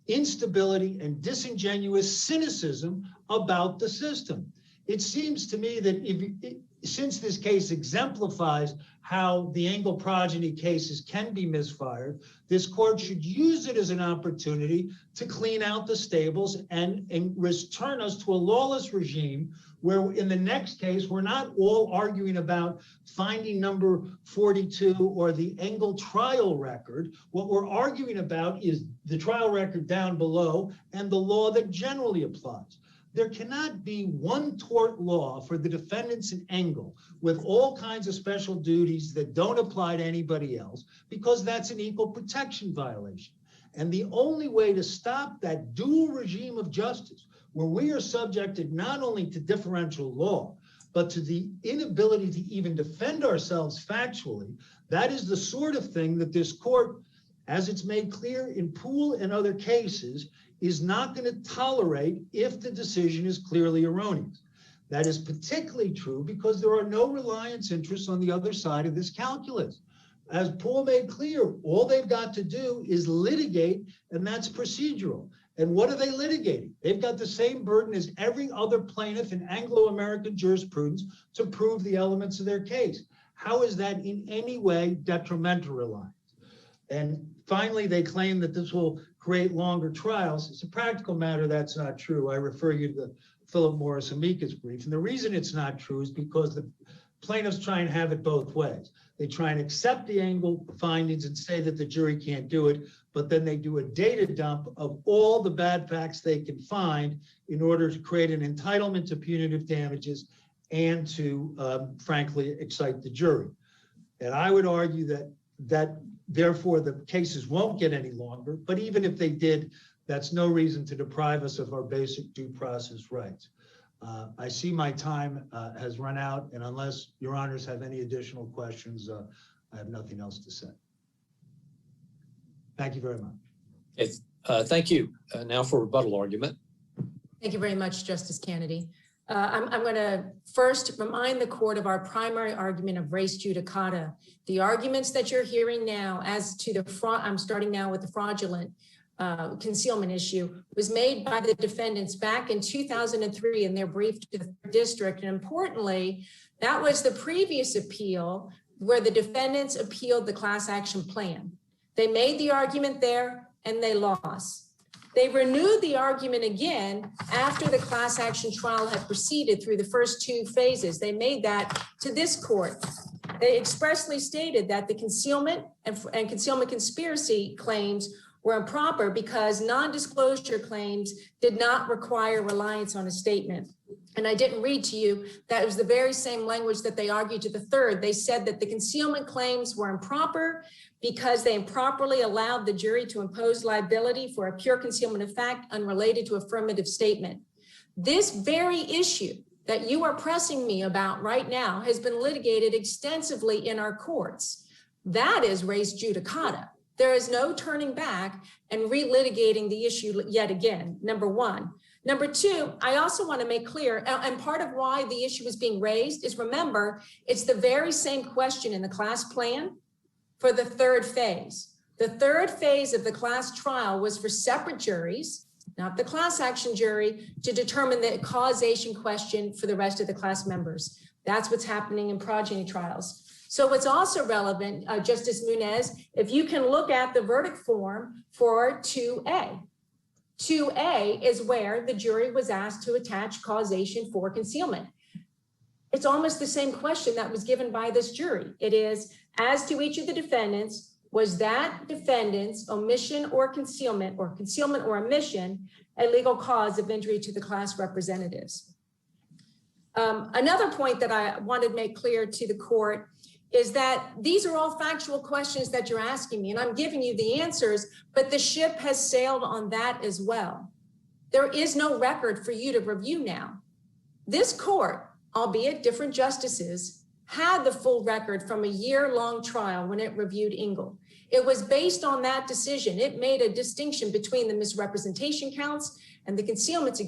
instability and disingenuous cynicism about the system? It seems to me that since this case exemplifies how the Engel progeny cases can be misfired, this court should use it as an opportunity to clean out the stables and return us to a lawless regime where in the next case, we're not all arguing about finding number 42 or the Engel trial record. What we're arguing about is the trial record down below and the law that generally applies. There cannot be one tort law for the defendants in Engel with all kinds of special duties that don't apply to anybody else, because that's an equal protection violation. And the only way to stop that dual regime of justice, where we are subjected not only to differential law, but to the inability to even defend ourselves factually, that is the sort of thing that this court, as it's made clear in Poole and other cases, is not going to tolerate if the decision is clearly erroneous. That is particularly true because there are no reliance interests on the other side of this calculus. As Poole made clear, all they've got to do is litigate, and that's procedural. And what are they litigating? They've got the same burden as every other plaintiff in Anglo-American jurisprudence to prove the elements of their case. How is that in any way detrimental reliance? And finally, they claim that this will create longer trials. It's a practical matter, that's not true. I refer you to the Philip Morris amicus brief. And the reason it's not true is because the plaintiffs try and have it both ways. They try and accept the Engel findings and say that the jury can't do it, but then they do a data dump of all the bad facts they can find in order to create an entitlement to punitive damages and to, frankly, excite the jury. And I would argue that therefore the cases won't get any longer, but even if they did, that's no reason to deprive us of our basic due process rights. I see my time has run out, and unless your honors have any additional questions, I have nothing else to say. Thank you very much. Okay, thank you. Now for rebuttal argument. Thank you very much, Justice Kennedy. I'm going to first remind the court of our primary argument of res judicata. The arguments that you're hearing now as to the fraud, I'm starting now with the fraudulent concealment issue, was made by the defendants back in 2003 in their brief to the district. And importantly, that was the previous appeal where the defendants appealed the class action plan. They made the argument there and they lost. They renewed the argument again after the class action trial had proceeded through the first two phases. They made that to this court. They expressly stated that the concealment and concealment conspiracy claims were improper because non-disclosure claims did not require reliance on a statement. And I didn't read to you, that was the very same language that they argued to the third. They said that the concealment claims were improper because they improperly allowed the jury to impose liability for a pure concealment of fact unrelated to affirmative statement. This very issue that you are pressing me about right now has been litigated extensively in our courts. That is res judicata. There is no turning back and relitigating the issue yet again, number one. Number two, I also want to make clear, and part of why the issue is being raised is, remember, it's the very same question in the class plan for the third phase. The third phase of the class trial was for separate juries, not the class action jury, to determine the causation question for the rest of the class members. That's what's happening in progeny trials. So what's also relevant, Justice Munez, if you can look at the verdict form for 2A. 2A is where the jury was asked to attach causation for concealment. It's almost the same question that was given by this jury. It is, as to each of the defendants, was that defendant's omission or concealment or omission a legal cause of injury to the class representatives? Another point that I wanted to make clear to the court is that these are all factual questions that you're asking me, and I'm giving you the answers, but the ship has sailed on that as well. There is no record for you to review now. This court, albeit different justices, had the full record from a year-long trial when it reviewed Ingle. It was based on that decision. It made a distinction between the misrepresentation counts and the concealment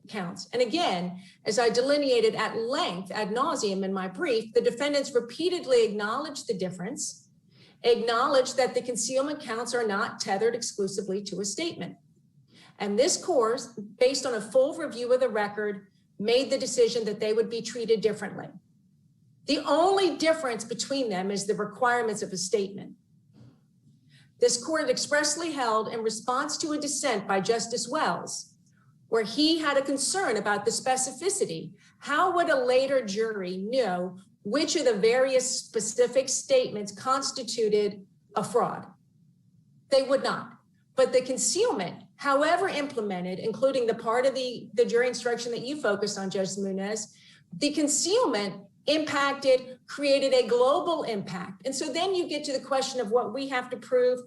counts. And again, as I delineated at length, ad nauseum in my brief, the defendants repeatedly acknowledged the difference, acknowledged that the concealment counts are not tethered exclusively to a statement. And this court, based on a full review of the record, made the decision that they would be treated differently. The only difference between them is the requirements of a statement. This court expressly held in response to a dissent by Justice Wells, where he had a concern about the specificity. How would a later jury know which of the various specific statements constituted a fraud? They would not. But the concealment, however implemented, including the part of the jury instruction that you focused on, Judge Munez, the concealment created a global impact. And so then you get to the question of what we have to prove.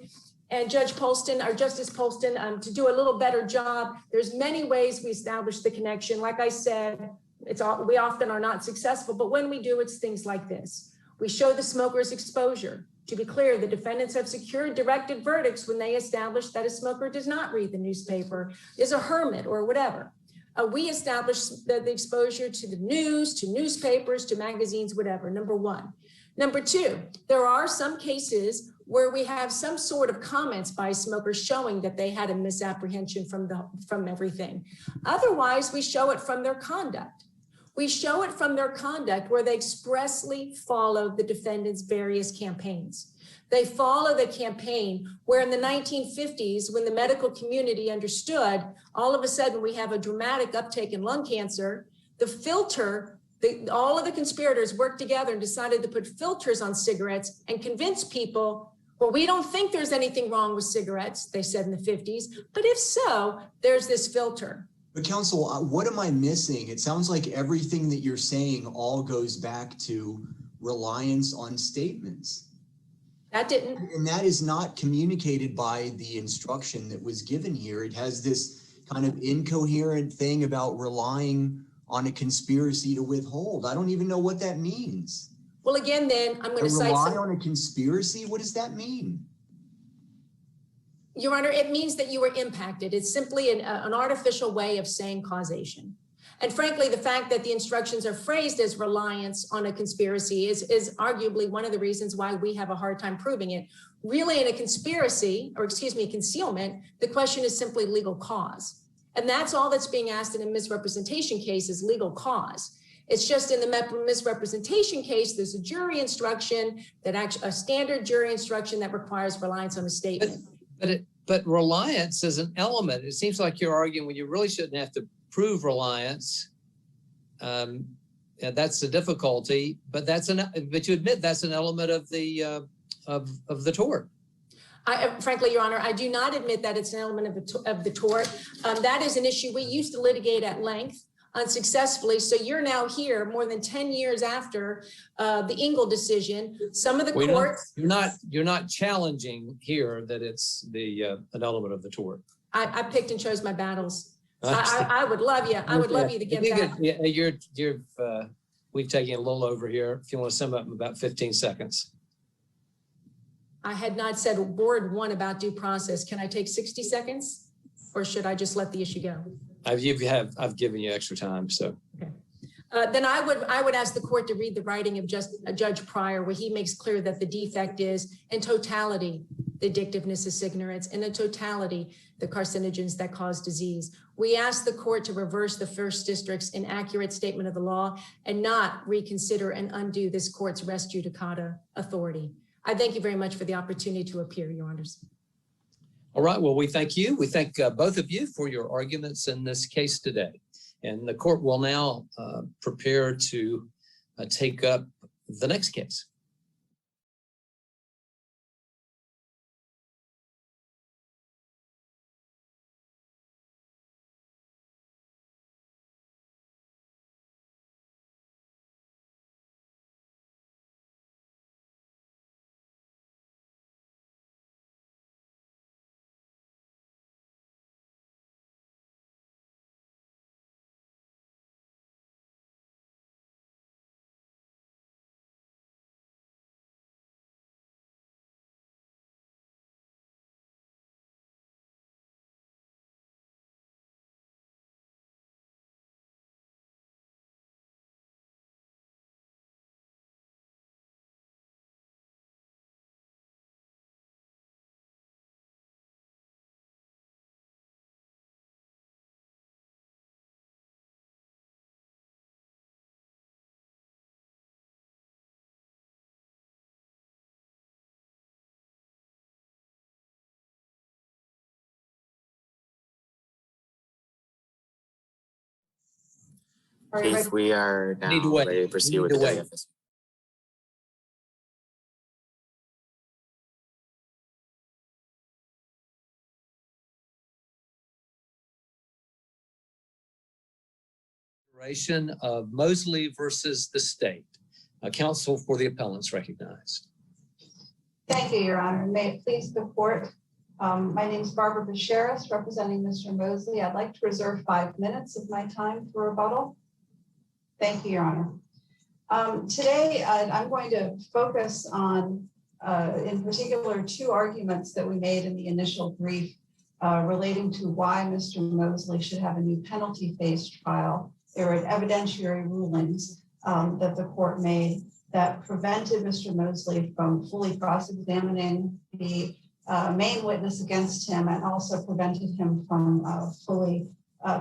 And Judge Polston, or Justice Polston, to do a little better job, there's many ways we establish the connection. Like I said, we often are not successful, but when we do, it's things like this. We show the smoker's exposure. To be clear, the defendants have secured directed verdicts when they establish that a smoker does not read the newspaper, is a hermit, or whatever. We establish the exposure to the news, to newspapers, to magazines, whatever, number one. Number two, there are some cases where we have some sort of comments by smokers showing that they had a misapprehension from everything. Otherwise, we show it from their conduct. We show it from their conduct where they expressly follow the defendant's various campaigns. They follow the campaign where in the 1950s, when the medical community understood, all of a sudden we have a dramatic uptake in lung cancer, the filter, all of the conspirators worked together and decided to put filters on cigarettes and convince people, well, we don't think there's anything wrong with cigarettes, they said in the 50s, but if so, there's this filter. But counsel, what am I missing? It sounds like everything that you're saying all goes back to reliance on statements. That didn't. And that is not communicated by the instruction that was given here. It has this kind of incoherent thing about relying on a conspiracy to withhold. I don't even know what that means. Well, again, then I'm going to cite rely on a conspiracy. What does that mean? Your Honor, it means that you were impacted. It's simply an artificial way of saying causation. And frankly, the fact that the instructions are phrased as reliance on a conspiracy is arguably one of the reasons why we have a hard time proving it. Really, in a conspiracy, or excuse me, concealment, the question is simply legal cause. And that's all that's being asked in a misrepresentation case is legal cause. It's just in the misrepresentation case, there's a jury instruction a standard jury instruction that requires reliance on a statement. But reliance is an element. It seems like you're arguing when you really shouldn't have to prove reliance. And that's the difficulty, but you admit that's an element of the tort. Frankly, Your Honor, I do not admit that it's an element of the tort. That is an issue we used to litigate at length unsuccessfully. So you're now here more than 10 years after the Ingle decision. Some of the courts. You're not challenging here that it's an element of the tort. I picked and chose my battles. I would love you. I would love you to get that. We've taken a little over here. If you want to sum up in about 15 seconds. I had not said word one about due process. Can I take 60 seconds or should I just let the issue go? I've given you extra time, so. Okay. Then I would ask the court to read the writing of Judge Pryor, where he makes clear that the defect is in totality, the addictiveness is ignorance, and in totality, the carcinogens that cause disease. We ask the court to reverse the First District's inaccurate statement of the law and not reconsider and undo this court's res judicata authority. I thank you very much for the opportunity to appear, Your Honors. All right, well, we thank you. We thank both of you for your arguments in this case today. And the court will now prepare to take up the next case. Chief, we are now ready to proceed with the WFS. Of Mosley versus the state. Counsel for the appellants recognized. Thank you, Your Honor. May it please the court. My name is Barbara Basharis, representing Mr. Mosley. I'd like to reserve 5 minutes of my time for rebuttal. Thank you, Your Honor. Today, I'm going to focus on, in particular, 2 arguments that we made in the initial brief relating to why Mr. Mosley should have a new penalty phase trial. There were evidentiary rulings that the court made that prevented Mr. Mosley from fully cross-examining the main witness against him and also prevented him from fully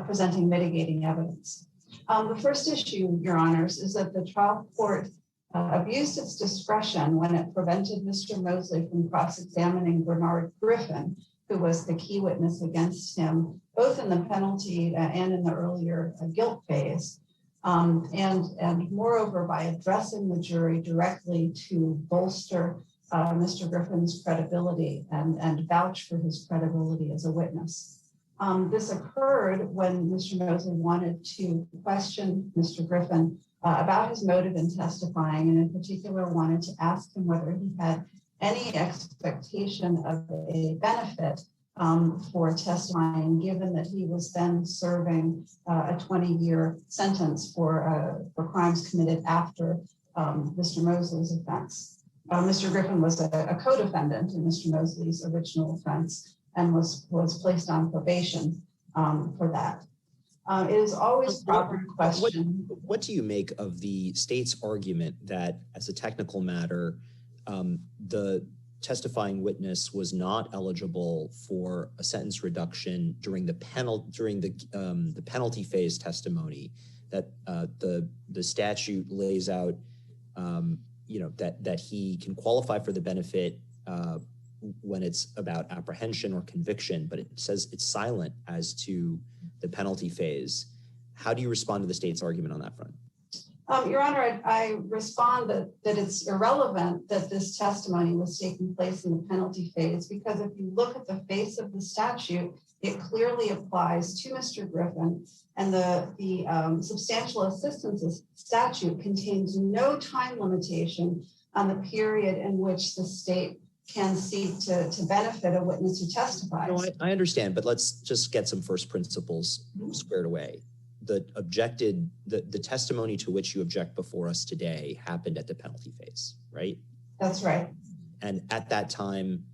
presenting mitigating evidence. The first issue, Your Honors, is that the trial court abused its discretion when it prevented Mr. Mosley from cross-examining Bernard Griffin, who was the key witness against him, both in the penalty and in the earlier guilt phase. And moreover, by addressing the jury directly to bolster Mr. Griffin's credibility and vouch for his credibility as a witness. This occurred when Mr. Mosley wanted to question Mr. Griffin about his motive in testifying, and in particular wanted to ask him whether he had any expectation of a benefit for testifying, given that he was then serving a 20-year sentence for crimes committed after Mr. Mosley's offense. Mr. Griffin was a co-defendant in Mr. Mosley's original offense and was placed on probation for that. It is always proper to question. What do you make of the state's argument that, as a technical matter, the testifying witness was not eligible for a sentence reduction during the penalty phase testimony, that the statute lays out, that he can qualify for the benefit when it's about apprehension or conviction, but it says it's silent as to the penalty phase. How do you respond to the state's argument on that front? Your Honor, I respond that it's irrelevant that this testimony was taking place in the penalty phase, because if you look at the face of the statute, it clearly applies to Mr. Griffin, and the substantial assistance statute contains no time limitation on the period in which the state can seek to benefit a witness who testifies. No, I understand, but let's just get some first principles squared away. The testimony to which you object before us today happened at the penalty phase, right? That's right. And at that time,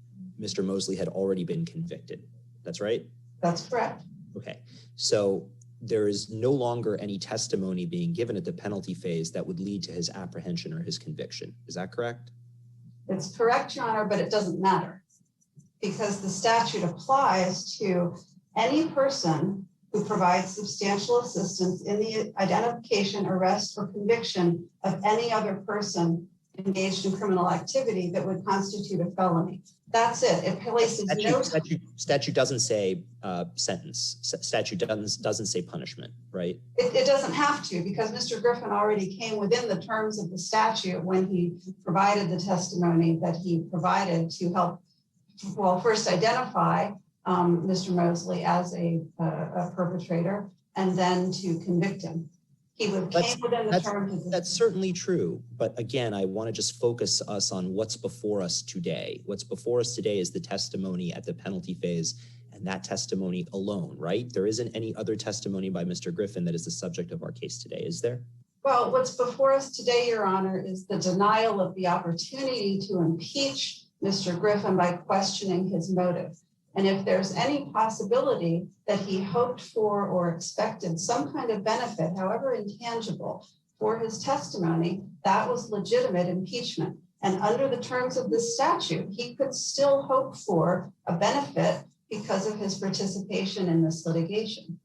Mr. Mosley had already been convicted. That's right? That's correct. Okay. So there is no longer any testimony being given at the penalty phase that would lead to his apprehension or his conviction. Is that correct? It's correct, Your Honor, but it doesn't matter, because the statute applies to any person who provides substantial assistance in the identification, arrest, or conviction of any other person engaged in criminal activity that would constitute a felony. That's it. It places no statute doesn't say sentence. Statute doesn't say punishment, right? It doesn't have to, because Mr. Griffin already came within the terms of the statute when he provided the testimony that he provided to help, well, first identify Mr. Mosley as a perpetrator, and then to convict him. He came within the terms of the— That's certainly true. But again, I want to just focus us on what's before us today. What's before us today is the testimony at the penalty phase, and that testimony alone, right? There isn't any other testimony by Mr. Griffin that is the subject of our case today, is there? Well, what's before us today, Your Honor, is the denial of the opportunity to impeach Mr. Griffin by questioning his motive. And if there's any possibility that he hoped for or expected some kind of benefit, however intangible, for his testimony, that was legitimate impeachment. And under the terms of this statute, he could still hope for a benefit because of his participation in this litigation.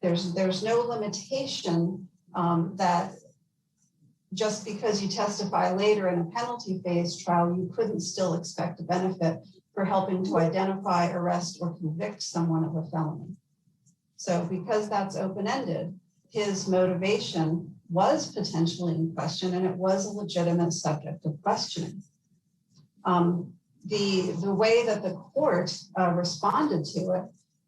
There's no limitation that just because you testify later in a penalty phase trial, you couldn't still expect a benefit for helping to identify, arrest, or convict someone of a felony. So because that's open-ended, his motivation was potentially in question, and it was a legitimate subject of questioning. The way that the court responded to it,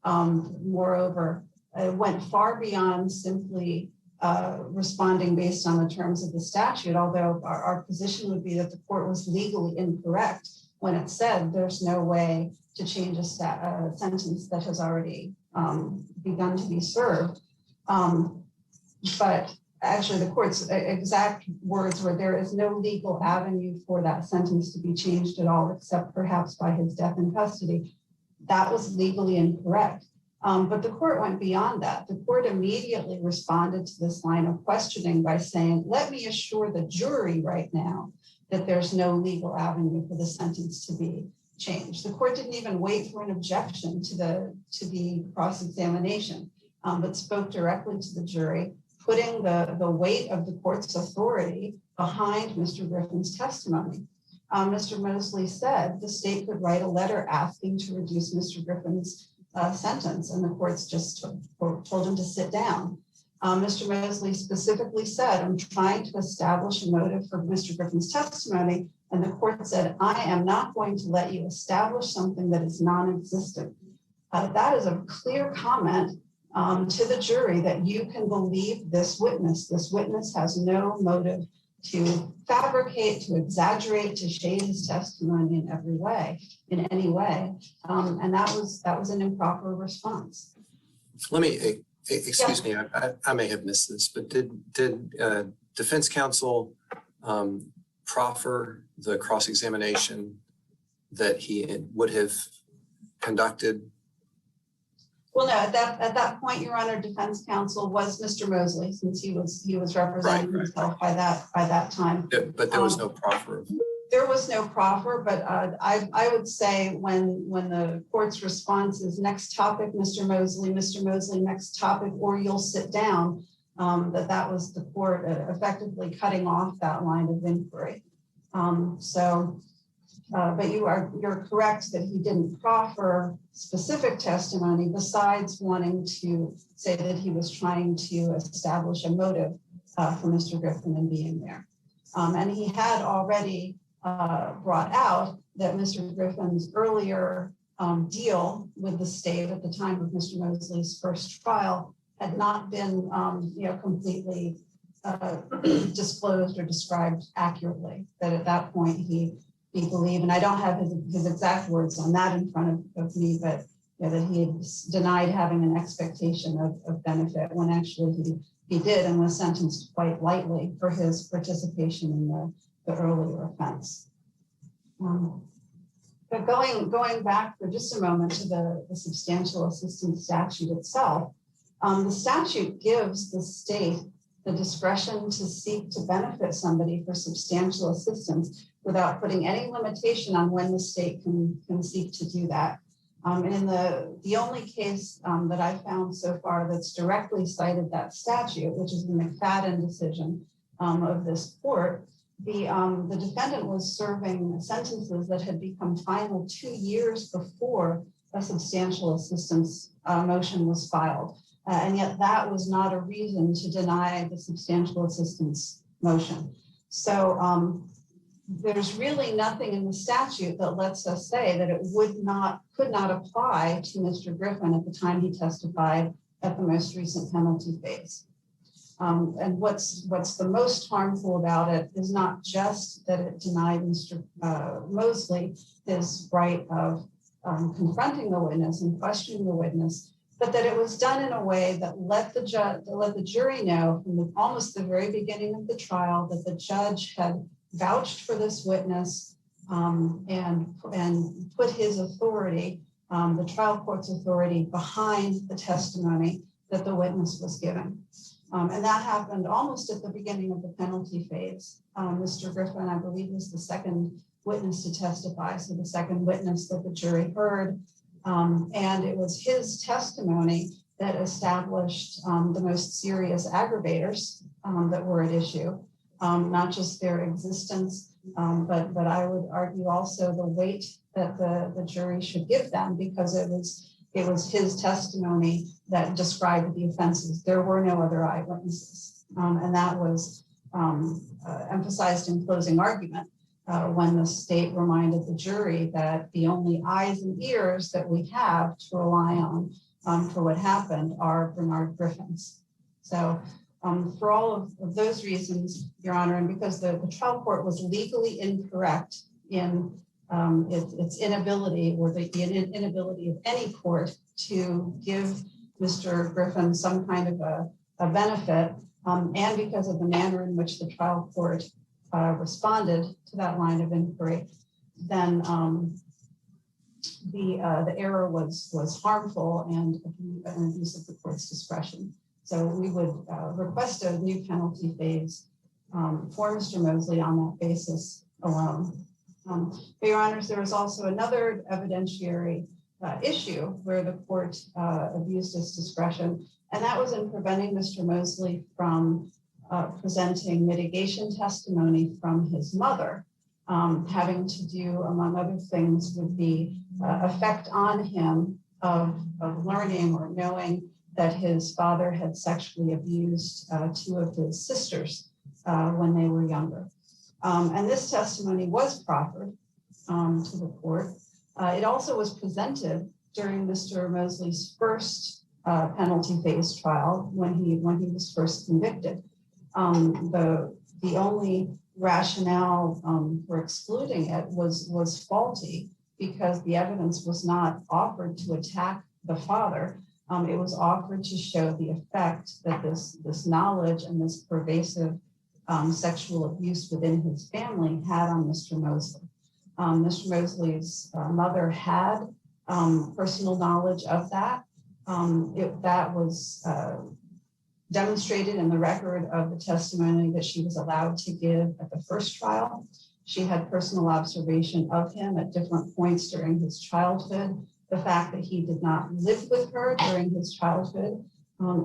moreover, went far beyond simply responding based on the terms of the statute, although our position would be that the court was legally incorrect when it said there's no way to change a sentence that has already begun to be served. But actually the court's exact words were, there is no legal avenue for that sentence to be changed at all, except perhaps by his death in custody. That was legally incorrect. But the court went beyond that. The court immediately responded to this line of questioning by saying, let me assure the jury right now that there's no legal avenue for the sentence to be changed. The court didn't even wait for an objection to the cross-examination, but spoke directly to the jury, putting the weight of the court's authority behind Mr. Griffin's testimony. Mr. Mosley said the state could write a letter asking to reduce Mr. Griffin's sentence, and the courts just told him to sit down. Mr. Mosley specifically said, I'm trying to establish a motive for Mr. Griffin's testimony, and the court said, I am not going to let you establish something that is non-existent. That is a clear comment to the jury that you can believe this witness. This witness has no motive to fabricate, to exaggerate, to shade his testimony in every way, in any way. And that was an improper response. Let me, excuse me, I may have missed this, but did defense counsel proffer the cross-examination that he would have conducted? Well, no, at that point, Your Honor, defense counsel was Mr. Mosley, since he was representing himself by that time. But there was no proffer. There was no proffer, but I would say when the court's response is next topic, Mr. Mosley, next topic, or you'll sit down, that was the court effectively cutting off that line of inquiry. But you're correct that he didn't proffer specific testimony besides wanting to say that he was trying to establish a motive for Mr. Griffin in being there. And he had already brought out that Mr. Griffin's earlier deal with the state at the time of Mr. Mosley's first trial had not been completely disclosed or described accurately. That at that point he believed, and I don't have his exact words on that in front of me, but that he had denied having an expectation of benefit when actually he did, and was sentenced quite lightly for his participation in the earlier offense. But going back for just a moment to the substantial assistance statute itself, the statute gives the state the discretion to seek to benefit somebody for substantial assistance without putting any limitation on when the state can seek to do that. And the only case that I found so far that's directly cited that statute, which is the McFadden decision of this court, the defendant was serving sentences that had become final 2 years before a substantial assistance motion was filed. And yet that was not a reason to deny the substantial assistance motion. So there's really nothing in the statute that lets us say that it could not apply to Mr. Griffin at the time he testified at the most recent penalty phase. And what's the most harmful about it is not just that it denied Mr. Mosley his right of confronting the witness and questioning the witness, but that it was done in a way that let the jury know from almost the very beginning of the trial that the judge had vouched for this witness and put his authority, the trial court's authority, behind the testimony that the witness was giving. And that happened almost at the beginning of the penalty phase. Mr. Griffin, I believe, was the second witness to testify, so the second witness that the jury heard. And it was his testimony that established the most serious aggravators that were at issue, not just their existence, but I would argue also the weight that the jury should give them, because it was his testimony that described the offenses. There were no other eyewitnesses, and that was emphasized in closing argument. When the state reminded the jury that the only eyes and ears that we have to rely on for what happened are Bernard Griffin's. So for all of those reasons, Your Honor, and because the trial court was legally incorrect in its inability, or the inability of any court to give Mr. Griffin some kind of a benefit, and because of the manner in which the trial court responded to that line of inquiry, then the error was harmful and an abuse of the court's discretion. So we would request a new penalty phase for Mr. Mosley on that basis alone. But Your Honors, there was also another evidentiary issue where the court abused its discretion, and that was in preventing Mr. Mosley from presenting mitigation testimony from his mother, having to do, among other things, with the effect on him of learning or knowing that his father had sexually abused two of his sisters when they were younger. And this testimony was proffered to the court. It also was presented during Mr. Mosley's first penalty phase trial when he was first convicted. The only rationale for excluding it was faulty, because the evidence was not offered to attack the father. It was offered to show the effect that this knowledge and this pervasive sexual abuse within his family had on Mr. Mosley. Mr. Mosley's mother had personal knowledge of that. That was demonstrated in the record of the testimony that she was allowed to give at the first trial. She had personal observation of him at different points during his childhood. The fact that he did not live with her during his childhood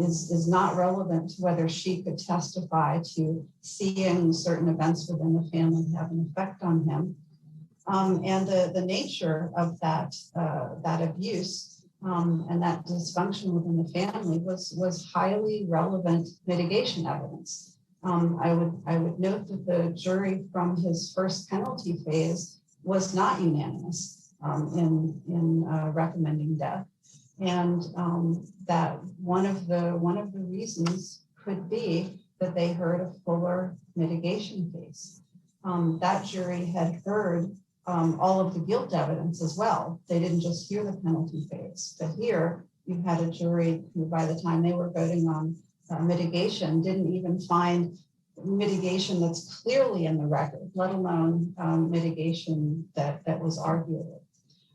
is not relevant to whether she could testify to seeing certain events within the family have an effect on him. And the nature of that abuse and that dysfunction within the family was highly relevant mitigation evidence. I would note that the jury from his first penalty phase was not unanimous in recommending death, and that one of the reasons could be that they heard a fuller mitigation case. That jury had heard all of the guilt evidence as well. They didn't just hear the penalty phase, but here you had a jury who, by the time they were voting on mitigation, didn't even find mitigation that's clearly in the record, let alone mitigation that was arguable.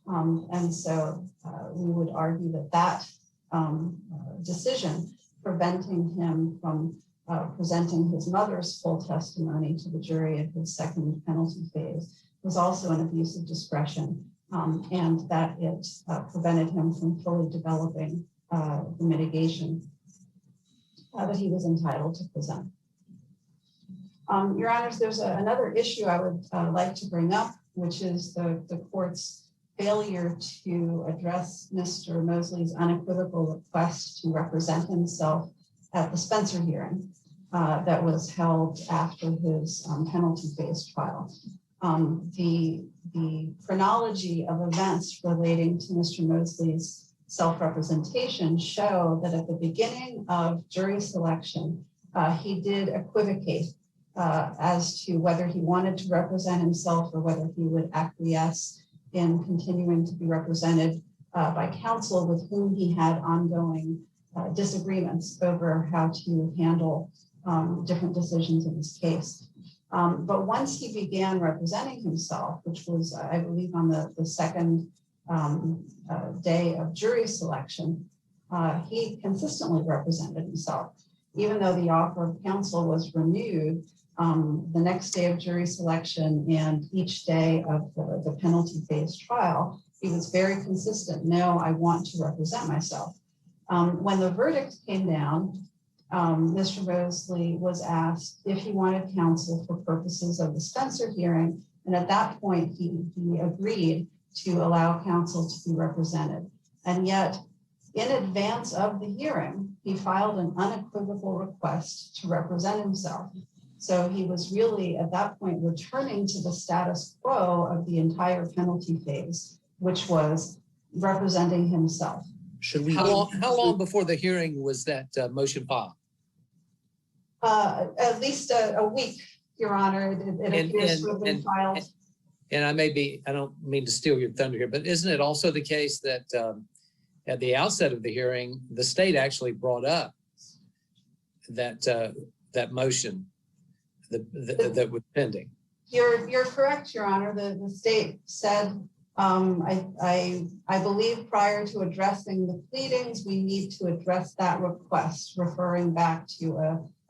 And so we would argue that decision preventing him from presenting his mother's full testimony to the jury at his second penalty phase was also an abuse of discretion, and that it prevented him from fully developing the mitigation that he was entitled to present. Your Honors, there's another issue I would like to bring up, which is the court's failure to address Mr. Mosley's unequivocal request to represent himself at the Spencer hearing that was held after his penalty phase trial. The chronology of events relating to Mr. Mosley's self-representation show that at the beginning of jury selection, he did equivocate as to whether he wanted to represent himself or whether he would acquiesce in continuing to be represented by counsel with whom he had ongoing disagreements over how to handle different decisions in this case. But once he began representing himself, which was, I believe, on the second day of jury selection, he consistently represented himself. Even though the offer of counsel was renewed the next day of jury selection and each day of the penalty phase trial, he was very consistent. No, I want to represent myself. When the verdict came down, Mr. Mosley was asked if he wanted counsel for purposes of the Spencer hearing, and at that point he agreed to allow counsel to be represented. And yet, in advance of the hearing, he filed an unequivocal request to represent himself. So he was really, at that point, returning to the status quo of the entire penalty phase, which was representing himself. Should we? How long before the hearing was that motion filed? At least a week, Your Honor. It appears to have been filed. And I don't mean to steal your thunder here, but isn't it also the case that at the outset of the hearing, the state actually brought up that motion that was pending? You're correct, Your Honor. The state said, I believe prior to addressing the pleadings, we need to address that request, referring back to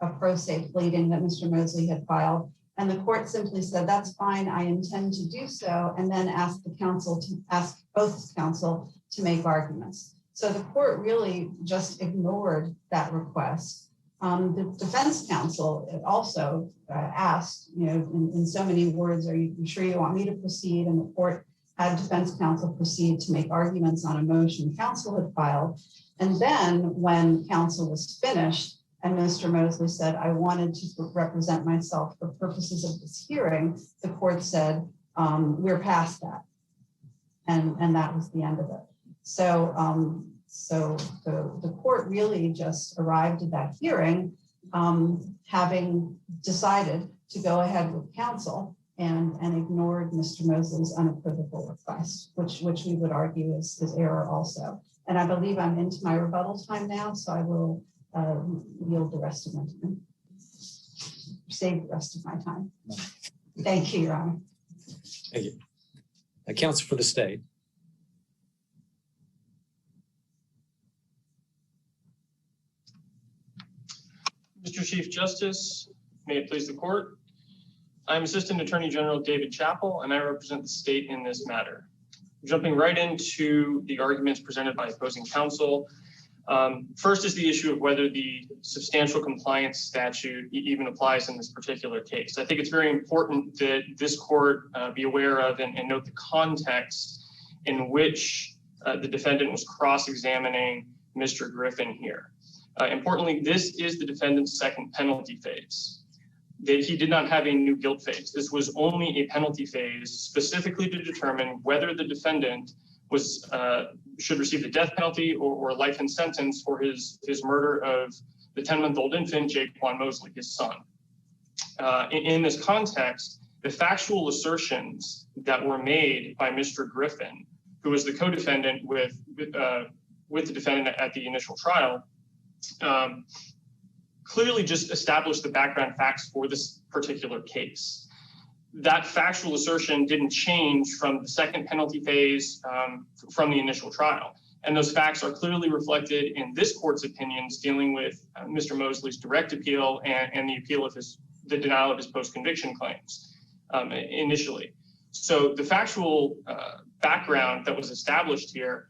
a pro se pleading that Mr. Mosley had filed. And the court simply said, that's fine, I intend to do so, and then asked both counsel to make arguments. So the court really just ignored that request. The defense counsel also asked, in so many words, are you sure you want me to proceed? And the court had defense counsel proceed to make arguments on a motion counsel had filed. And then when counsel was finished, and Mr. Mosley said, I wanted to represent myself for purposes of this hearing, the court said, we're past that. And that was the end of it. So the court really just arrived at that hearing, having decided to go ahead with counsel and ignored Mr. Mosley's unequivocal request, which we would argue is error also. And I believe I'm into my rebuttal time now, so I will yield the rest of my time. Save the rest of my time. Thank you, Your Honor. Thank you. Counsel for the state. Mr. Chief Justice, may it please the court. I'm Assistant Attorney General David Chappell, and I represent the state in this matter. Jumping right into the arguments presented by opposing counsel. First is the issue of whether the substantial compliance statute even applies in this particular case. I think it's very important that this court be aware of and note the context in which the defendant was cross-examining Mr. Griffin here. Importantly, this is the defendant's second penalty phase. that he did not have a new guilt phase. This was only a penalty phase specifically to determine whether the defendant was should receive the death penalty or life in sentence for his murder of the 10-month-old infant, Jaquan Mosley, his son. In this context, the factual assertions that were made by Mr. Griffin, who was the co-defendant with the defendant at the initial trial, clearly just established the background facts for this particular case. That factual assertion didn't change from the second penalty phase from the initial trial. And those facts are clearly reflected in this court's opinions dealing with Mr. Mosley's direct appeal and the appeal of the denial of his post-conviction claims initially. So the factual background that was established here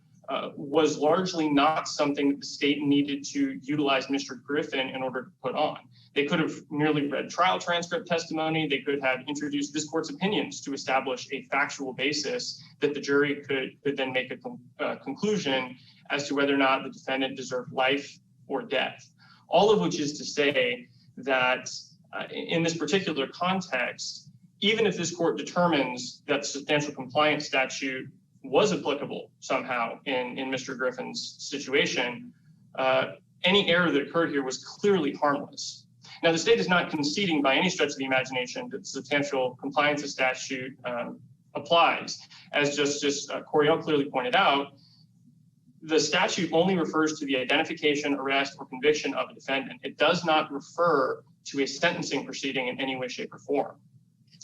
was largely not something that the state needed to utilize Mr. Griffin in order to put on. They could have merely read trial transcript testimony. They could have introduced this court's opinions to establish a factual basis that the jury could then make a conclusion as to whether or not the defendant deserved life or death. All of which is to say that in this particular context, even if this court determines that the substantial compliance statute was applicable somehow in Mr. Griffin's situation, any error that occurred here was clearly harmless. Now, the state is not conceding by any stretch of the imagination that the substantial compliance statute applies. As Justice Coriel clearly pointed out, the statute only refers to the identification, arrest, or conviction of a defendant. It does not refer to a sentencing proceeding in any way, shape, or form.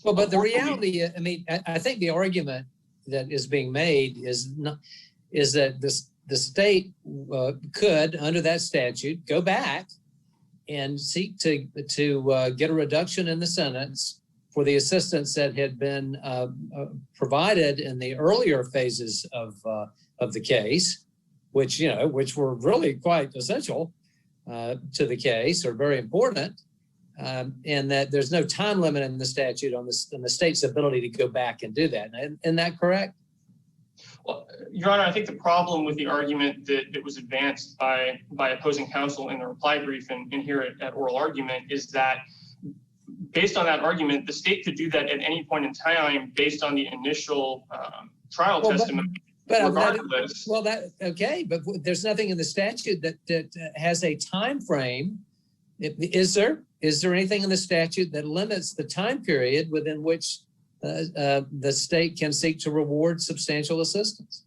Well, but the reality, I mean, I think the argument that is being made is that the state could, under that statute, go back and seek to get a reduction in the sentence for the assistance that had been provided in the earlier phases of the case, which were really quite essential to the case, or very important. And that there's no time limit in the statute on the state's ability to go back and do that. Isn't that correct? Well, Your Honor, I think the problem with the argument that was advanced by opposing counsel in the reply brief and here at oral argument is that based on that argument, the state could do that at any point in time based on the initial trial testimony. But there's nothing in the statute that has a time frame. Is there anything in the statute that limits the time period within which the state can seek to reward substantial assistance?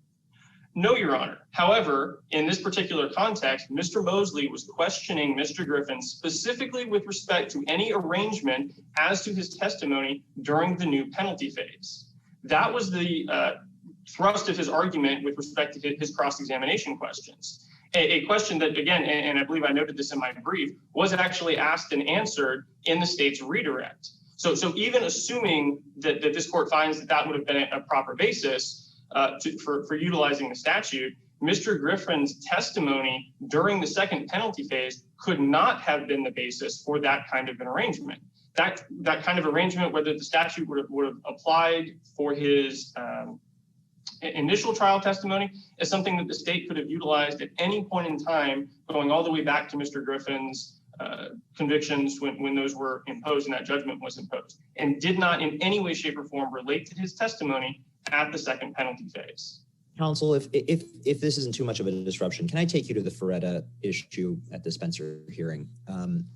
No, Your Honor. However, in this particular context, Mr. Mosley was questioning Mr. Griffin specifically with respect to any arrangement as to his testimony during the new penalty phase. That was the thrust of his argument with respect to his cross-examination questions. A question that, again, and I believe I noted this in my brief, was actually asked and answered in the state's redirect. So even assuming that this court finds that would have been a proper basis for utilizing the statute, Mr. Griffin's testimony during the second penalty phase could not have been the basis for that kind of an arrangement. That kind of arrangement, whether the statute would have applied for his initial trial testimony, is something that the state could have utilized at any point in time, going all the way back to Mr. Griffin's convictions when those were imposed and that judgment was imposed, and did not in any way, shape, or form relate to his testimony at the second penalty phase. Counsel, if this isn't too much of a disruption, can I take you to the Ferretta issue at the Spencer hearing?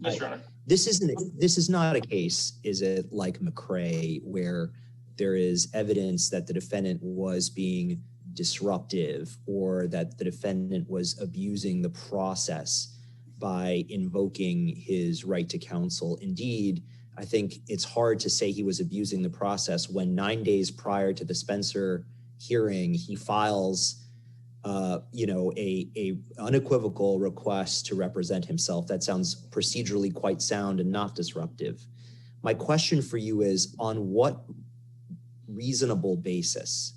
Yes, Your Honor. This is not a case, is it, like McCrae, where there is evidence that the defendant was being disruptive or that the defendant was abusing the process by invoking his right to counsel. Indeed, I think it's hard to say he was abusing the process when 9 days prior to the Spencer hearing, he files a unequivocal request to represent himself. That sounds procedurally quite sound and not disruptive. My question for you is, on what reasonable basis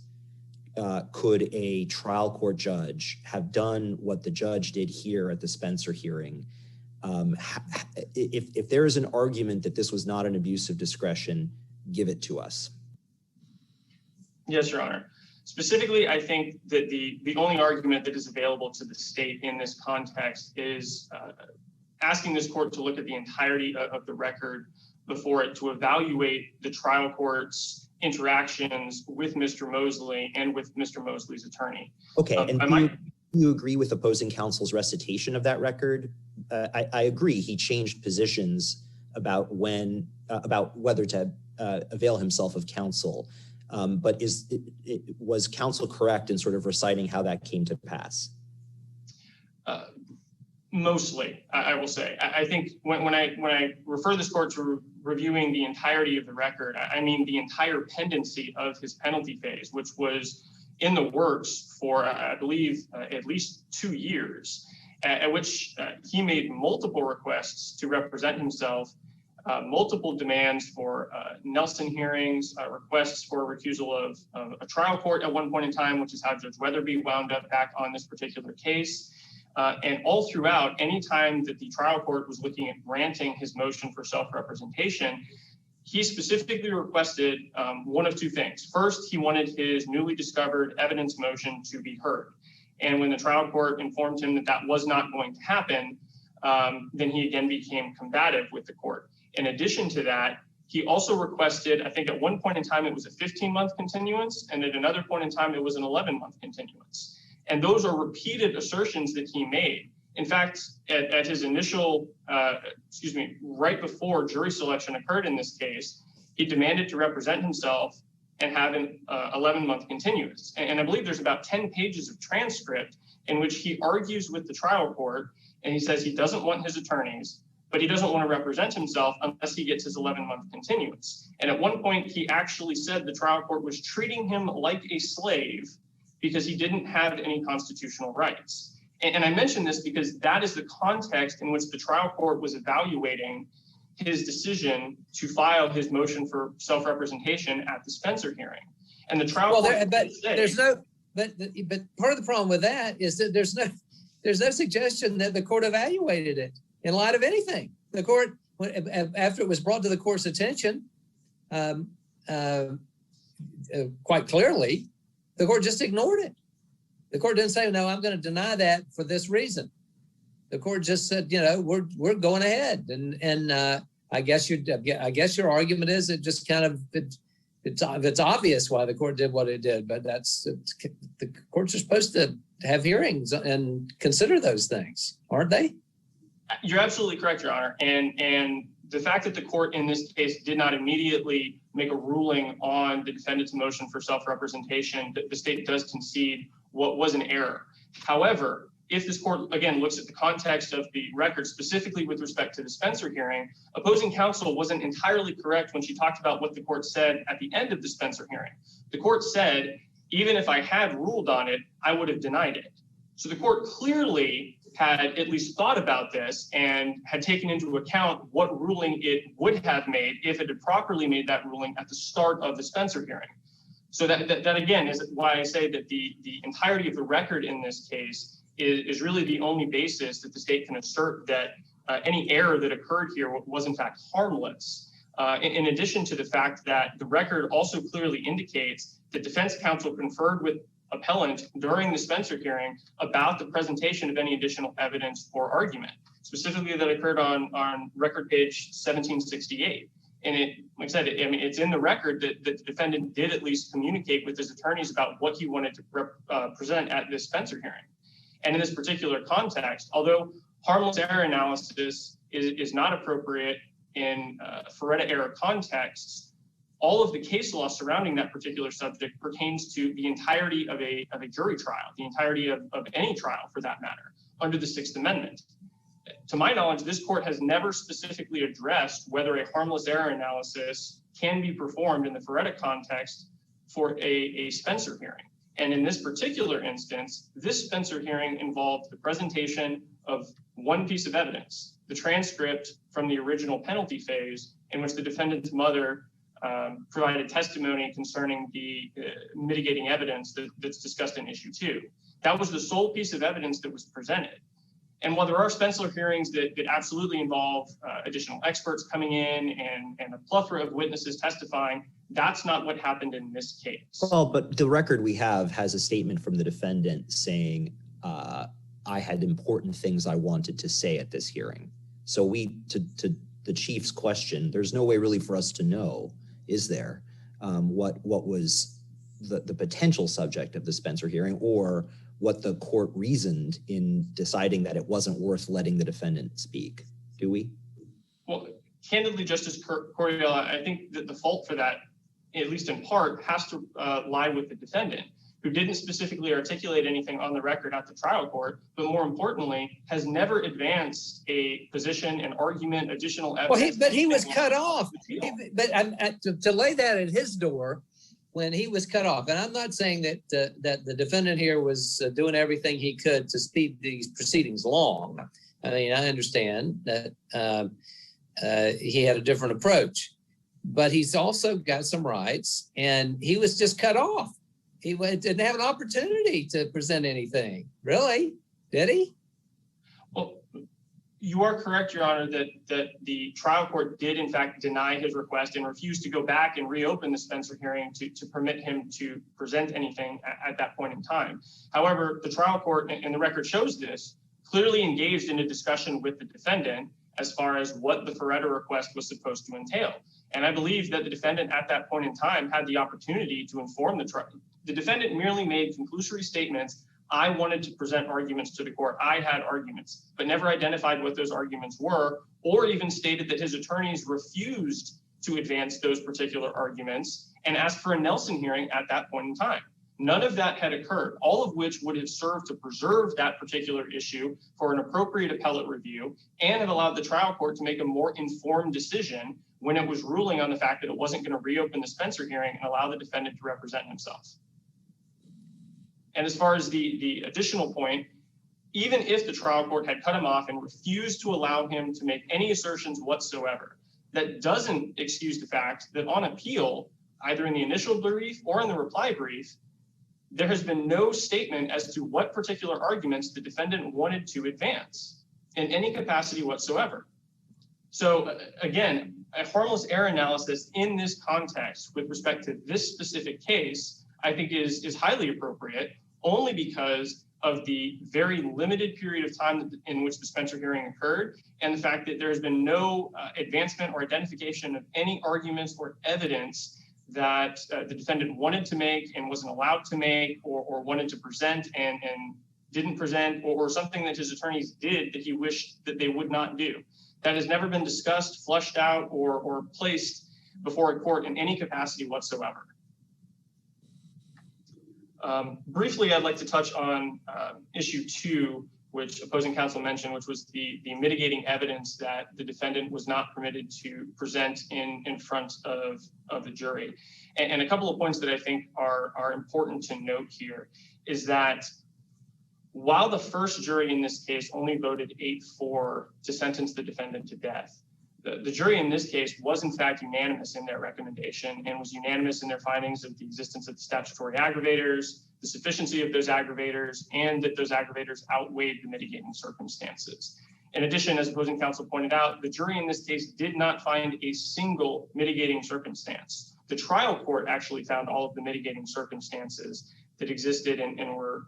could a trial court judge have done what the judge did here at the Spencer hearing? If there is an argument that this was not an abuse of discretion, give it to us. Yes, Your Honor. Specifically, I think that the only argument that is available to the state in this context is asking this court to look at the entirety of the record before it to evaluate the trial court's interactions with Mr. Mosley and with Mr. Mosley's attorney. Okay, and do you agree with opposing counsel's recitation of that record? I agree, he changed positions about whether to avail himself of counsel. But was counsel correct in sort of reciting how that came to pass? Mostly, I will say. I think when I refer this court to reviewing the entirety of the record, I mean the entire pendency of his penalty phase, which was in the works for, I believe, at least 2 years, at which he made multiple requests to represent himself, multiple demands for Nelson hearings, requests for recusal of a trial court at one point in time, which is how Judge Weatherby wound up back on this particular case. And all throughout, any time that the trial court was looking at granting his motion for self-representation, he specifically requested one of two things. First, he wanted his newly discovered evidence motion to be heard. And when the trial court informed him that that was not going to happen, then he again became combative with the court. In addition to that, he also requested, I think at one point in time, it was a 15-month continuance, and at another point in time, it was an 11-month continuance. And those are repeated assertions that he made. In fact, at his initial, right before jury selection occurred in this case, he demanded to represent himself and have an 11-month continuance. And I believe there's about 10 pages of transcript in which he argues with the trial court, and he says he doesn't want his attorneys, but he doesn't want to represent himself unless he gets his 11-month continuance. And at one point, he actually said the trial court was treating him like a slave because he didn't have any constitutional rights. And I mention this because that is the context in which the trial court was evaluating his decision to file his motion for self-representation at the Spencer hearing. And the trial court but part of the problem with that is that there's no suggestion that the court evaluated it in light of anything. The court, after it was brought to the court's attention, quite clearly, the court just ignored it. The court didn't say, no, I'm going to deny that for this reason. The court just said, we're going ahead. And I guess your argument is it just kind of, it's obvious why the court did what it did, but the courts are supposed to have hearings and consider those things, aren't they? You're absolutely correct, Your Honor. And the fact that the court in this case did not immediately make a ruling on the defendant's motion for self-representation, the state does concede what was an error. However, if this court, again, looks at the context of the record, specifically with respect to the Spencer hearing, opposing counsel wasn't entirely correct when she talked about what the court said at the end of the Spencer hearing. The court said, even if I had ruled on it, I would have denied it. So the court clearly had at least thought about this and had taken into account what ruling it would have made if it had properly made that ruling at the start of the Spencer hearing. So that again is why I say that the entirety of the record in this case is really the only basis that the state can assert that any error that occurred here was in fact harmless. In addition to the fact that the record also clearly indicates that defense counsel conferred with appellant during the Spencer hearing about the presentation of any additional evidence or argument, specifically that occurred on record page 1768. And it, like I said, it's in the record that the defendant did at least communicate with his attorneys about what he wanted to present at this Spencer hearing. And in this particular context, although harmless error analysis is not appropriate in Feretta error contexts, all of the case law surrounding that particular subject pertains to the entirety of a jury trial, the entirety of any trial for that matter, under the Sixth Amendment. To my knowledge, this court has never specifically addressed whether a harmless error analysis can be performed in the Feretta context for a Spencer hearing. And in this particular instance, this Spencer hearing involved the presentation of one piece of evidence, the transcript from the original penalty phase in which the defendant's mother provided testimony concerning the mitigating evidence that's discussed in issue 2. That was the sole piece of evidence that was presented. And while there are Spencer hearings that absolutely involve additional experts coming in and a plethora of witnesses testifying, that's not what happened in this case. Well, but the record we have has a statement from the defendant saying, I had important things I wanted to say at this hearing. So to the chief's question, there's no way really for us to know, is there, what was the potential subject of the Spencer hearing, or what the court reasoned in deciding that it wasn't worth letting the defendant speak, do we? Well, candidly, Justice Cordiella, I think that the fault for that, at least in part, has to lie with the defendant, who didn't specifically articulate anything on the record at the trial court, but more importantly, has never advanced a position, an argument, additional evidence. Well, but he was cut off. To lay that at his door when he was cut off, and I'm not saying that that the defendant here was doing everything he could to speed these proceedings along. I mean, I understand that he had a different approach, but he's also got some rights, and he was just cut off. He didn't have an opportunity to present anything, really, did he? Well, you are correct, Your Honor, that the trial court did in fact deny his request and refused to go back and reopen the Spencer hearing to permit him to present anything at that point in time. However, the trial court, and the record shows this, clearly engaged in a discussion with the defendant as far as what the Feretta request was supposed to entail. And I believe that the defendant at that point in time had the opportunity to inform the trial. The defendant merely made conclusory statements. I wanted to present arguments to the court. I had arguments, but never identified what those arguments were, or even stated that his attorneys refused to advance those particular arguments and asked for a Nelson hearing at that point in time. None of that had occurred, all of which would have served to preserve that particular issue for an appropriate appellate review and have allowed the trial court to make a more informed decision when it was ruling on the fact that it wasn't going to reopen the Spencer hearing and allow the defendant to represent himself. And as far as the additional point, even if the trial court had cut him off and refused to allow him to make any assertions whatsoever, that doesn't excuse the fact that on appeal, either in the initial brief or in the reply brief, there has been no statement as to what particular arguments the defendant wanted to advance in any capacity whatsoever. So again, a harmless error analysis in this context with respect to this specific case, I think is highly appropriate, only because of the very limited period of time in which the Spencer hearing occurred, and the fact that there has been no advancement or identification of any arguments or evidence that the defendant wanted to make and wasn't allowed to make, or wanted to present and didn't present, or something that his attorneys did that he wished that they would not do. That has never been discussed, flushed out, or placed before a court in any capacity whatsoever. Briefly, I'd like to touch on issue 2, which opposing counsel mentioned, which was the mitigating evidence that the defendant was not permitted to present in front of the jury. And a couple of points that I think are important to note here is that while the first jury in this case only voted 8-4 to sentence the defendant to death, the jury in this case was in fact unanimous in their recommendation and was unanimous in their findings of the existence of the statutory aggravators, the sufficiency of those aggravators, and that those aggravators outweighed the mitigating circumstances. In addition, as opposing counsel pointed out, the jury in this case did not find a single mitigating circumstance. The trial court actually found all of the mitigating circumstances that existed and were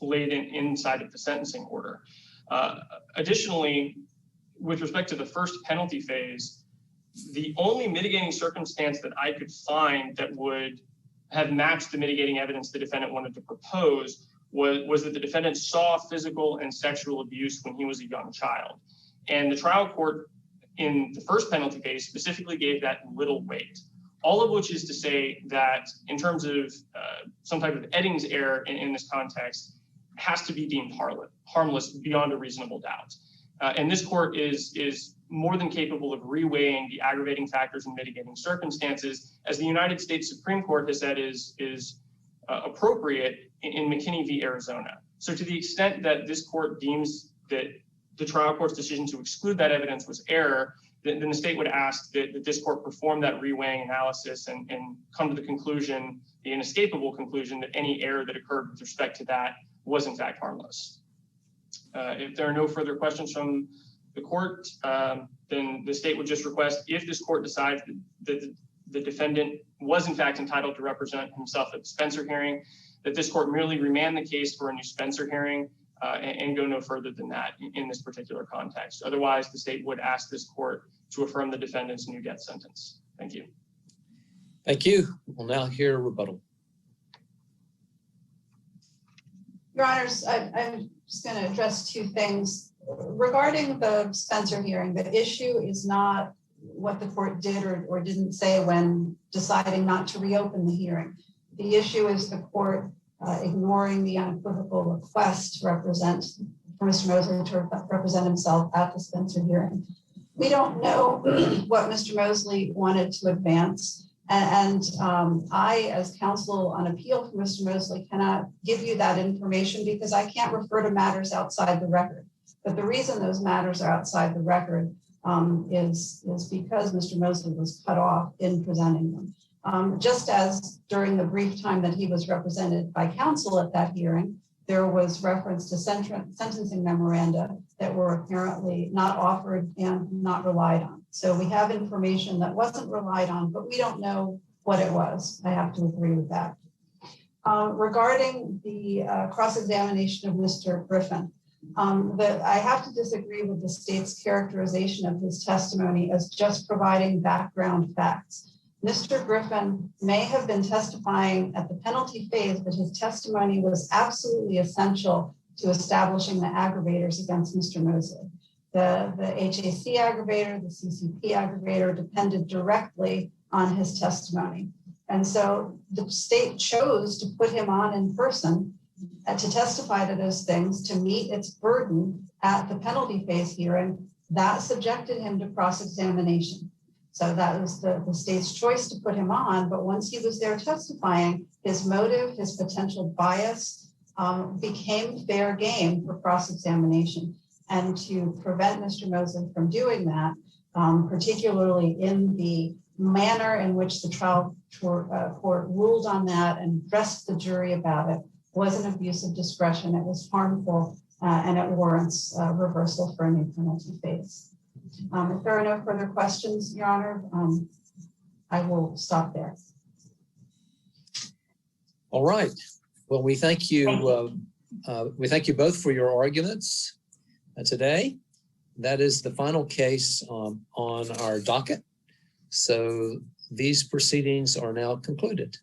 laid inside of the sentencing order. Additionally, with respect to the first penalty phase, the only mitigating circumstance that I could find that would have matched the mitigating evidence the defendant wanted to propose was that the defendant saw physical and sexual abuse when he was a young child. And the trial court in the first penalty phase specifically gave that little weight. All of which is to say that in terms of some type of Eddings error in this context, has to be deemed harmless beyond a reasonable doubt. And this court is more than capable of reweighing the aggravating factors and mitigating circumstances, as the United States Supreme Court has said is appropriate in McKinney v. Arizona. So to the extent that this court deems that the trial court's decision to exclude that evidence was error, then the state would ask that this court perform that reweighing analysis and come to the conclusion, the inescapable conclusion, that any error that occurred with respect to that was in fact harmless. If there are no further questions from the court, then the state would just request, if this court decides that the defendant was in fact entitled to represent himself at the Spencer hearing, that this court merely remand the case for a new Spencer hearing and go no further than that in this particular context. Otherwise, the state would ask this court to affirm the defendant's new death sentence. Thank you. Thank you. We'll now hear rebuttal. Your Honors, I'm just going to address two things. Regarding the Spencer hearing, the issue is not what the court did or didn't say when deciding not to reopen the hearing. The issue is the court ignoring the unequivocal request to represent, for Mr. Mosley to represent himself at the Spencer hearing. We don't know what Mr. Mosley wanted to advance. And I, as counsel on appeal for Mr. Mosley, cannot give you that information because I can't refer to matters outside the record. But the reason those matters are outside the record is because Mr. Mosley was cut off in presenting them. Just as during the brief time that he was represented by counsel at that hearing, there was reference to sentencing memoranda that were apparently not offered and not relied on. So we have information that wasn't relied on, but we don't know what it was. I have to agree with that. Regarding the cross-examination of Mr. Griffin, I have to disagree with the state's characterization of his testimony as just providing background facts. Mr. Griffin may have been testifying at the penalty phase, but his testimony was absolutely essential to establishing the aggravators against Mr. Mosley. The HAC aggravator, the CCP aggravator depended directly on his testimony. And so the state chose to put him on in person to testify to those things to meet its burden at the penalty phase hearing. That subjected him to cross-examination. So that was the state's choice to put him on. But once he was there testifying, his motive, his potential bias became fair game for cross-examination. And to prevent Mr. Mosley from doing that, particularly in the manner in which the trial court ruled on that and addressed the jury about it, was an abuse of discretion. It was harmful and it warrants reversal for a new penalty phase. If there are no further questions, Your Honor, I will stop there. All right. Well, we thank you. We thank you both for your arguments today. That is the final case on our docket. So these proceedings are now concluded.